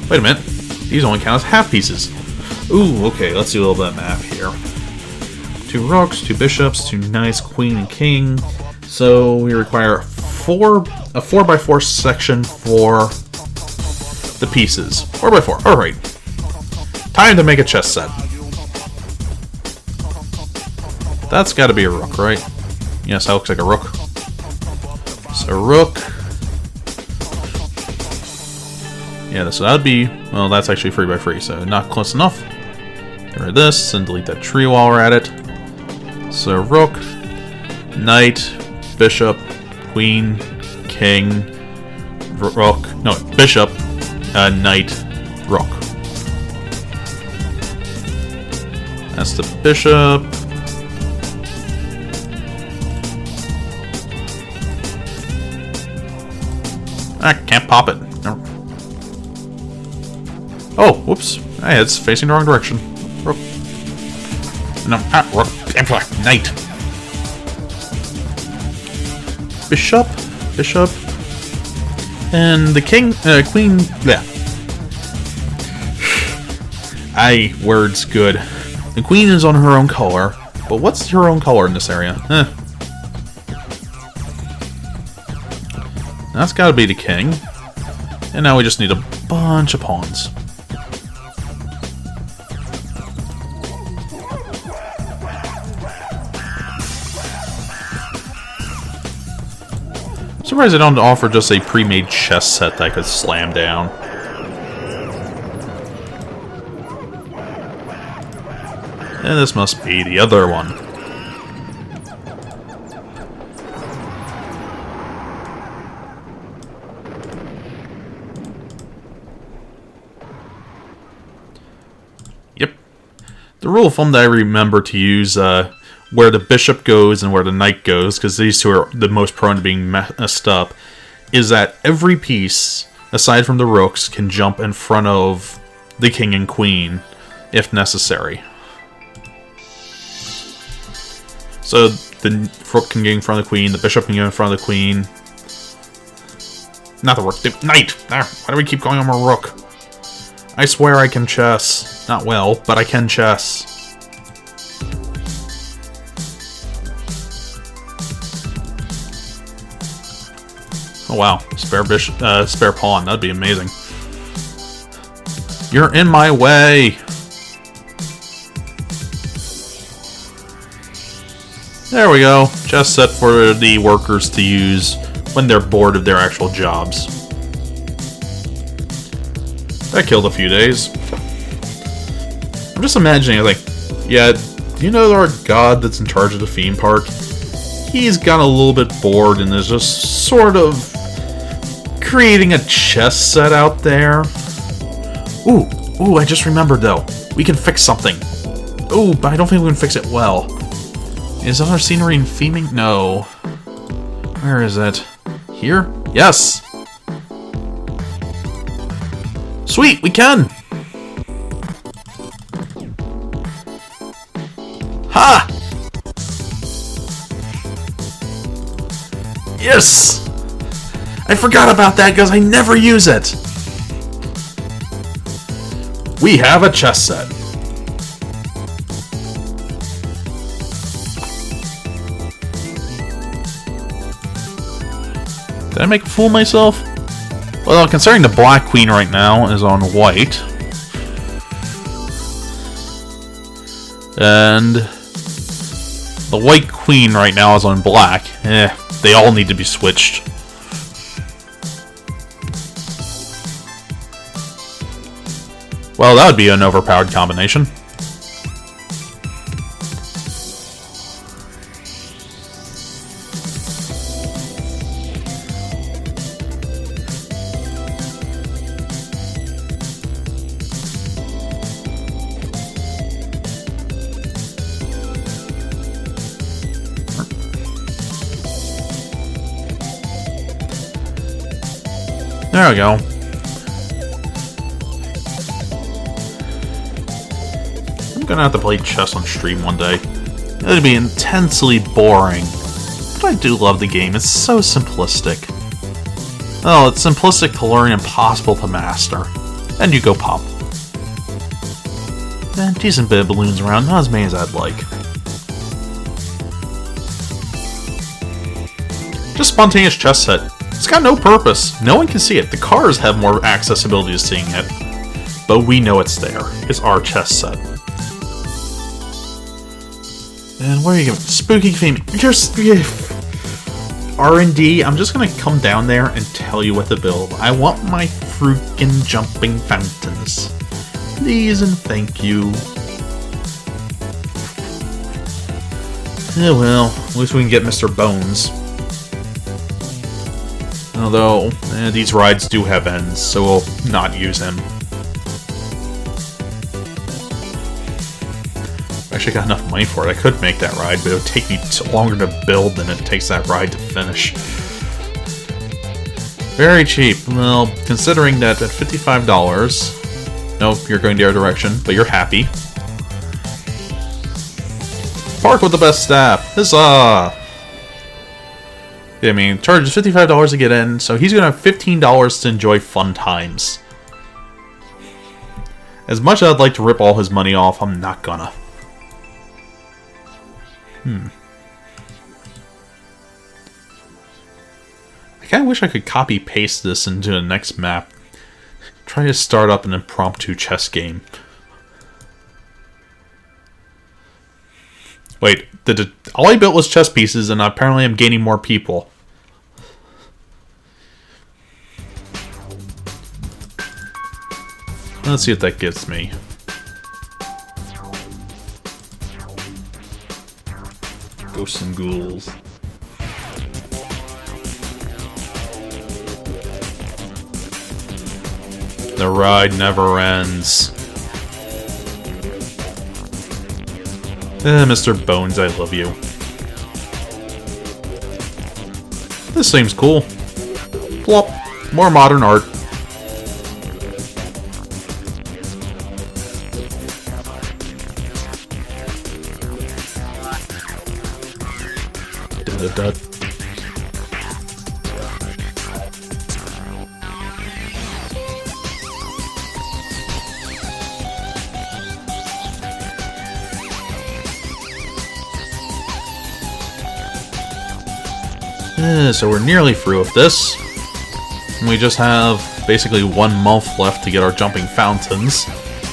Wait a minute, these only count as half pieces. Ooh, okay, let's do a little bit of math here. 2 rooks, 2 bishops, 2 knights, queen, and king. So we require a 4x4 section for the pieces. 4x4, alright. Time to make a chess set. That's gotta be a rook, right? Yes, that looks like a rook. So rook. Yeah, so that'd be, well, that's actually 3x3, so not close enough. Get rid of this and delete that tree while we're at it. So rook, knight, bishop, queen, king, rook, no, bishop, knight, rook. That's the bishop. I can't pop it. No. Oh, whoops. Hey, it's facing the wrong direction. Rook. No, rook. Knight. Bishop. Bishop. And the king, queen, yeah. Words good. The queen is on her own color, but what's her own color in this area? That's gotta be the king. And now we just need a bunch of pawns. I'm surprised they don't offer just a pre-made chess set that I could slam down. And this must be the other one. Yep. The rule of thumb that I remember to use where the bishop goes and where the knight goes, because these two are the most prone to being messed up, is that every piece, aside from the rooks, can jump in front of the king and queen, if necessary. So the rook can get in front of the queen, the bishop can get in front of the queen. Not the rook. The knight! There. Why do we keep calling him a rook? I swear I can chess. Not well, but I can chess. Oh wow, spare bishop, spare pawn. That'd be amazing. You're in my way. There we go. Chess set for the workers to use when they're bored of their actual jobs. That killed a few days. I'm just imagining, like, yeah, do you know our god that's in charge of the theme park? He's got a little bit bored and is just sort of creating a chess set out there. Ooh, I just remembered though. We can fix something. Ooh, but I don't think we can fix it well. Is other scenery and theming? No. Where is it? Here? Yes! Sweet, we can! Ha! Yes! I forgot about that because I never use it! We have a chess set. Did I make a fool of myself? Well, considering the black queen right now is on white. And the white queen right now is on black. They all need to be switched. Well, that would be an overpowered combination. There we go. I'm gonna have to play chess on stream one day. It'd be intensely boring. But I do love the game. It's so simplistic. Oh, it's simplistic to learn, impossible to master. And you go pop. Decent bit of balloons around, not as many as I'd like. Just spontaneous chess set. It's got no purpose. No one can see it. The cars have more accessibility to seeing it. But we know it's there. It's our chess set. And what are you giving? Spooky theme. Just R&D. I'm just gonna come down there and tell you what to build. I want my freaking jumping fountains. Please and thank you. Oh well, at least we can get Mr. Bones. Although, these rides do have ends, so we'll not use him. I actually got enough money for it. I could make that ride, but it would take me longer to build than it takes that ride to finish. Very cheap. Well, considering that at $55... Nope, you're going the other direction, but you're happy. Park with the best staff! Huzzah! I mean, charges $55 to get in, so he's gonna have $15 to enjoy fun times. As much as I'd like to rip all his money off, I'm not gonna. I kinda wish I could copy-paste this into the next map. Try to start up an impromptu chess game. Wait, all I built was chess pieces, and apparently I'm gaining more people. Let's see what that gets me. Ghosts and ghouls. The ride never ends. Mr. Bones, I love you. This seems cool. Plop. More modern art. So we're nearly through with this. And we just have basically 1 month left to get our jumping fountains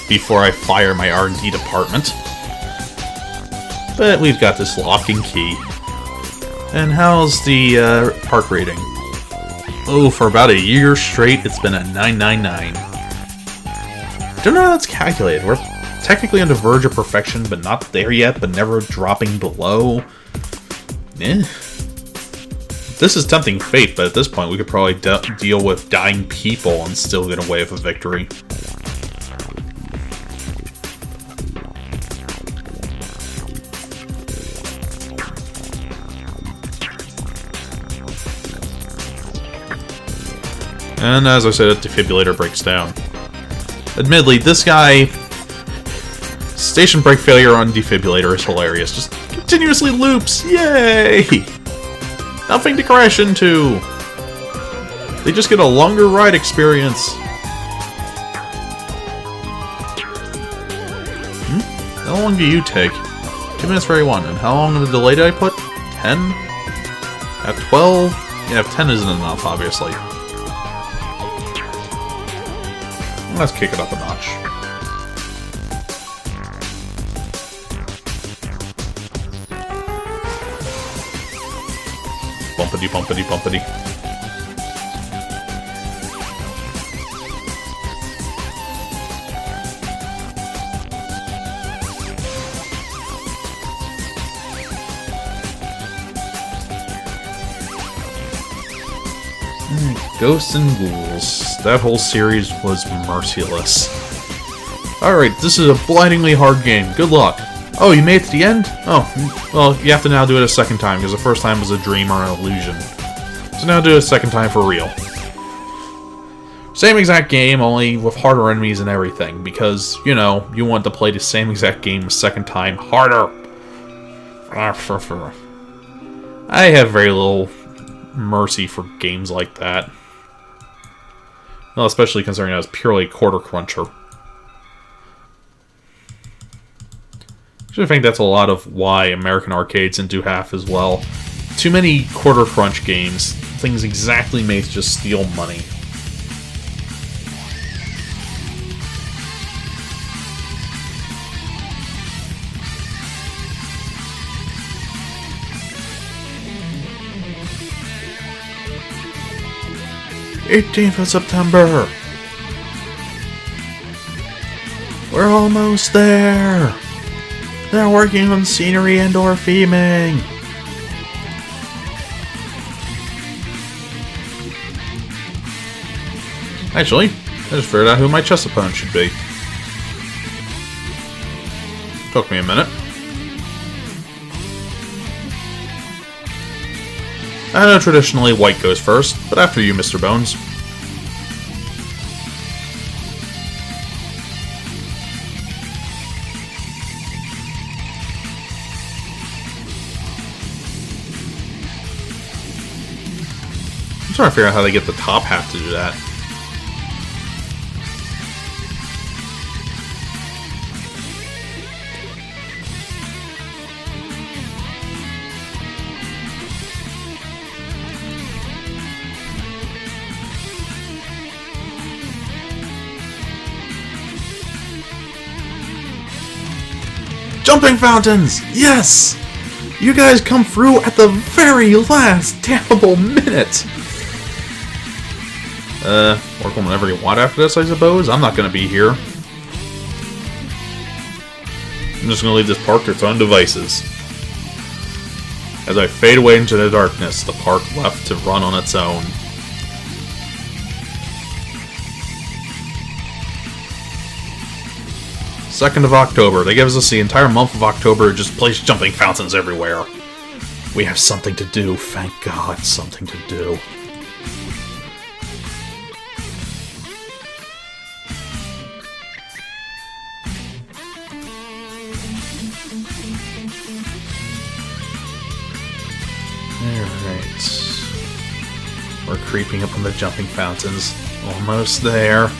before I fire my R&D department. But we've got this lock and key. And how's the park rating? Oh, for about a year straight, it's been a 999. Don't know how that's calculated. We're technically on the verge of perfection, but not there yet, but never dropping below. Eh. This is tempting fate, but at this point we could probably deal with dying people and still get away with a victory. And as I said, a defibrillator breaks down. Admittedly, this guy... Station break failure on defibrillator is hilarious. Just continuously loops. Yay! Nothing to crash into. They just get a longer ride experience. How long do you take? 2 minutes for A1. And how long of a delay did I put? 10? At 12? Yeah, 10 isn't enough, obviously. Let's kick it up a notch. Bumpity, bumpity, bumpity. Ghosts and ghouls. That whole series was merciless. Alright, this is a blindingly hard game. Good luck. Oh, you made it to the end? Oh, well, you have to now do it a second time, because the first time was a dream or an illusion. So now do it a second time for real. Same exact game, only with harder enemies and everything, because, you know, you want to play the same exact game a second time harder. I have very little mercy for games like that. Well, especially considering I was purely a quarter cruncher. I think that's a lot of why American arcades didn't do half as well. Too many quarter crunch games. Things exactly made to just steal money. '18th of September. We're almost there. They're working on scenery and/or theming. Actually, I just figured out who my chess opponent should be. Took me a minute. I know traditionally white goes first, but after you, Mr. Bones. I'm trying to figure out how they get the top half to do that. Jumping fountains! Yes! You guys come through at the very last damnable minute! Work on whenever you want after this, I suppose? I'm not gonna be here. I'm just gonna leave this park to its own devices. As I fade away into the darkness, the park left to run on its own. Second of October. They give us the entire month of October, just place jumping fountains everywhere. We have something to do, thank God, something to do. Alright. We're creeping up on the jumping fountains. Almost there.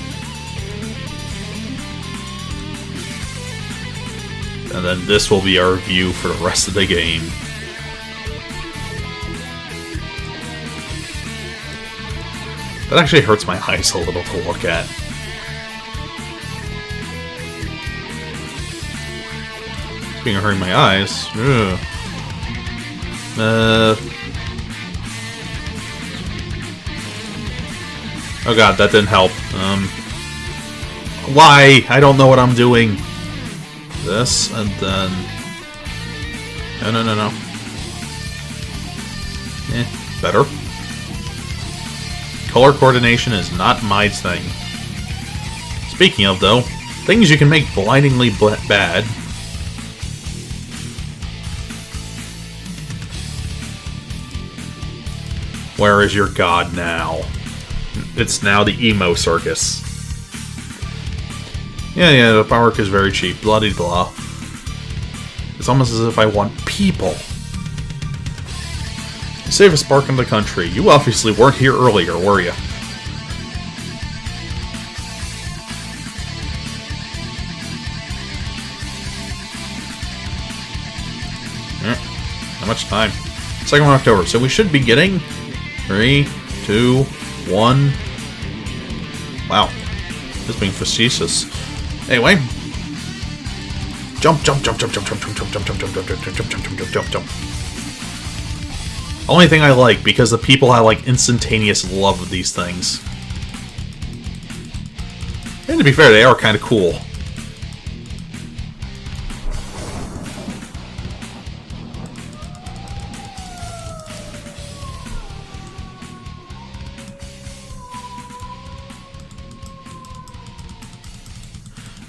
And then this will be our view for the rest of the game. That actually hurts my eyes a little to look at. Speaking of hurting my eyes... Ugh. Oh god, that didn't help. Why? I don't know what I'm doing. This, and then... No. Better. Color coordination is not my thing. Speaking of, though, things you can make blindingly bad. Where is your god now? It's now the emo circus. Yeah, the power is very cheap. Blah-de-blah. It's almost as if I want people. Save a spark in the country. You obviously weren't here earlier, were you? Not much time. 2nd of October, so we should be getting 3, 2, 1. Wow. Just being facetious. Anyway. Jump. Only thing I like, because the people have like instantaneous love of these things. And to be fair, they are kind of cool.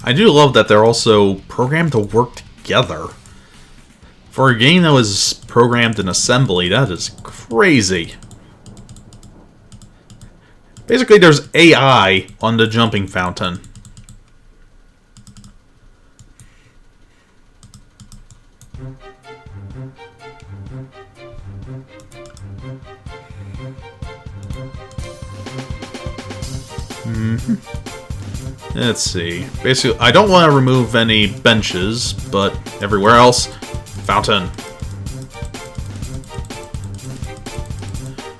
I do love that they're also programmed to work together. For a game that was programmed in assembly, that is crazy. Basically, there's AI on the jumping fountain. Let's see. Basically, I don't want to remove any benches, but everywhere else, fountain.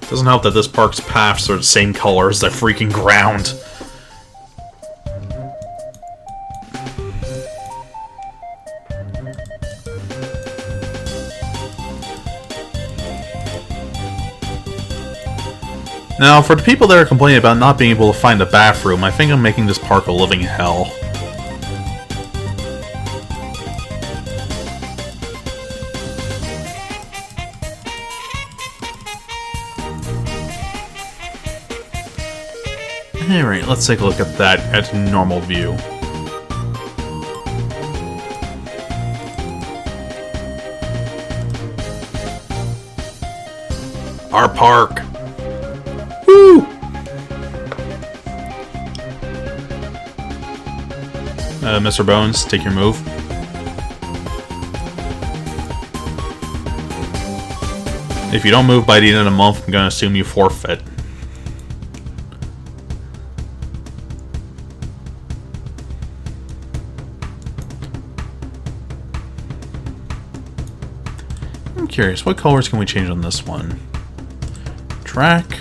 Doesn't help that this park's paths are the same color as the freaking ground. Now, for the people that are complaining about not being able to find a bathroom, I think I'm making this park a living hell. Alright, let's take a look at that at normal view. Our park! Woo! Mr. Bones, take your move. If you don't move by the end of the month, I'm gonna assume you forfeit. I'm curious, what colors can we change on this one? Track.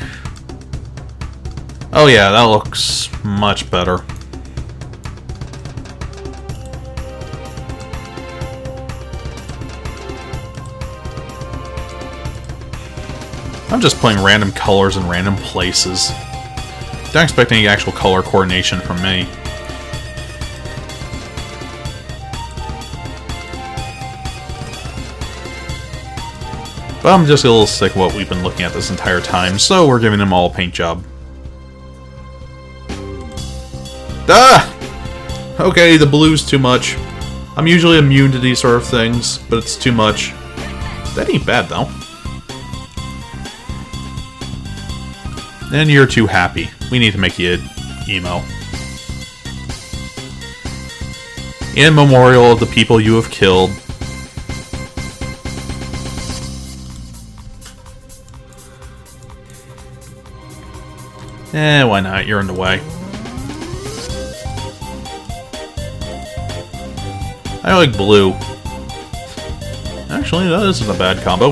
Oh yeah, that looks much better. I'm just playing random colors in random places. Don't expect any actual color coordination from me. But I'm just a little sick of what we've been looking at this entire time, so we're giving them all a paint job. Ah! Okay, the blue's too much. I'm usually immune to these sort of things, but it's too much. That ain't bad, though. And you're too happy. We need to make you emo. In memorial of the people you have killed. Why not? You're in the way. I like blue. Actually, that isn't a bad combo.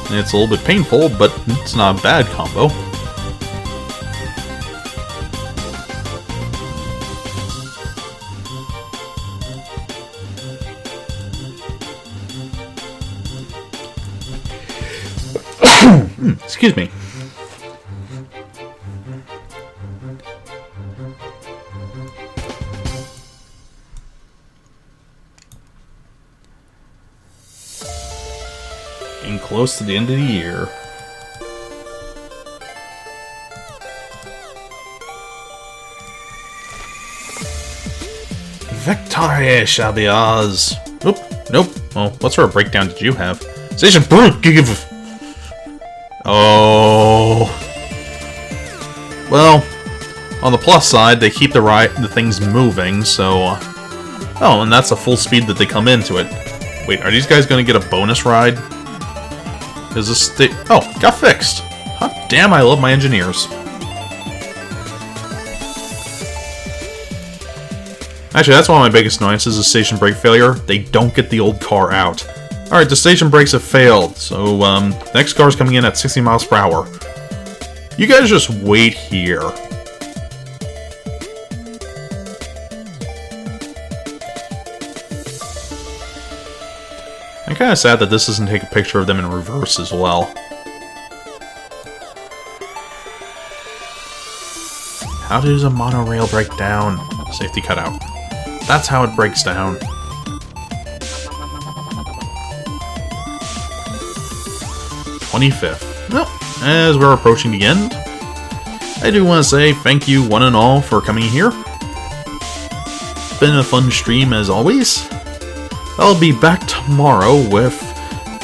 It's a little bit painful, but it's not a bad combo. Excuse me. Getting close to the end of the year. Victory shall be ours. Oop, nope. Well, what sort of breakdown did you have? Station give. Oh. Well, on the plus side, they keep the things moving, so. Oh, and that's the full speed that they come into it. Wait, are these guys going to get a bonus ride? Is this oh, got fixed. Hot damn, I love my engineers. Actually, that's one of my biggest annoyances is station brake failure. They don't get the old car out. Alright, the station brakes have failed, so, the next car's coming in at 60 miles per hour. You guys just wait here. I'm kinda sad that this doesn't take a picture of them in reverse as well. How does a monorail break down? Safety cutout. That's how it breaks down. #25th. Well, as we're approaching the end, I do want to say thank you one and all for coming here. It's been a fun stream as always. I'll be back tomorrow with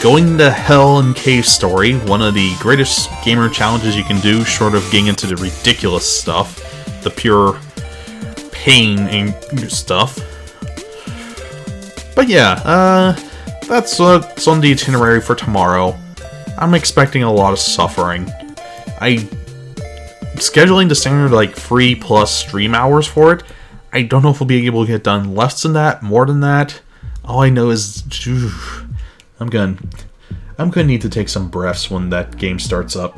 Going to Hell and Cave Story, one of the greatest gamer challenges you can do, short of getting into the ridiculous stuff, the pure pain and stuff. But yeah, that's what's on the itinerary for tomorrow. I'm expecting a lot of suffering. Scheduling the standard like 3+ stream hours for it. I don't know if we'll be able to get done less than that, more than that. All I know is, I'm gonna need to take some breaths when that game starts up.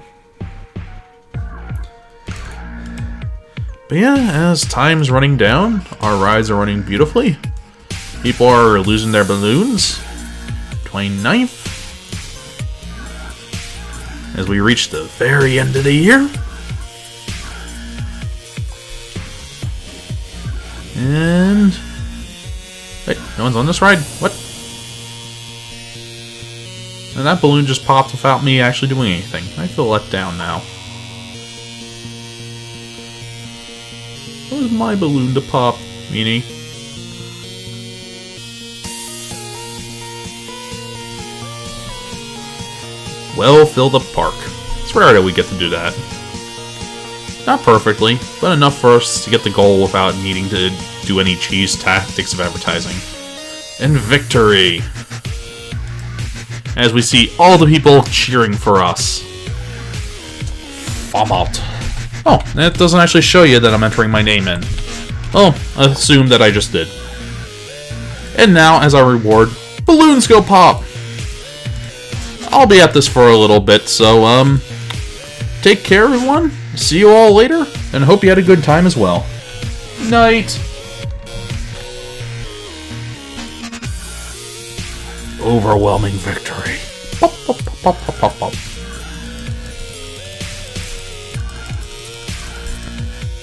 But yeah, as time's running down, our rides are running beautifully. People are losing their balloons. 29th. As we reach the very end of the year. And... wait, no one's on this ride? What? And that balloon just popped without me actually doing anything. I feel let down now. What was my balloon to pop, meanie? Well, fill the park. It's rare that we get to do that. Not perfectly, but enough for us to get the goal without needing to do any cheese tactics of advertising. And victory! As we see all the people cheering for us. Famout. Oh, that doesn't actually show you that I'm entering my name in. Oh, I assume that I just did. And now, as our reward, balloons go pop! I'll be at this for a little bit, so, take care, everyone. See you all later, and hope you had a good time as well. Night! Overwhelming victory. Pop, pop, pop, pop, pop, pop.